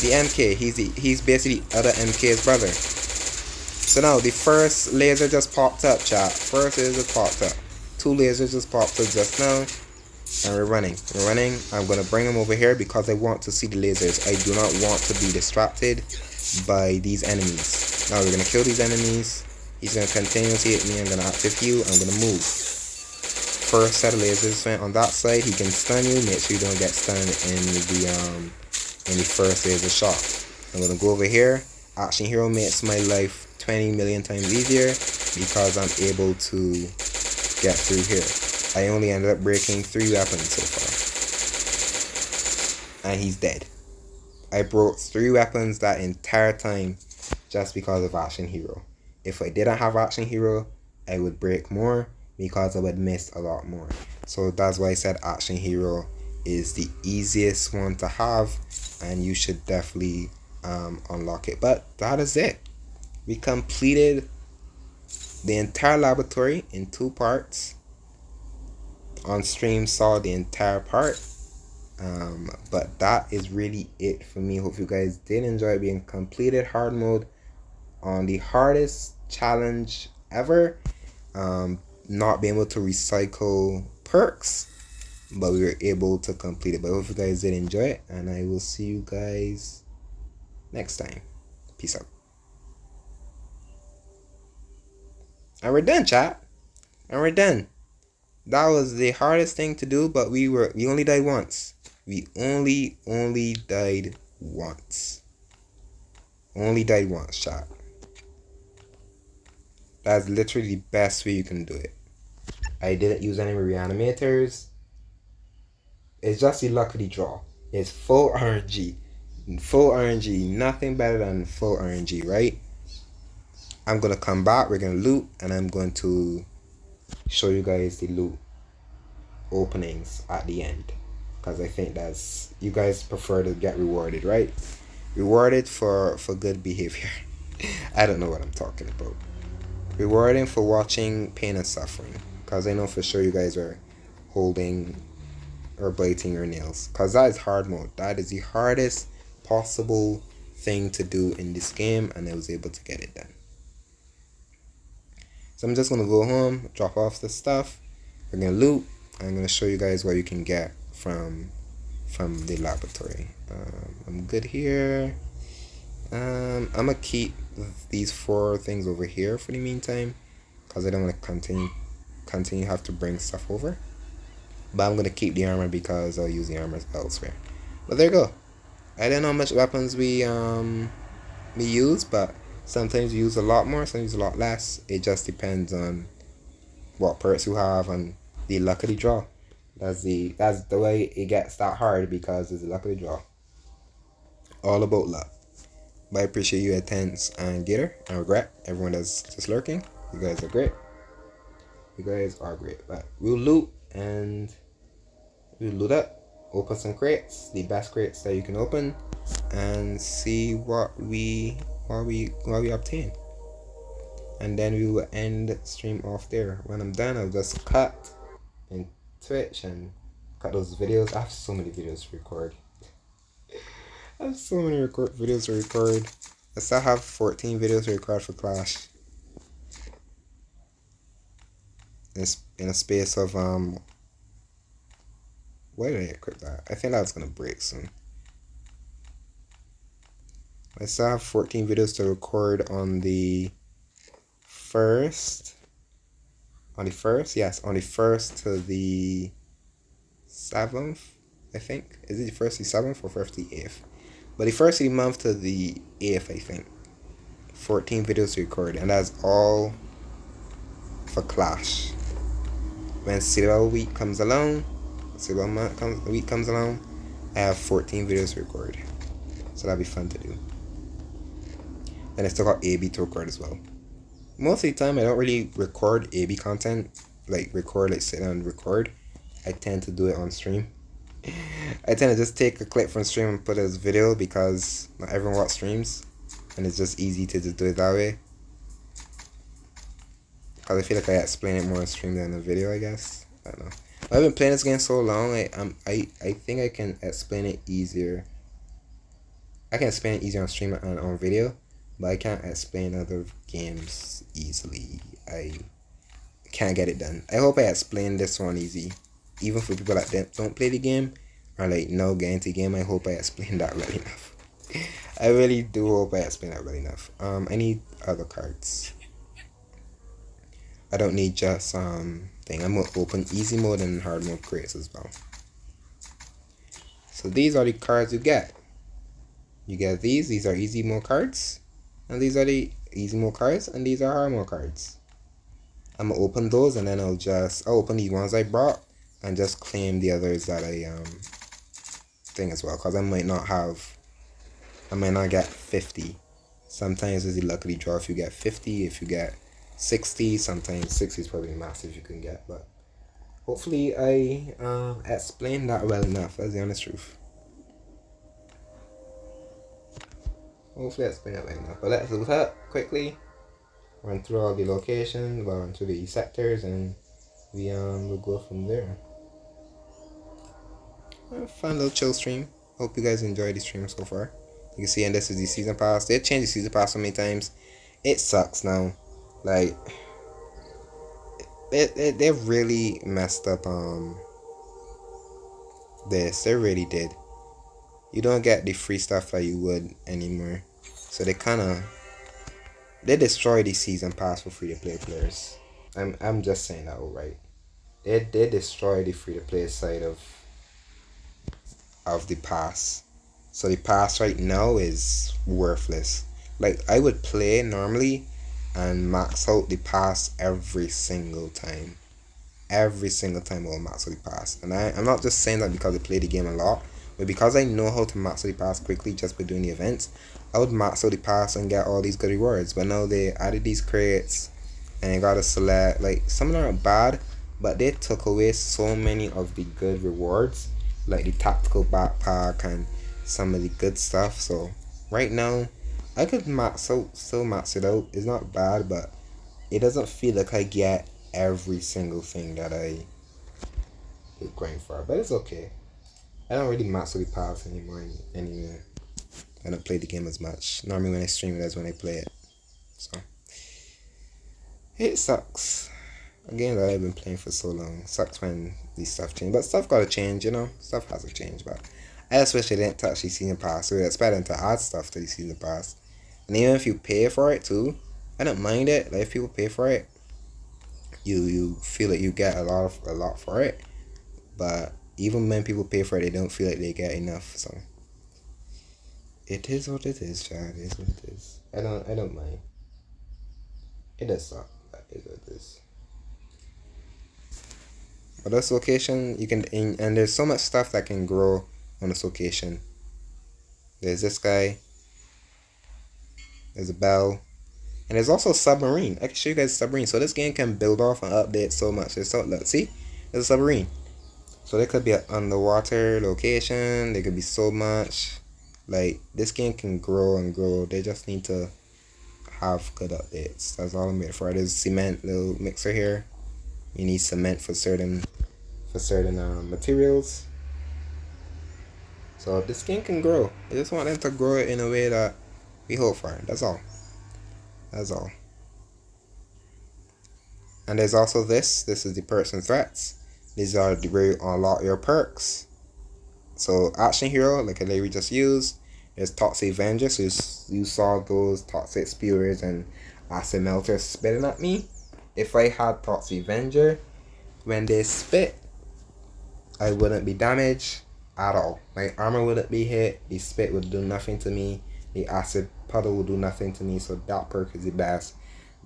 The MK, he's basically the other MK's brother. So now the first laser just popped up, chat. First laser just popped up. 2 lasers just popped up just now. And we're running. I'm going to bring him over here because I want to see the lasers. I do not want to be distracted by these enemies. Now we're going to kill these enemies. He's going to continuously hit me. I'm going to active heal. I'm going to move. First set of lasers went on that side. He can stun you. Make sure you don't get stunned in the first laser shot. I'm going to go over here. Action Hero makes my life 20 million times easier because I'm able to get through here. I only ended up breaking 3 weapons so far. And he's dead. I broke 3 weapons that entire time just because of Action Hero. If I didn't have Action Hero, I would break more because I would miss a lot more. So that's why I said Action Hero is the easiest one to have, and you should definitely unlock it. But that is it. We completed the entire laboratory in 2 parts. On stream saw the entire part. But that is really it for me. Hope you guys did enjoy being completed hard mode on the hardest challenge ever. Not being able to recycle perks, but we were able to complete it. But I hope you guys did enjoy it, and I will see you guys next time. Peace out. And we're done, chat. And we're done. That was the hardest thing to do, but we only died once. We only died once. Only died once, chat. That's literally the best way you can do it. I didn't use any reanimators. It's just the lucky draw. It's full RNG. Full RNG. Nothing better than full RNG, right? I'm going to come back. We're going to loot. And I'm going to show you guys the loot openings at the end. Because I think that's... You guys prefer to get rewarded, right? Rewarded for good behavior. I don't know what I'm talking about. Rewarding for watching pain and suffering. Because I know for sure you guys are holding or biting your nails. Because that is hard mode. That is the hardest possible thing to do in this game. And I was able to get it done. So I'm just going to go home. Drop off the stuff. We're going to loot. I'm going to show you guys what you can get from the laboratory. I'm good here. I'm going to keep these 4 things over here for the meantime. Because I don't want to continue have to bring stuff over. But I'm going to keep the armor because I'll use the armor elsewhere. But there you go. I don't know how much weapons we use, but sometimes we use a lot more, sometimes a lot less. It just depends on what perks you have and the luck of the draw. That's the way it gets that hard, because it's the luck of the draw. All about luck. But I appreciate you, Attends and Gator and Regret. Everyone that's just lurking. You guys are great. You guys are great. But we'll loot and we'll loot up, open some crates, the best crates that you can open, and see what we obtain. And then we will end stream off there. When I'm done, I'll just cut in Twitch and cut those videos. I have so many videos to record. I have so many videos to record. I still have 14 videos to record for Clash. In a space of why did I equip that? I think that was gonna break soon. I still have 14 videos to record on the 1st. On the 1st? Yes, on the 1st to the 7th, I think. Is it the 1st to the 7th or 1st to the 8th? But the 1st of the month to the 8th, I think. 14 videos to record, and that's all for Clash. When Silver Week comes along, week comes along, I have 14 videos to record. So that'll be fun to do. Then I still got AB to record as well. Most of the time I don't really record AB content, like sit down and record. I tend to do it on stream. I tend to just take a clip from stream and put it as video, because not everyone watches streams, and it's just easy to just do it that way. Because I feel like I explain it more on stream than a video, I guess. I don't know. I've been playing this game so long, I think I can explain it easier. I can explain it easier on stream and on video, but I can't explain other games easily. I can't get it done. I hope I explained this one easy. Even for people that don't play the game, or like no get into the game, I hope I explained that well enough. I really do hope I explained that well enough. I need other cards. I don't need just thing. I'm gonna open easy mode and hard mode crates as well. So these are the cards you get. You get these are easy mode cards, and these are the easy mode cards, and these are hard mode cards. I'm gonna open those, and then I'll open these ones I brought and just claim the others that I thing as well, because I might not get 50. Sometimes it's the lucky draw if you get 50, if you get 60, sometimes 60 is probably massive you can get, but hopefully I explained that well enough. That's the honest truth. Hopefully that's been up enough. But let's loot up quickly. Run through all the locations, run through the sectors, and we'll go from there. Fun little chill stream. Hope you guys enjoyed the stream so far. You can see, and this is the season pass. They changed the season pass so many times. It sucks now. Like, they really messed up this. They really did. You don't get the free stuff that you would anymore. So they destroy the season pass for free to play players. I'm just saying that outright. They destroy the free to play side of the pass. So the pass right now is worthless. Like, I would play normally and max out the pass every single time. Every single time I will max out the pass. And I'm not just saying that because I play the game a lot, but because I know how to max out the pass quickly just by doing the events. I would max out the pass and get all these good rewards. But now they added these crates and you gotta select, like, some of them aren't bad, but they took away so many of the good rewards, like the tactical backpack and some of the good stuff. So right now I could still max it out. It's not bad, but it doesn't feel like I get every single thing that I grind for. But it's okay. I don't really max out the pass anymore anyway. I don't play the game as much. Normally when I stream it, that's when I play it. So it sucks. A game that I've been playing for so long. Sucks when these stuff change. But stuff gotta change, you know? Stuff has to change. But I especially didn't touch the season pass. So it's better to add stuff to the season pass. And even if you pay for it too, I don't mind it. Like, if people pay for it, you feel like you get a lot for it. But even when people pay for it, they don't feel like they get enough. So it is what it is, Chad. It is what it is. I don't mind. It does suck, but it is what it is. But this location, you can, and there's so much stuff that can grow on this location. There's this guy. There's a bell. And there's also a submarine. I can show you guys a submarine. So this game can build off and update so much. Look, see? There's a submarine. So there could be an underwater location. There could be so much. Like, this game can grow and grow. They just need to have good updates. That's all I'm made for. There's a cement little mixer here. You need cement for certain materials. So this game can grow. I just want them to grow it in a way that we hope for. That's all. That's all. And there's also this. This is the perks and threats. These are where you unlock your perks. So action hero, like I literally just used. There's Toxic Avenger. So you saw those toxic spewers and acid melters spitting at me. If I had Toxic Avenger, when they spit, I wouldn't be damaged at all. My armor wouldn't be hit. The spit would do nothing to me. The acid puddle will do nothing to me. So that perk is the best.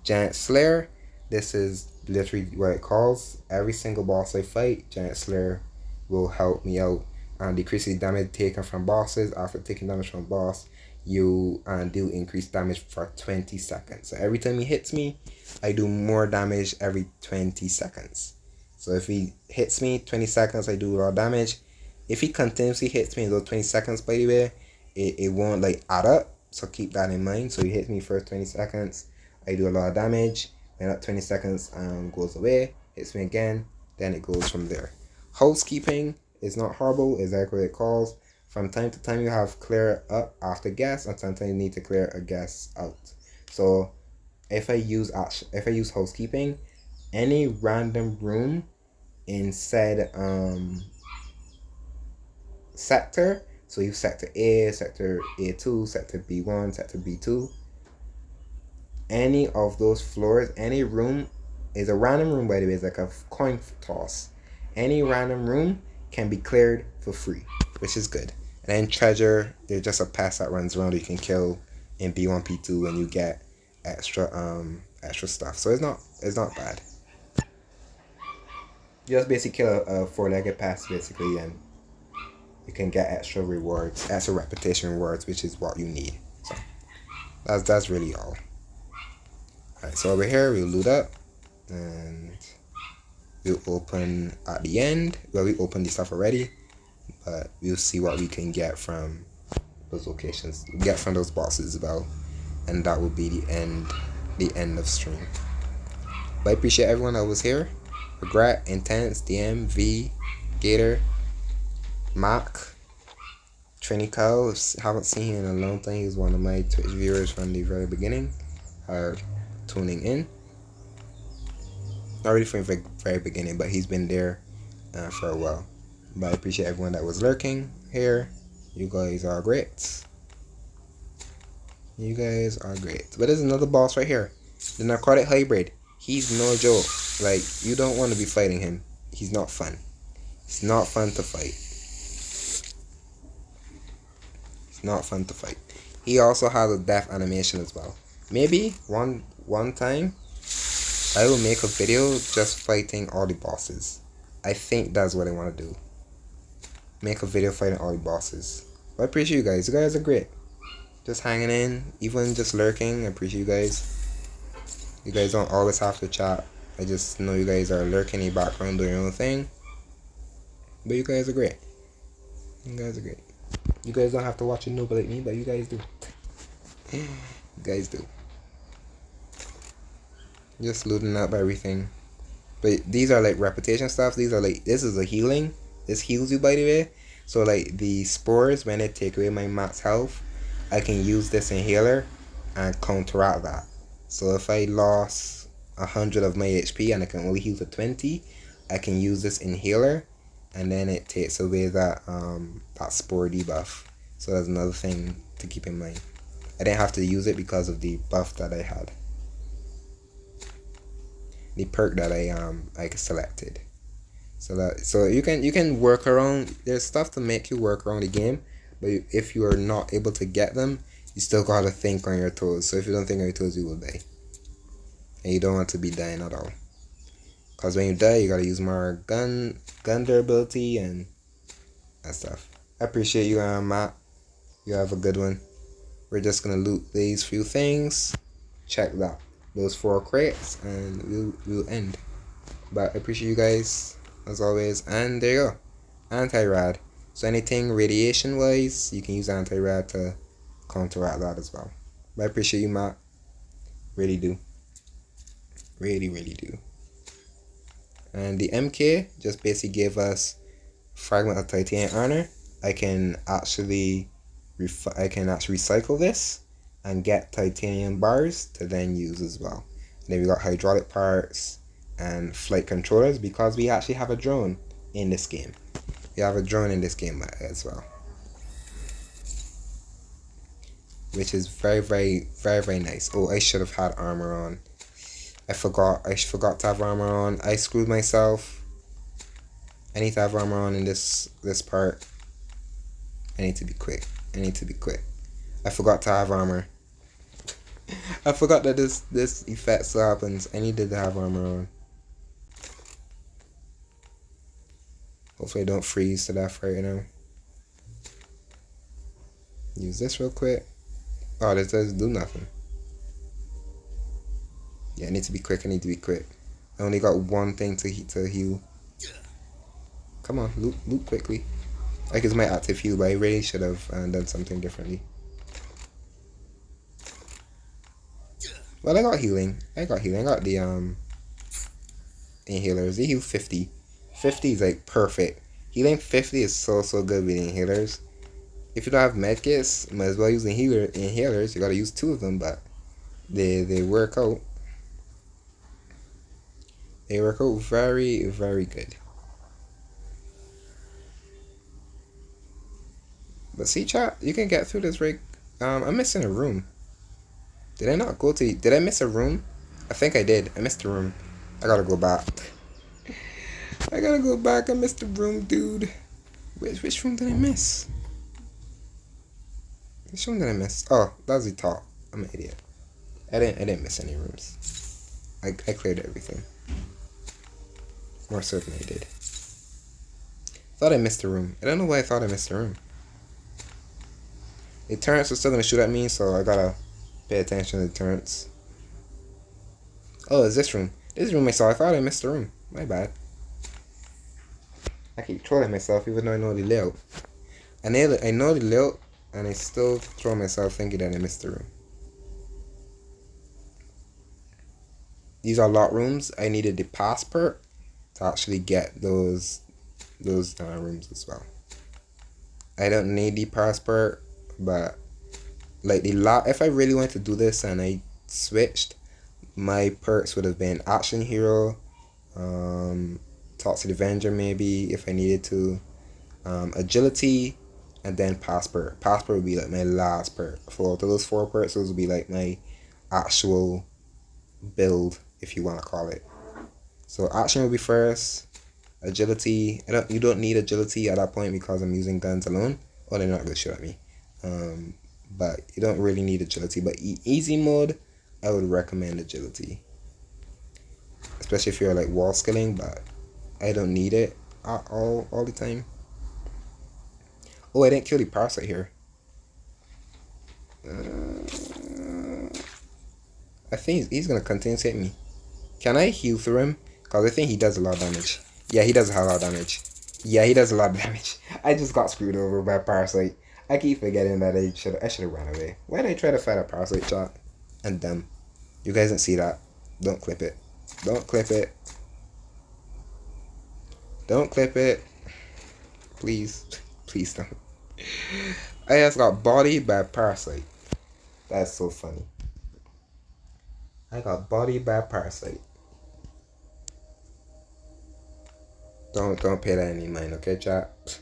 Giant Slayer. This is literally what it calls. Every single boss I fight, Giant Slayer will help me out and decrease the damage taken from bosses. After taking damage from a boss, you do increase damage for 20 seconds. So every time he hits me, I do more damage every 20 seconds. So if he hits me 20 seconds, I do a lot of damage. If he continuously hits me in those 20 seconds, by the way, it won't like add up. So keep that in mind. So he hits me first 20 seconds, I do a lot of damage. Then that 20 seconds goes away, hits me again, then it goes from there. Housekeeping is not horrible, is exactly what it calls. From time to time you have clear up after guests, and sometimes you need to clear a guest out. So if I use housekeeping, any random room in said sector, so you sector A, sector A2, sector B1, sector B2, any of those floors, any room is a random room, by the way. It's like a coin toss. Any random room can be cleared for free, which is good. And then treasure, there's just a pass that runs around that you can kill in B1, B2, and you get extra stuff. So it's not bad. You just basically kill a 4-legged pass basically, and you can get extra rewards, extra reputation rewards, which is what you need. So that's really all. Alright, so over here we'll loot up and we'll open at the end. Well, we opened the stuff already, but we'll see what we can get from those locations, get from those bosses as well, and that will be the end of stream. But I appreciate everyone that was here. Regret, Intense, DM, V, Gator, Mac, Trini Kyle. Haven't seen him in a long time. He was one of my Twitch viewers from the very beginning, tuning in. Not really from the very beginning, but he's been there for a while. But I appreciate everyone that was lurking here. You guys are great. You guys are great. But there's another boss right here. The Narcotic Hybrid. He's no joke. Like, you don't want to be fighting him. He's not fun. It's not fun to fight. It's not fun to fight. He also has a death animation as well. Maybe one time I will make a video just fighting all the bosses. I think that's what I want to do. Make a video fighting all the bosses. But I appreciate you guys. You guys are great. Just hanging in, even just lurking. I appreciate you guys. You guys don't always have to chat. I just know you guys are lurking in the background doing your own thing. But you guys are great. You guys are great. You guys don't have to watch a noob like me, but you guys do. You guys do. Just looting up everything. But these are like reputation stuff. These are like, this is a healing. This heals you, by the way. So like the spores, when they take away my max health, I can use this inhaler and counteract that. So if I lost 100 of my HP and I can only heal to 20, I can use this inhaler, and then it takes away that spore debuff. So that's another thing to keep in mind. I didn't have to use it because of the buff that I had. The perk that I selected. So you can work around. There's stuff to make you work around the game, but if you are not able to get them, you still gotta think on your toes. So if you don't think on your toes, you will die, and you don't want to be dying at all. Cause when you die, you gotta use more gun durability and that stuff. I appreciate you, Matt. You have a good one. We're just gonna loot these few things. Check that. Those 4 crates, and we'll end. But I appreciate you guys as always, and there you go. Anti-rad. So anything radiation wise, you can use anti-rad to counteract that as well. But I appreciate you, Matt. Really do. Really do. And the MK just basically gave us fragment of titanium armor. I can actually recycle this and get titanium bars to then use as well. And then we got hydraulic parts and flight controllers, because we actually have a drone in this game. We have a drone in this game as well, which is very nice. Oh, I should have had armor on. I forgot to have armor on. I screwed myself. I need to have armor on in this part. I need to be quick. I forgot to have armor. I forgot that this effect still happens. I needed to have armor on. Hopefully I don't freeze to death right now. Use this real quick. Oh, this doesn't do nothing. Yeah, I need to be quick. I only got one thing to heal. Come on, loot quickly. I use my active heal, but I really should have done something differently. Well, I got healing. I got the inhalers. They heal 50. 50 is like perfect. Healing 50 is so good with inhalers. If you don't have medkits, might as well use inhalers. You gotta use 2 of them, but they work out. They work out very good. But see, chat, you can get through this rig. I'm missing a room. Did I miss a room? I think I did. I missed a room. I gotta go back. I missed the room, dude. Which room did I miss? Which room did I miss? Oh, that was the top. I'm an idiot. I didn't miss any rooms. I cleared everything. More certain I did. Thought I missed a room. I don't know why I thought I missed a room. The turrets are still gonna shoot at me, so I gotta pay attention to the turrets. Oh, it's this room. This room I saw. I thought I missed the room. My bad. I keep trolling myself even though I know the layout. I know the layout. and I still throw myself thinking that I missed the room. These are lot rooms. I needed the passport to actually get those rooms as well. I don't need the passport, but like the lot, if I really wanted to do this and I switched, my perks would have been action hero, toxic avenger maybe if I needed to, agility, and then passport. Passport would be like my last perk. For those four perks, those would be like my actual build, if you want to call it. So action will be first. Agility. You don't need agility at that point because I'm using guns alone. Oh, they're not gonna shoot at me. But you don't really need agility. But easy mode, I would recommend agility, especially if you're like wall skilling. But I don't need it all the time. Oh, I didn't kill the parasite here. I think he's gonna continue to hit me. Can I heal through him? Because I think he does a lot of damage. Yeah, he does a lot of damage. Yeah, he does a lot of damage. I just got screwed over by a parasite. I keep forgetting that I should have ran away. Why did I try to fight a parasite shot? And them. You guys didn't see that. Don't clip it. Don't clip it. Don't clip it. Please. Please don't. I just got bodied by a parasite. That's so funny. I got bodied by a parasite. Don't pay that any mind, okay, chat?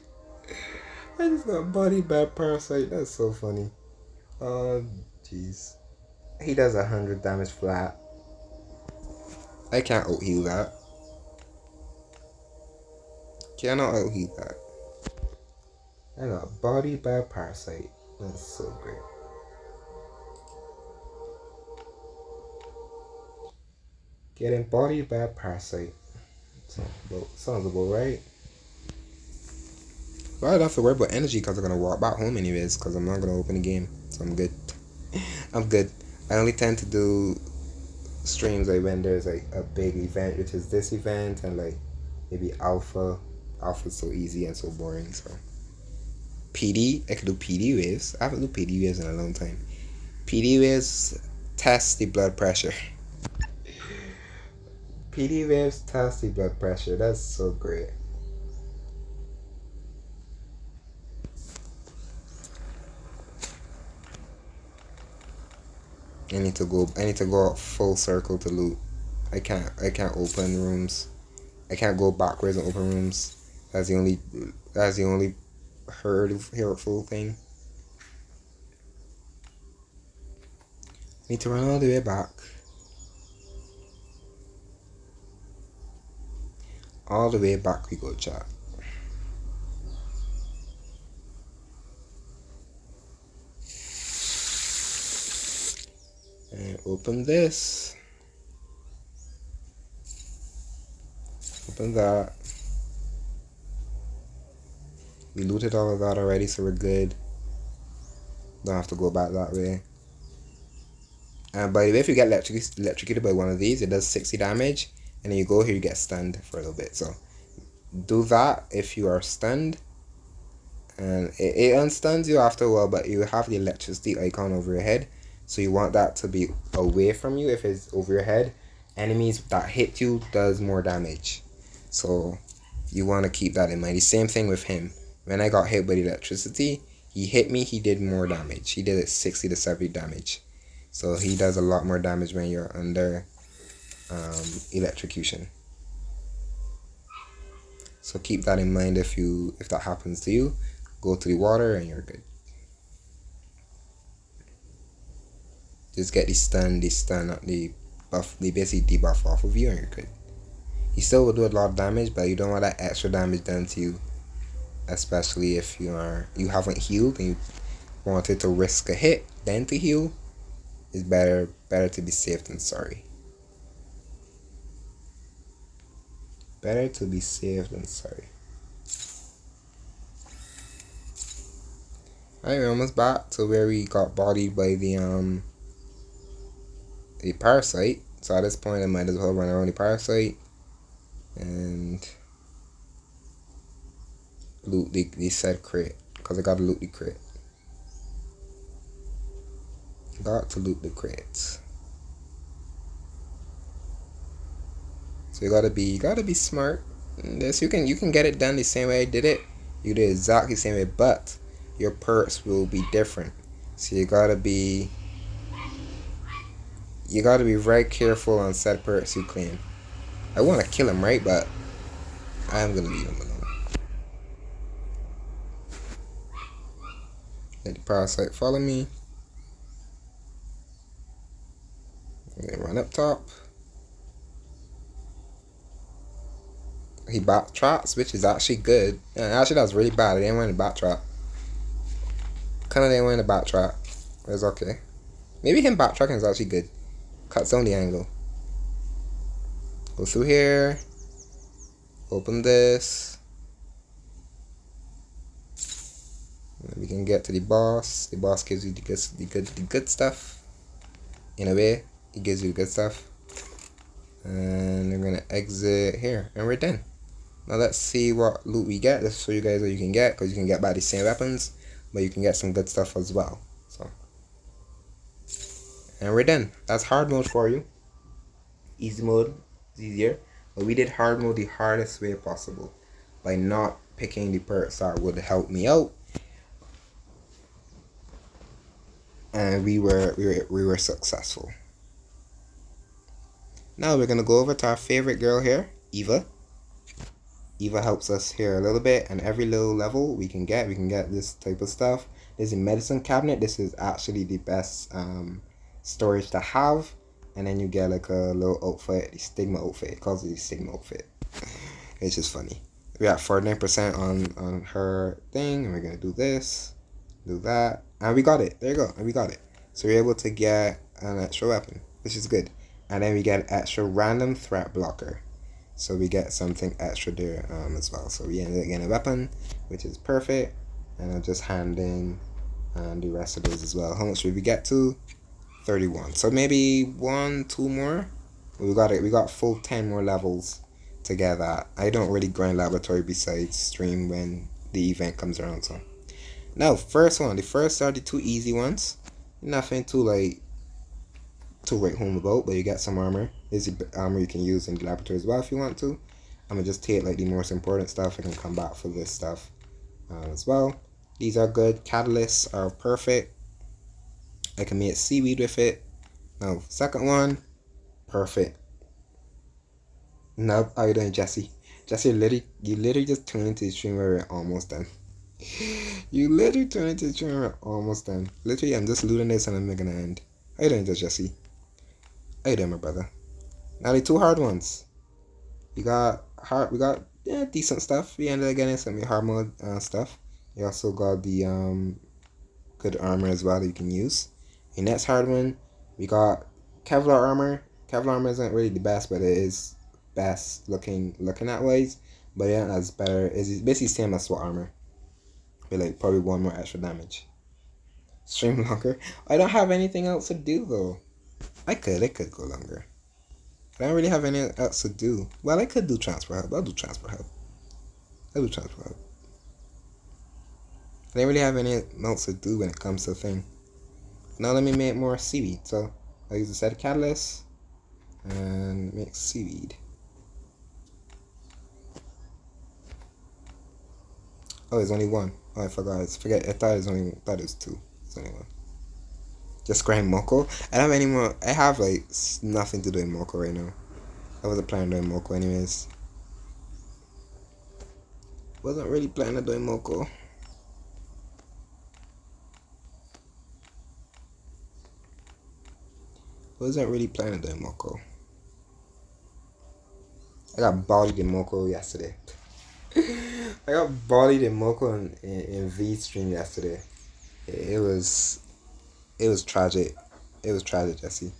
I just got bodied by a parasite. That's so funny. Oh, jeez. He does 100 damage flat. I can't out heal that. Cannot out heal that. I got bodied by a parasite. That's so great. Getting bodied by a parasite. Sounds about right. But I don't have to worry about energy because I'm going to walk back home anyways because I'm not going to open the game. So I'm good. I'm good. I only tend to do streams like when there's like a big event, which is this event, and like maybe alpha. Alpha's so easy and so boring. So PD, I could do PD waves. I haven't done PD waves in a long time. PD waves test the blood pressure. PD waves test the blood pressure. That's so great. I need to go full circle to loot. I can't open rooms. I can't go backwards and open rooms. That's the only hurtful thing. I need to run all the way back. All the way back we go, chat. And open this. Open that. We looted all of that already, so we're good. Don't have to go back that way. And by the way, if you get electrocuted by one of these, it does 60 damage. And then you go here, you get stunned for a little bit. So do that if you are stunned. And it unstuns you after a while, but you have the electricity icon over your head. So you want that to be away from you. If it's over your head, enemies that hit you does more damage. So you want to keep that in mind. The same thing with him. When I got hit by the electricity, he hit me, he did more damage. He did it 60 to 70 damage. So he does a lot more damage when you're under electrocution. So keep that in mind if that happens to you. Go to the water and you're good. Just get the stun, the buff, the basic debuff off of you and you're good. You still will do a lot of damage, but you don't want that extra damage done to you. Especially if you haven't healed and you wanted to risk a hit, then to heal. It's better to be safe than sorry. Better to be safe than sorry. Alright, we're almost back to where we got bodied by the parasite. So at this point I might as well run around the parasite and loot the said crate, because I gotta loot the crate. Got to loot the crates. So you gotta be smart. This you can get it done the same way I did it. You did exactly the same way, but your perks will be different. So you gotta be very careful on set perks you claim. I wanna kill him, right? But I'm gonna leave him alone. Let the parasite follow me. I'm gonna run up top. He backtracks, which is actually good. Actually, that was really bad. I didn't want to backtrack. Kind of didn't want to backtrack. It was okay. Maybe him backtracking is actually good. Cuts down the angle. Go through here. Open this. And we can get to the boss. The boss gives you the good stuff. In a way, he gives you the good stuff. And we're gonna exit here, and we're done. Now let's see what loot we get. Let's show you guys what you can get, because you can get by the same weapons, but you can get some good stuff as well. So, and we're done. That's hard mode for you. Easy mode is easier, but we did hard mode the hardest way possible by not picking the perks that would help me out, and we were successful. Now we're gonna go over to our favorite girl here, Eva. Eva helps us here a little bit, and every little level we can get this type of stuff. This is a medicine cabinet. This is actually the best storage to have. And then you get like a little outfit, the stigma outfit. It calls it the stigma outfit. It's just funny. We got 49% on her thing, and we're gonna do this, do that, and we got it. There you go, and we got it. So we're able to get an extra weapon, which is good. And then we get an extra random threat blocker. So we get something extra there as well. So we ended up getting a weapon, which is perfect. And I'm just handing the rest of those as well. How much did we get to? 31. So maybe 1-2 more. We got full 10 more levels to get that. I don't really grind laboratory besides stream when the event comes around. So now first one. The first are the two easy ones. Nothing too write home about, but you get some armor. This is armor you can use in the laboratory as well if you want to. I'm gonna just take like the most important stuff. I can come back for this stuff as well. These are good. Catalysts are perfect. I can make seaweed with it. Now, second one, perfect. Now, how you doing, Jesse? Jesse, you literally just turned into the stream where we're almost done. You literally turned into the stream where we're almost done. Literally, I'm just looting this and I'm making an end. How you doing, Jesse? How you doing, my brother? Now the two hard ones. We got decent stuff. We ended up getting some hard mode stuff. We also got the good armor as well that you can use. The next hard one, we got Kevlar armor. Kevlar armor isn't really the best, but it is best looking at ways. But yeah, that's better. It's basically the same as SWAT armor, with like probably one more extra damage. Stream longer. I don't have anything else to do though. I could go longer. I don't really have anything else to do. Well, I could do transfer hub. I'll do transfer hub. I don't really have anything else to do when it comes to the thing. Now let me make more seaweed. So I'll use a set of catalysts and make seaweed. Oh, there's only one. Oh, I forgot. I thought it was two. It's only one. Just grind Moko. I don't have any more. I have like nothing to do in Moko right now. I wasn't planning on doing Moko anyways. Wasn't really planning on doing Moko. Wasn't really planning on doing Moko. I got bodied in Moko yesterday. I got bodied in Moko in V stream yesterday. It was tragic. It was tragic, Jesse.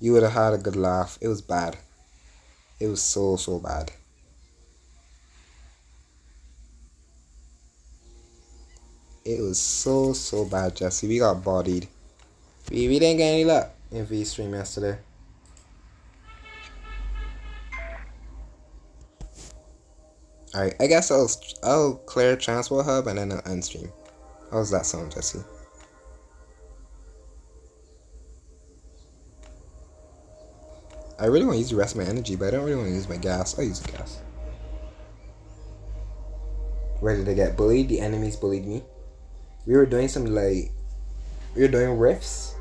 You would have had a good laugh. It was bad. It was so bad. It was so bad, Jesse. We got bodied. We didn't get any luck in V stream yesterday. Alright, I guess I'll clear transport hub and then I'll end stream. How does that sound, Jesse? I really want to use the rest of my energy, but I don't really want to use my gas. I'll use the gas. Where did I get bullied? The enemies bullied me. We were doing some like we were doing riffs,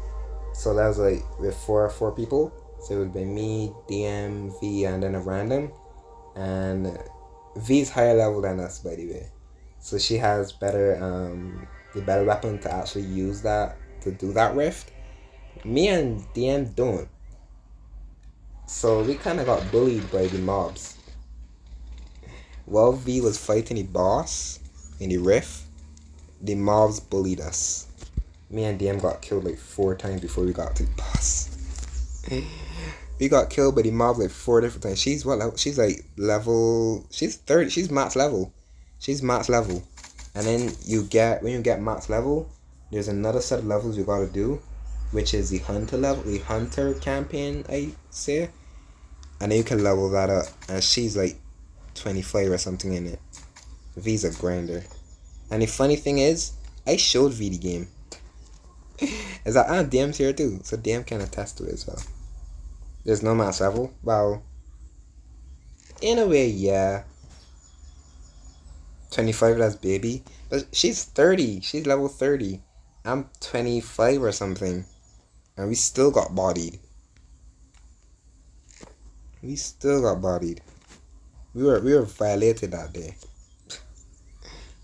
so that was like with four people. So it would be me, DM, V, and then a random. And V's higher level than us, by the way. So she has the better weapon to actually use that to do that rift. Me and DM don't. So we kind of got bullied by the mobs. While V was fighting the boss in the rift, the mobs bullied us. Me and DM got killed like 4 times before we got to the boss. We got killed by the mob like 4 different times. She's what level? She's like level. She's 30. She's max level. She's max level. And then when you get max level, there's another set of levels you gotta do, which is the hunter level, the hunter campaign, I say. And then you can level that up. And she's like 25 or something in it. V's a grinder. And the funny thing is, I showed V the game. Is that DM's here too, so DM can attest to it as well. There's no max level. Well, in a way, yeah. 25, that's baby. But she's 30. She's level 30. I'm 25 or something. And we still got bodied. We still got bodied. We were violated that day.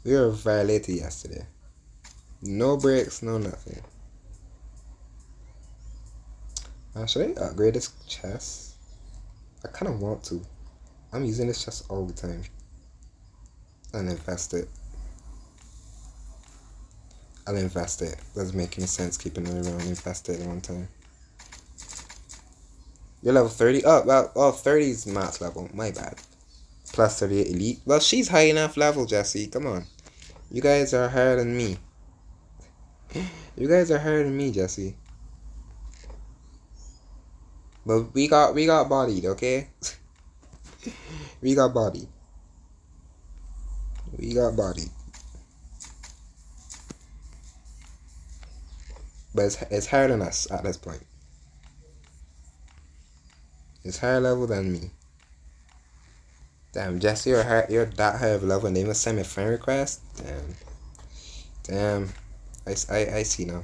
We were violated yesterday. No breaks, no nothing. Should I upgrade this chest? I kind of want to. I'm using this chest all the time. And invest it. I'll invest it. Doesn't make any sense keeping it around. Invest it at one time. You're level 30? Oh, well, 30 is max level. My bad. Plus 38 elite. Well, she's high enough level, Jesse. Come on. You guys are higher than me. You guys are higher than me, Jesse. But we got bodied, okay? We got bodied. We got bodied. But it's higher than us at this point. It's higher level than me. Damn, Jesse, you're that high of a level and they even send me a friend request? Damn. I see now.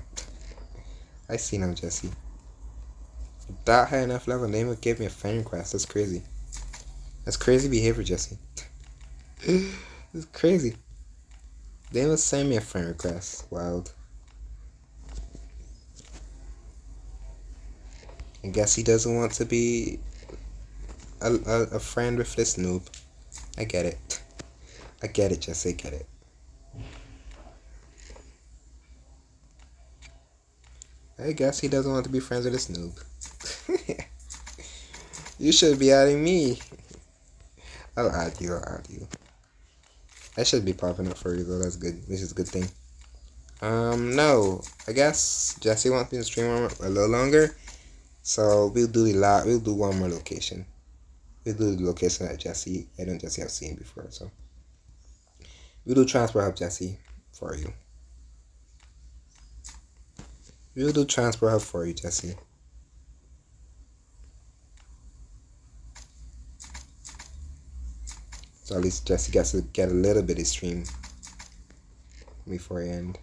I see now, Jesse. That high enough level and they even give me a friend request. That's crazy. That's crazy behavior, Jesse. It's crazy. They even send me a friend request. Wild. I guess he doesn't want to be a friend with this noob. I get it. I get it, Jesse. I get it. I guess he doesn't want to be friends with this noob. You should be adding me. I'll add you. I should be popping up for you though. That's good. This is a good thing. No. I guess Jesse wants me to stream a little longer. So we'll do one more location. We'll do the location that Jesse have seen before. So we'll do Transport Hub Jesse for you. We'll do Transport Hub for you, Jesse. So at least Jesse gets to get a little bit of stream before I end.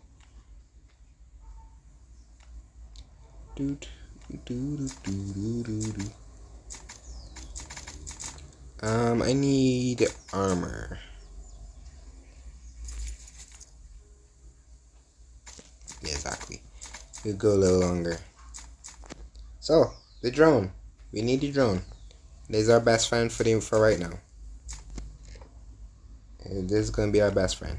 I need armor. Yeah, exactly. We'll go a little longer. So, the drone. We need the drone. This is our best friend for right now. And this is gonna be our best friend.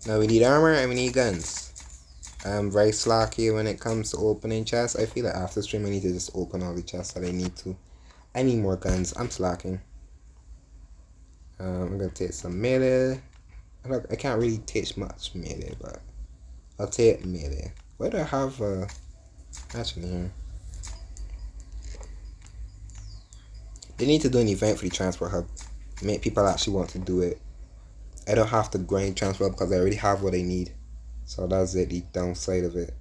Now we need armor and we need guns. I'm very slacky when it comes to opening chests. I feel like after stream I need to just open all the chests that I need to. I need more guns. I'm slacking. I'm gonna take some melee. I can't really take much melee, but I'll take melee. Why do I have actually here? They need to do an event for the transport hub. Make people actually want to do it. I don't have to grind transport because I already have what I need. So that's it, the downside of it.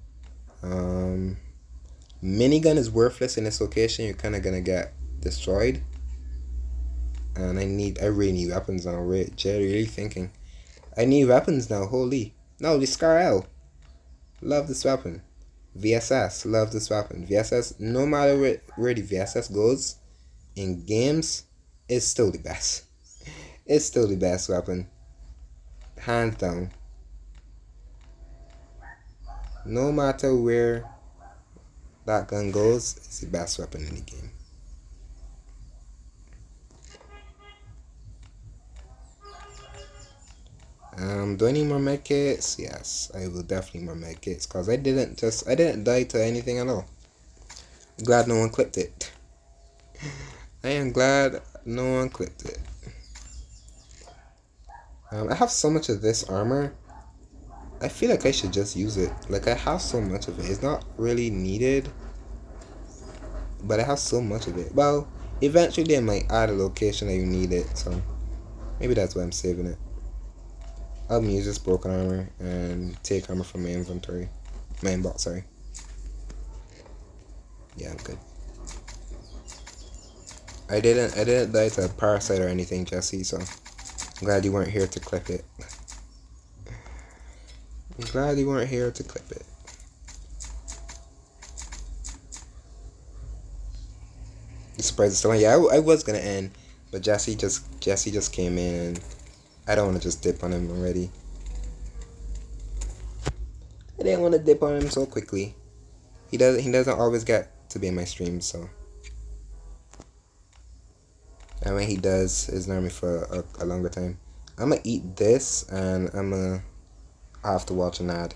Minigun is worthless in this location. You're kind of gonna get destroyed. And I really need weapons now. Really thinking. I need weapons now. Holy. No, the Scar L. Love this weapon. VSS. Love this weapon. VSS, no matter where the VSS goes in games, it's still the best. It's still the best weapon. Hands down. No matter where that gun goes, it's the best weapon in the game. Do I need more medkits? Yes, I will definitely more medkits because I didn't die to anything at all. Glad no one clipped it. I am glad no one clipped it. I have so much of this armor. I feel like I should just use it. Like I have so much of it. It's not really needed, but I have so much of it. Well, eventually they might add a location that you need it, so maybe that's why I'm saving it. I'm gonna use this broken armor and take armor from my inventory. My inbox, sorry. Yeah, I'm good. I didn't die to a parasite or anything, Jesse, so I'm glad you weren't here to clip it. I'm glad you weren't here to clip it. The surprise is still on. Yeah, I was gonna end, but Jesse just came in and I don't wanna just dip on him already. I didn't want to dip on him so quickly. He doesn't always get to be in my streams, so. And when he does, it's normally for a longer time. I'm gonna eat this and I have to watch an ad.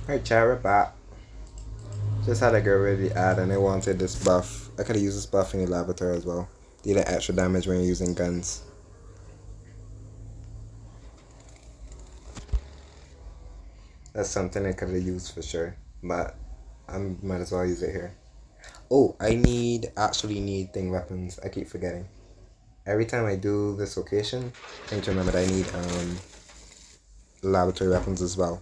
Alright, chat, we're back. Just had to get rid of the ad and I wanted this buff. I could have used this buff in the laboratory as well. Dealing extra damage when you're using guns. That's something I could have used for sure, but I might as well use it here. Oh, I actually need thing weapons. I keep forgetting. Every time I do this location, I need to remember that I need laboratory weapons as well.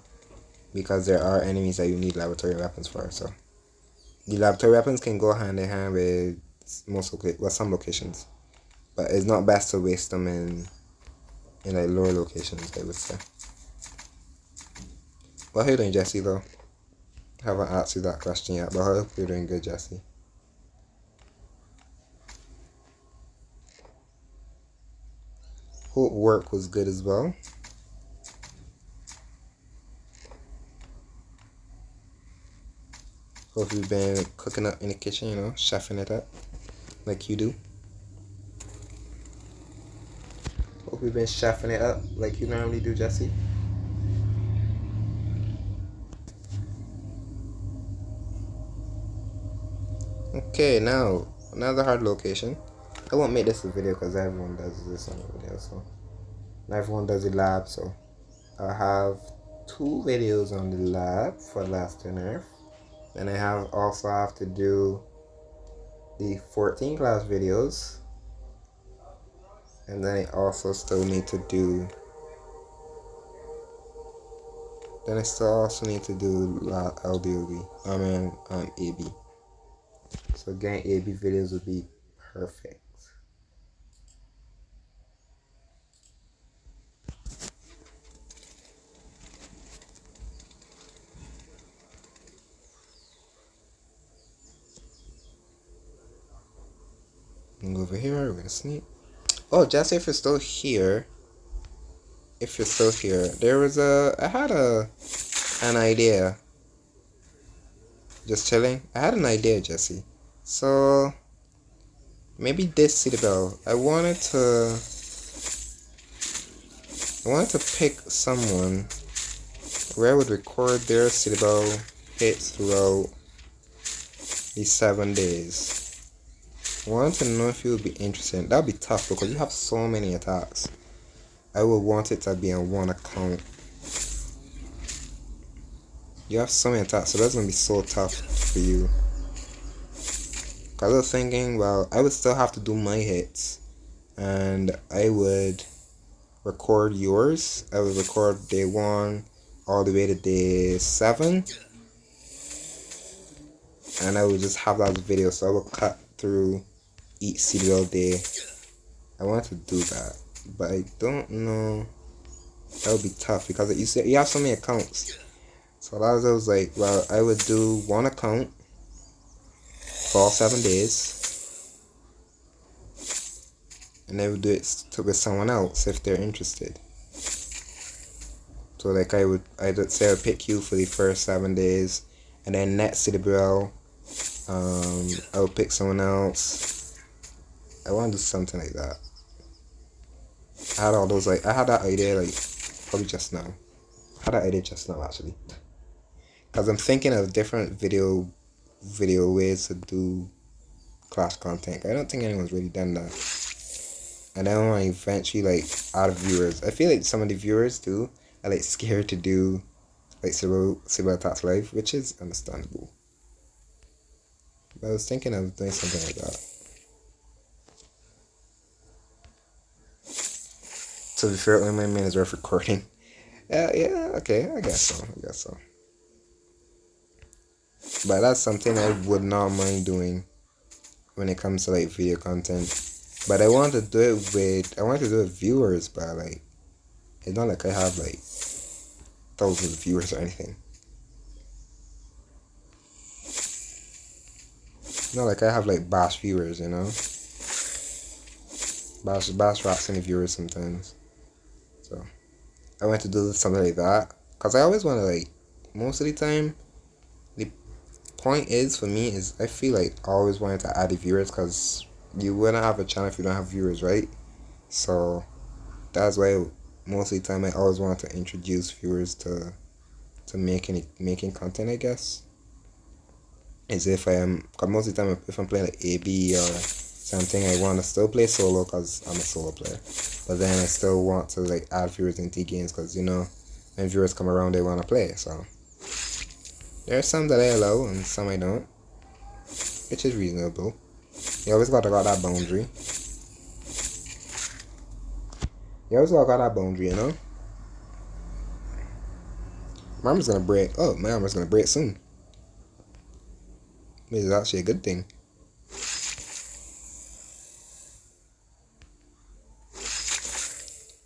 Because there are enemies that you need laboratory weapons for, so. The laboratory weapons can go hand in hand with some locations. But it's not best to waste them in like lower locations, I would say. Well, how you doing, Jesse, though? Haven't asked you that question yet, but I hope you're doing good, Jesse. Hope work was good as well. Hope you've been cooking up in the kitchen, you know, chefing it up like you do. Hope you've been chefing it up like you normally do, Jesse. Okay, now another hard location. I won't make this a video because everyone does this on the video, so not everyone does the lab, so I'll have 2 videos on the lab for Last on Earth. Then I also have to do the 14 class videos. And then I also still need to do LDOB. AB. So again, AB videos would be perfect. Go over here, we're gonna sneak. Oh, Jesse, if you're still here, there was I had an idea. Just chilling. I had an idea, Jesse. So maybe this city bell. I wanted to pick someone where I would record their city bell hits throughout these 7 days. I wanted to know if you would be interested. That would be tough because you have so many attacks. I would want it to be on one account. You have so many attacks, so that's going to be so tough for you. Because I was thinking, well, I would still have to do my hits. And I would record yours. I would record day 1 all the way to day 7. And I would just have that video, so I would cut through each serial day. I want to do that, but I don't know. That would be tough because you have so many accounts. So I was like, well, I would do one account for all 7 days, and I would do it with someone else if they're interested. So like I'd say I would pick you for the first 7 days, and then next City Bell, I would pick someone else. I want to do something like that. I had that idea probably just now. I had that idea just now actually. Because I'm thinking of different video ways to do class content. I don't think anyone's really done that. And I want to eventually add viewers. I feel like some of the viewers too are scared to do Civil Attacks Live, which is understandable. But I was thinking of doing something like that. To be fair, only my main is worth recording. Yeah, okay, I guess so. But that's something I would not mind doing when it comes to video content. But I want to do it with viewers, but it's not like I have thousands of viewers or anything. It's not like I have bash viewers, you know. Bash rocks any viewers sometimes. So I want to do something like that because I always want to most of the time. The point is for me is I feel I always wanted to add the viewers because you wouldn't have a channel if you don't have viewers, right? So that's why most of the time I always want to introduce viewers to making content, I guess. Is if I am, because most of the time if I'm playing AB or something, I want to still play solo because I'm a solo player. But then I still want to add viewers into games because when viewers come around they want to play. So there are some that I allow and some I don't, which is reasonable. You always got that boundary. You know. My armor's gonna break. Oh, my armor's gonna break soon. Which is actually a good thing.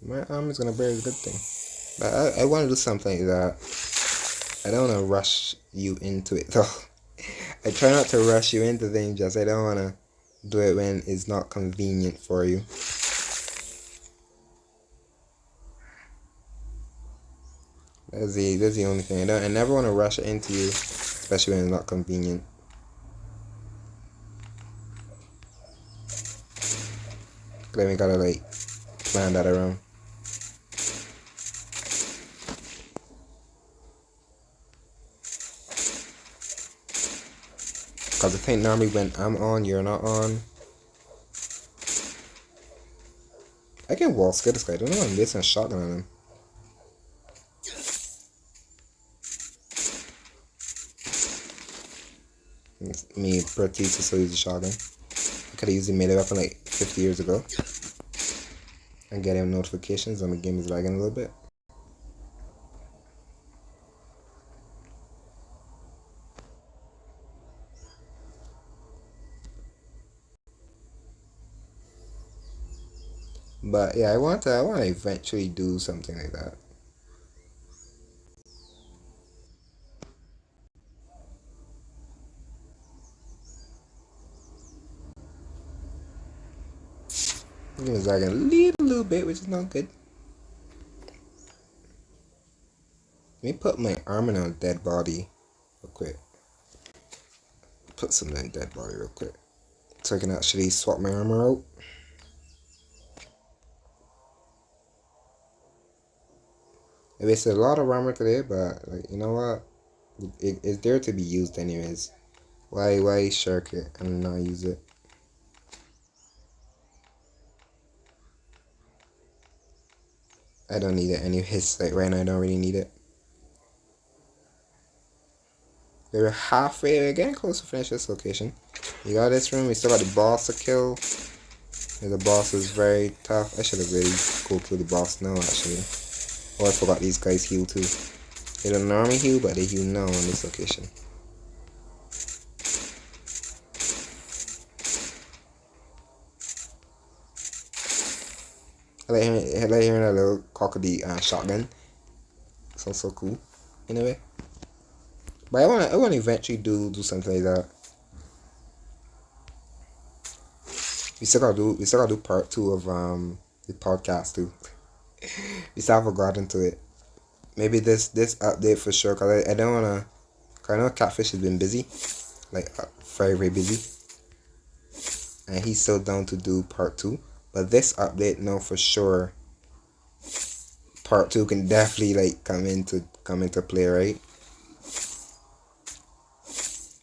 My armor's gonna break is a good thing. But I want to do something like that. I don't want to rush you into it though. I try not to rush you into things, just I don't want to do it when it's not convenient for you. That's the only thing. I never want to rush into you, especially when it's not convenient. Then we gotta plan that around. Because I think normally when I'm on, you're not on. I can wall scare this guy. I don't know, I'm wasting a shotgun on him. Me pretty to still use the shotgun. I could have easily made a weapon like 50 years ago. And getting notifications on the game is lagging a little bit. But yeah, I want to eventually do something like that. The game is lagging a little bit, which is not good. Let me put my armor on a dead body real quick. Put something on a dead body real quick. So I can actually swap my armor out. I wasted a lot of armor today, but like, you know what? It's there to be used anyways. Why shirk it and not use it? I don't need it anyways. Like right now, I don't really need it. We're halfway. We're getting close to finish this location. We got this room. We still got the boss to kill. The boss is very tough. I should have really go kill the boss now actually. Oh, I forgot these guys heal too. They don't normally heal, but they heal now on this location. I like hearing a little crocodile shotgun. Sounds so cool. Anyway. But I wanna eventually do something like that. We still gotta do part 2 of the podcast too. We still haven't gotten to it. Maybe this update for sure, cause I don't wanna. Cause I know Catfish has been busy, like very busy, and he's still down to do part 2. But this update, no, for sure, part 2 can definitely like come into play, right?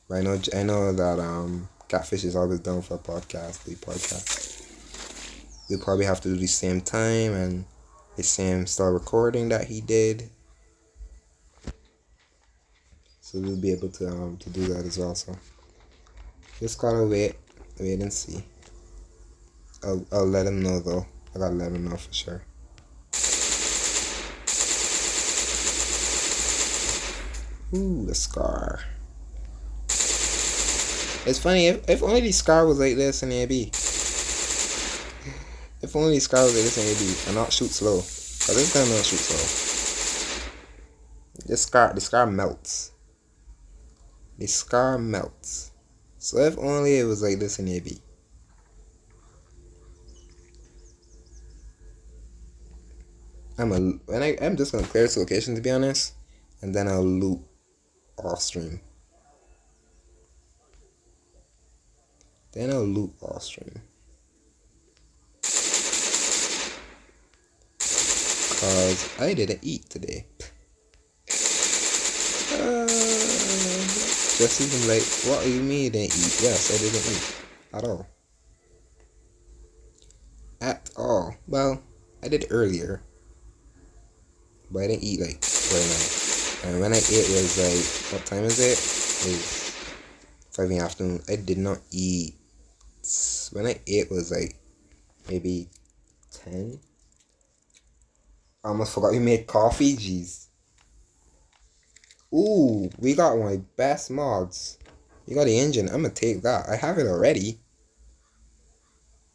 But I know that Catfish is always down for a podcast. The podcast. We probably have to do the same time and the same style recording that he did. So we'll be able to do that as well. So just gotta wait and see. I'll let him know though. I gotta let him know for sure. Ooh, the scar. It's funny if only the scar was like this in AB. If only the scar was like this in AB and not shoot slow. Cause this gun don't shoot slow. The scar melts. The scar melts. So if only it was like this in AB. I'm just gonna clear this location to be honest, and then I'll loot off stream. Cause I didn't eat today. Just even like, what do you mean you didn't eat? Yes, I didn't eat at all. At all. Well, I did earlier, but I didn't eat like right now. And when I ate was like, what time is it? It's 5 in the afternoon. I did not eat. When I ate was like maybe 10. I almost forgot we made coffee. Jeez. Ooh, we got one of my best mods. You got the engine. I'm gonna take that. I have it already,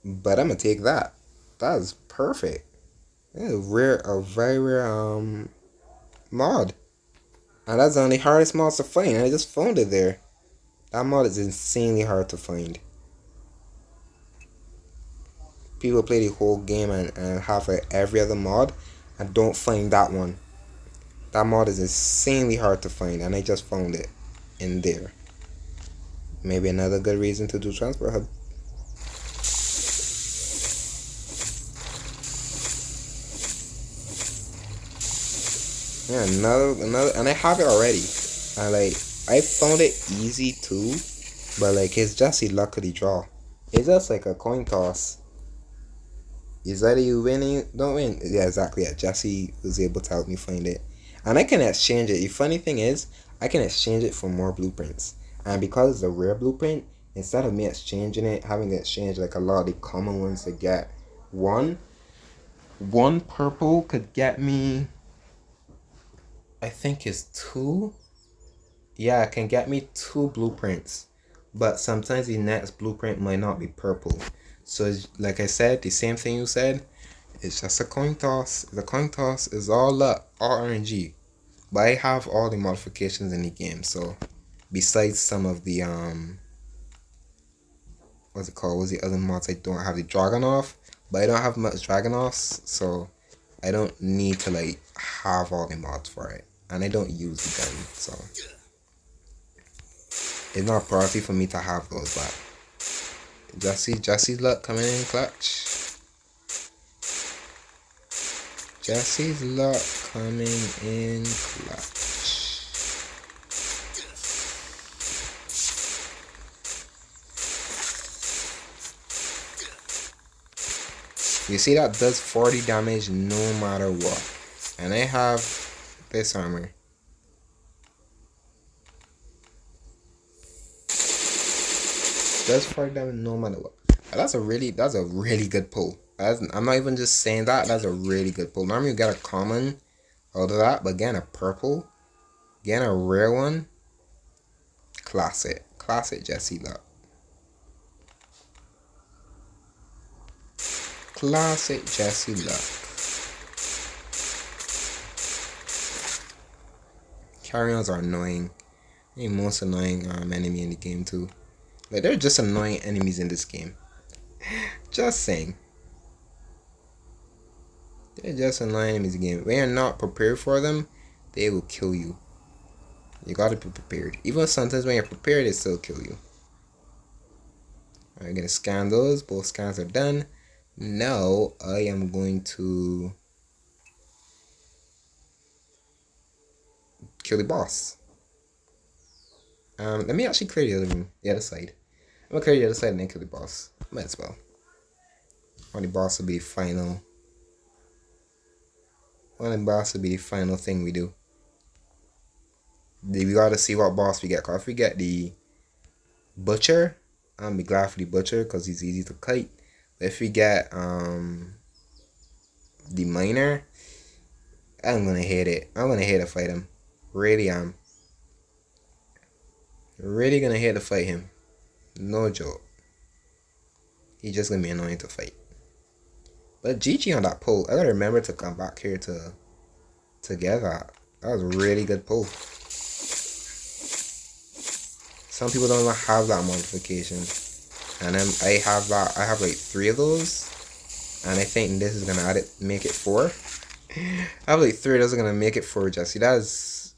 but I'm gonna take that. That is perfect. That is a very rare mod, and that's one of the hardest mods to find. I just found it there. That mod is insanely hard to find. People play the whole game and have like every other mod and don't find that one. That mod is insanely hard to find, and I just found it in there. Maybe another good reason to do Transport Hub. Yeah, another, and I have it already. And like, I found it easy too, but like, it's just a luck of the draw. It's just like a coin toss. Is either you win or you don't win. Yeah, exactly. Yeah, Jesse was able to help me find it. And I can exchange it. The funny thing is, I can exchange it for more blueprints. And because it's a rare blueprint, instead of me exchanging it, having to exchange like a lot of the common ones to get one purple could get me, I think it's two. Yeah, it can get me two blueprints. But sometimes the next blueprint might not be purple. So like I said, the same thing you said, it's just a coin toss. The coin toss is all luck, all RNG. But I have all the modifications in the game, so besides some of the what's it called? What's the other mods I don't have? The dragon off, but I don't have much dragon offs, so I don't need to like have all the mods for it. And I don't use the gun, so it's not a priority for me to have those. But Jesse's luck coming in clutch. Jesse's luck coming in clutch. You see that does 40 damage no matter what. And I have this armor. Does 40 damage no matter what. That's a really good pull. I'm not even just saying that, that's a really good pull. Normally you get a common out of that, but getting a purple, getting a rare one, classic Jesse luck. Classic Jesse luck. Carrions are annoying. They're the most annoying enemy in the game too. Like, they're just annoying enemies in this game. Just saying. They're just annoying enemies in the game. When you're not prepared for them, they will kill you. You gotta be prepared. Even sometimes when you're prepared, they still kill you. I'm gonna scan those. Both scans are done. Now I am going to kill the boss. Let me actually clear the other room, the other side. I'm gonna clear the other side and then kill the boss. Might as well. Or the boss will be final. Or the boss will be the final thing we do. We gotta see what boss we get. Cause if we get the butcher, I'll be glad for the butcher because he's easy to kite. But if we get the miner, I'm gonna hate it. I'm gonna hate to fight him. Really am. Really gonna hate to fight him. No joke. He's just gonna be annoying to fight. But GG on that pull. I gotta remember to come back here to get that. That was a really good pull. Some people don't even have that modification. And I have that. I have like 3 of those. And I think this is gonna add it, make it 4. I have like 3 of those are gonna make it 4, Jesse. That's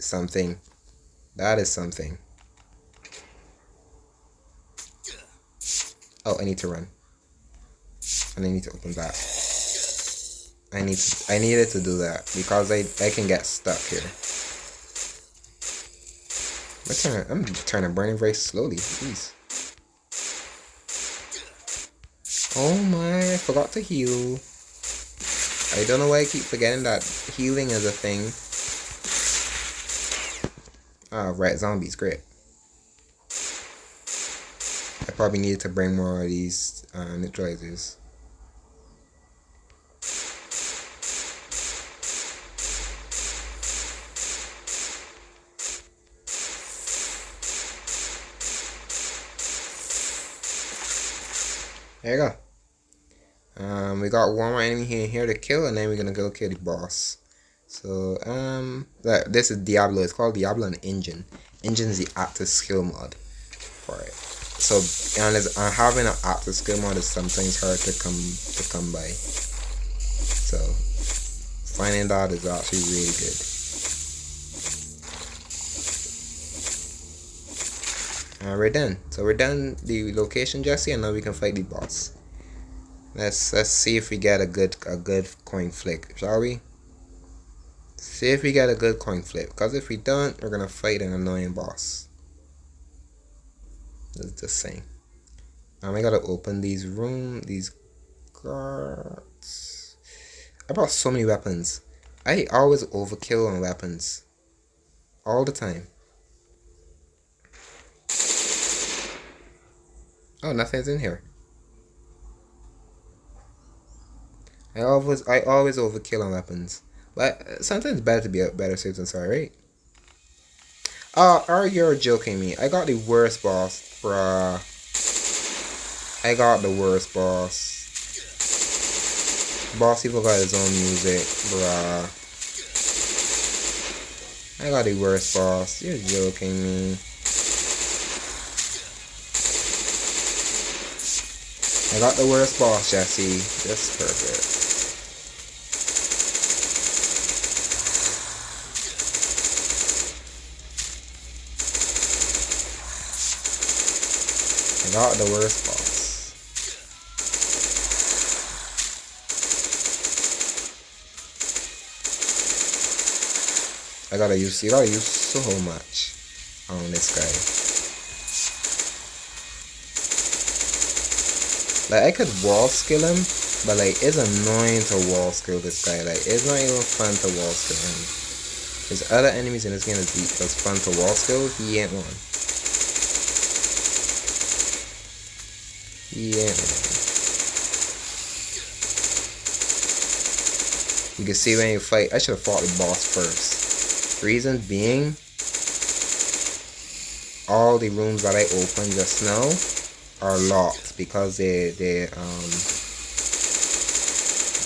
something. That is something. Oh, I need to run. And I need to open that. I needed to do that because I can get stuck here. I'm turning burning very slowly. Jeez. Oh my, I forgot to heal. I don't know why I keep forgetting that healing is a thing. Oh, right, zombies, great. I probably needed to bring more of these neutralizers. There you go. We got one more enemy here to kill, and then we're gonna go kill the boss. So this is Diablo. It's called Diablo and Engine. Engine is the active skill mod for it. So having an active skill mod is sometimes hard to come by. So finding that is actually really good. We're done. So we're done the location, Jesse, and now we can fight the boss. Let's see if we get a good coin flip, shall we? See if we get a good coin flip. Because if we don't, we're gonna fight an annoying boss. Just saying. I gotta open these guards. I brought so many weapons. I always overkill on weapons. All the time. Oh, nothing's in here. I always overkill on weapons, but sometimes it's better to be a better safe than sorry, right? Or you're joking me. I got the worst boss, bruh. I got the worst boss. Boss even got his own music, bruh. I got the worst boss. You're joking me. I got the worst boss, Jesse. That's perfect. I got the worst boss. You gotta use so much on this guy. Like, I could wall skill him, but like, it's annoying to wall skill this guy. Like, it's not even fun to wall skill him. There's other enemies in this game that's fun to wall skill. He ain't one. He ain't one. You can see when you fight, I should have fought the boss first. Reason being, all the rooms that I opened just now are locked because they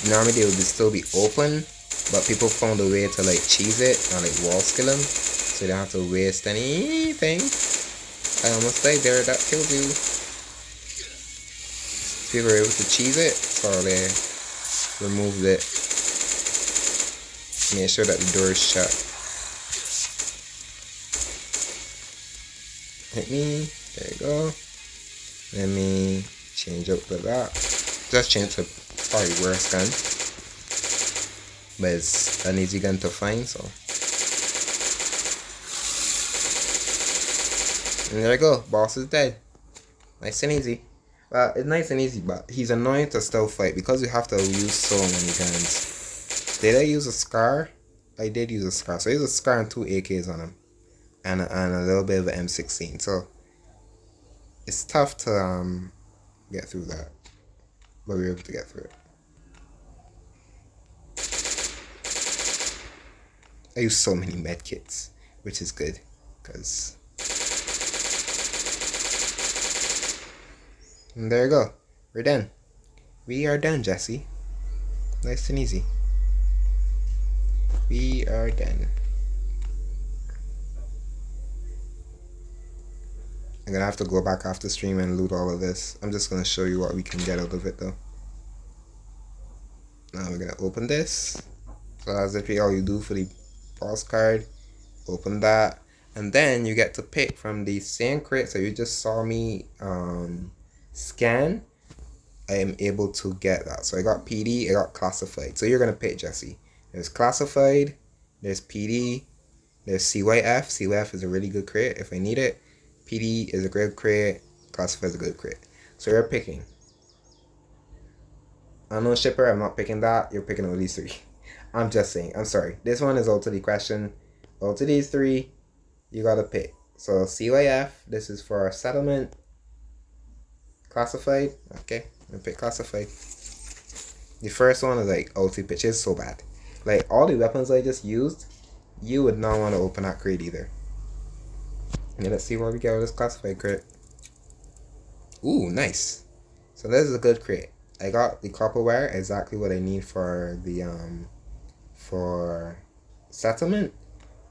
normally they would still be open, but people found a way to like cheese it and like wall skill them, so you don't have to waste anything. I almost died there. That killed you. People were able to cheese it, so they removed it. Make sure that the door is shut. Hit me. There you go. Let me change up to that. Just change to probably worse gun, but it's an easy gun to find. So and there you go. Boss is dead. Nice and easy. Well, it's nice and easy, but he's annoying to still fight because you have to use so many guns. Did I use a scar? I did use a scar. So I used a scar and 2 AKs on him, and a little bit of an M16. So it's tough to get through that, but we were able to get through it. I use so many medkits, which is good, because and there you go. We're done. We are done, Jesse. Nice and easy. We are done. I'm gonna have to go back after stream and loot all of this. I'm just gonna show you what we can get out of it though. Now we're gonna open this. So that's literally all you do for the boss card. Open that, and then you get to pick from the same crate. So you just saw me scan. I am able to get that. So I got PD, I got classified. So you're gonna pick, Jesse. There's classified, there's PD, there's CYF. CYF is a really good crate if I need it. PD is a great crate, classified is a good crate. So you're picking. Unknown shipper, I'm not picking that. You're picking all these 3. I'm just saying. I'm sorry. This one is out to the question. Out to these 3, you gotta pick. So CYF, this is for settlement. Classified, okay. I'm gonna pick classified. The first one is like ulti pitch. It's so bad. Like all the weapons I just used, you would not want to open that crate either. And let's see what we get with this classified crate. Ooh, nice. So this is a good crate. I got the copperware, exactly what I need for the for settlement.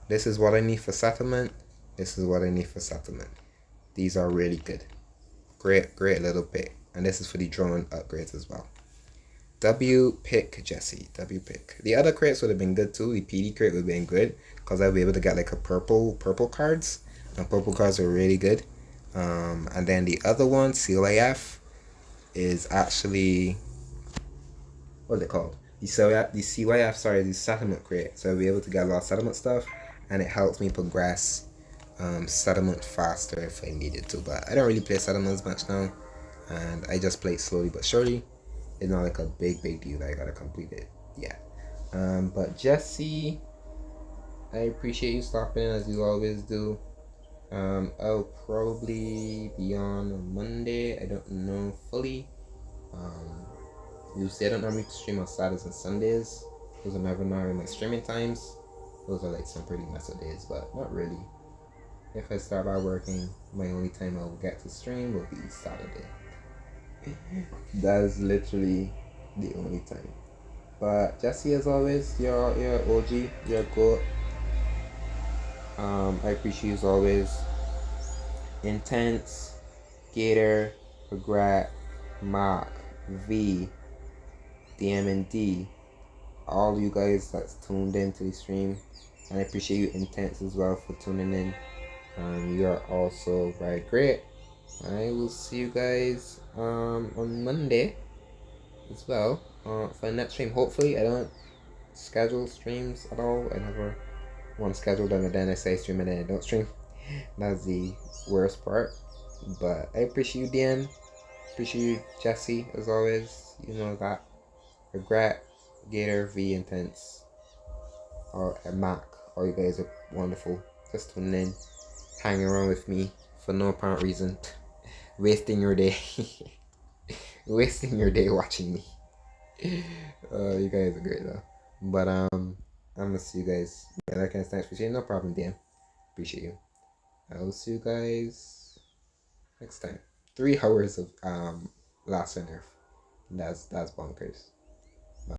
This is what I need for settlement. This is what I need for settlement. These are really good. Great little pick. And this is for the drone upgrades as well. W pick, Jesse. W pick. The other crates would have been good too. The PD crate would have been good because I'd be able to get like a purple cards. And purple cards are really good. And then the other one, CYF, is actually, what's it called? The CYF, sorry, the settlement crate. So I'll be able to get a lot of settlement stuff, and it helps me progress settlement faster if I needed to. But I don't really play settlements much now, and I just play slowly but surely. It's not like a big deal that I gotta complete it. Yeah. But Jesse, I appreciate you stopping in as you always do. I'll probably be on Monday. I don't know fully. You'll see I don't normally stream on Saturdays and Sundays. Those are never normally my streaming times. Those are like some pretty messy days, but not really. If I start by working, my only time I'll get to stream will be Saturday. That is literally the only time. But Jesse, as always, you're OG, you're good. I appreciate you as always. Intense, Gator, Regret, Mark, V, DMND, all you guys that's tuned in to the stream. And I appreciate you Intense as well for tuning in. You are also very great. I will see you guys on Monday as well for the next stream. Hopefully I don't schedule streams at all. I never want to schedule them and then I say stream and then I don't stream. That's the worst part. But I appreciate you, Dan. Appreciate you, Jesse, as always. You know that. Regret, Gator, V, Intense, or Mac. All you guys are wonderful. Just tuning in, hanging around with me for no apparent reason. Wasting your day. Wasting your day watching me. You guys are great though. But I'm gonna see you guys. Yeah, that kind of thanks for sharing. No problem, Dan. Appreciate you. I will see you guys next time. 3 hours of Last on Earth. That's bonkers.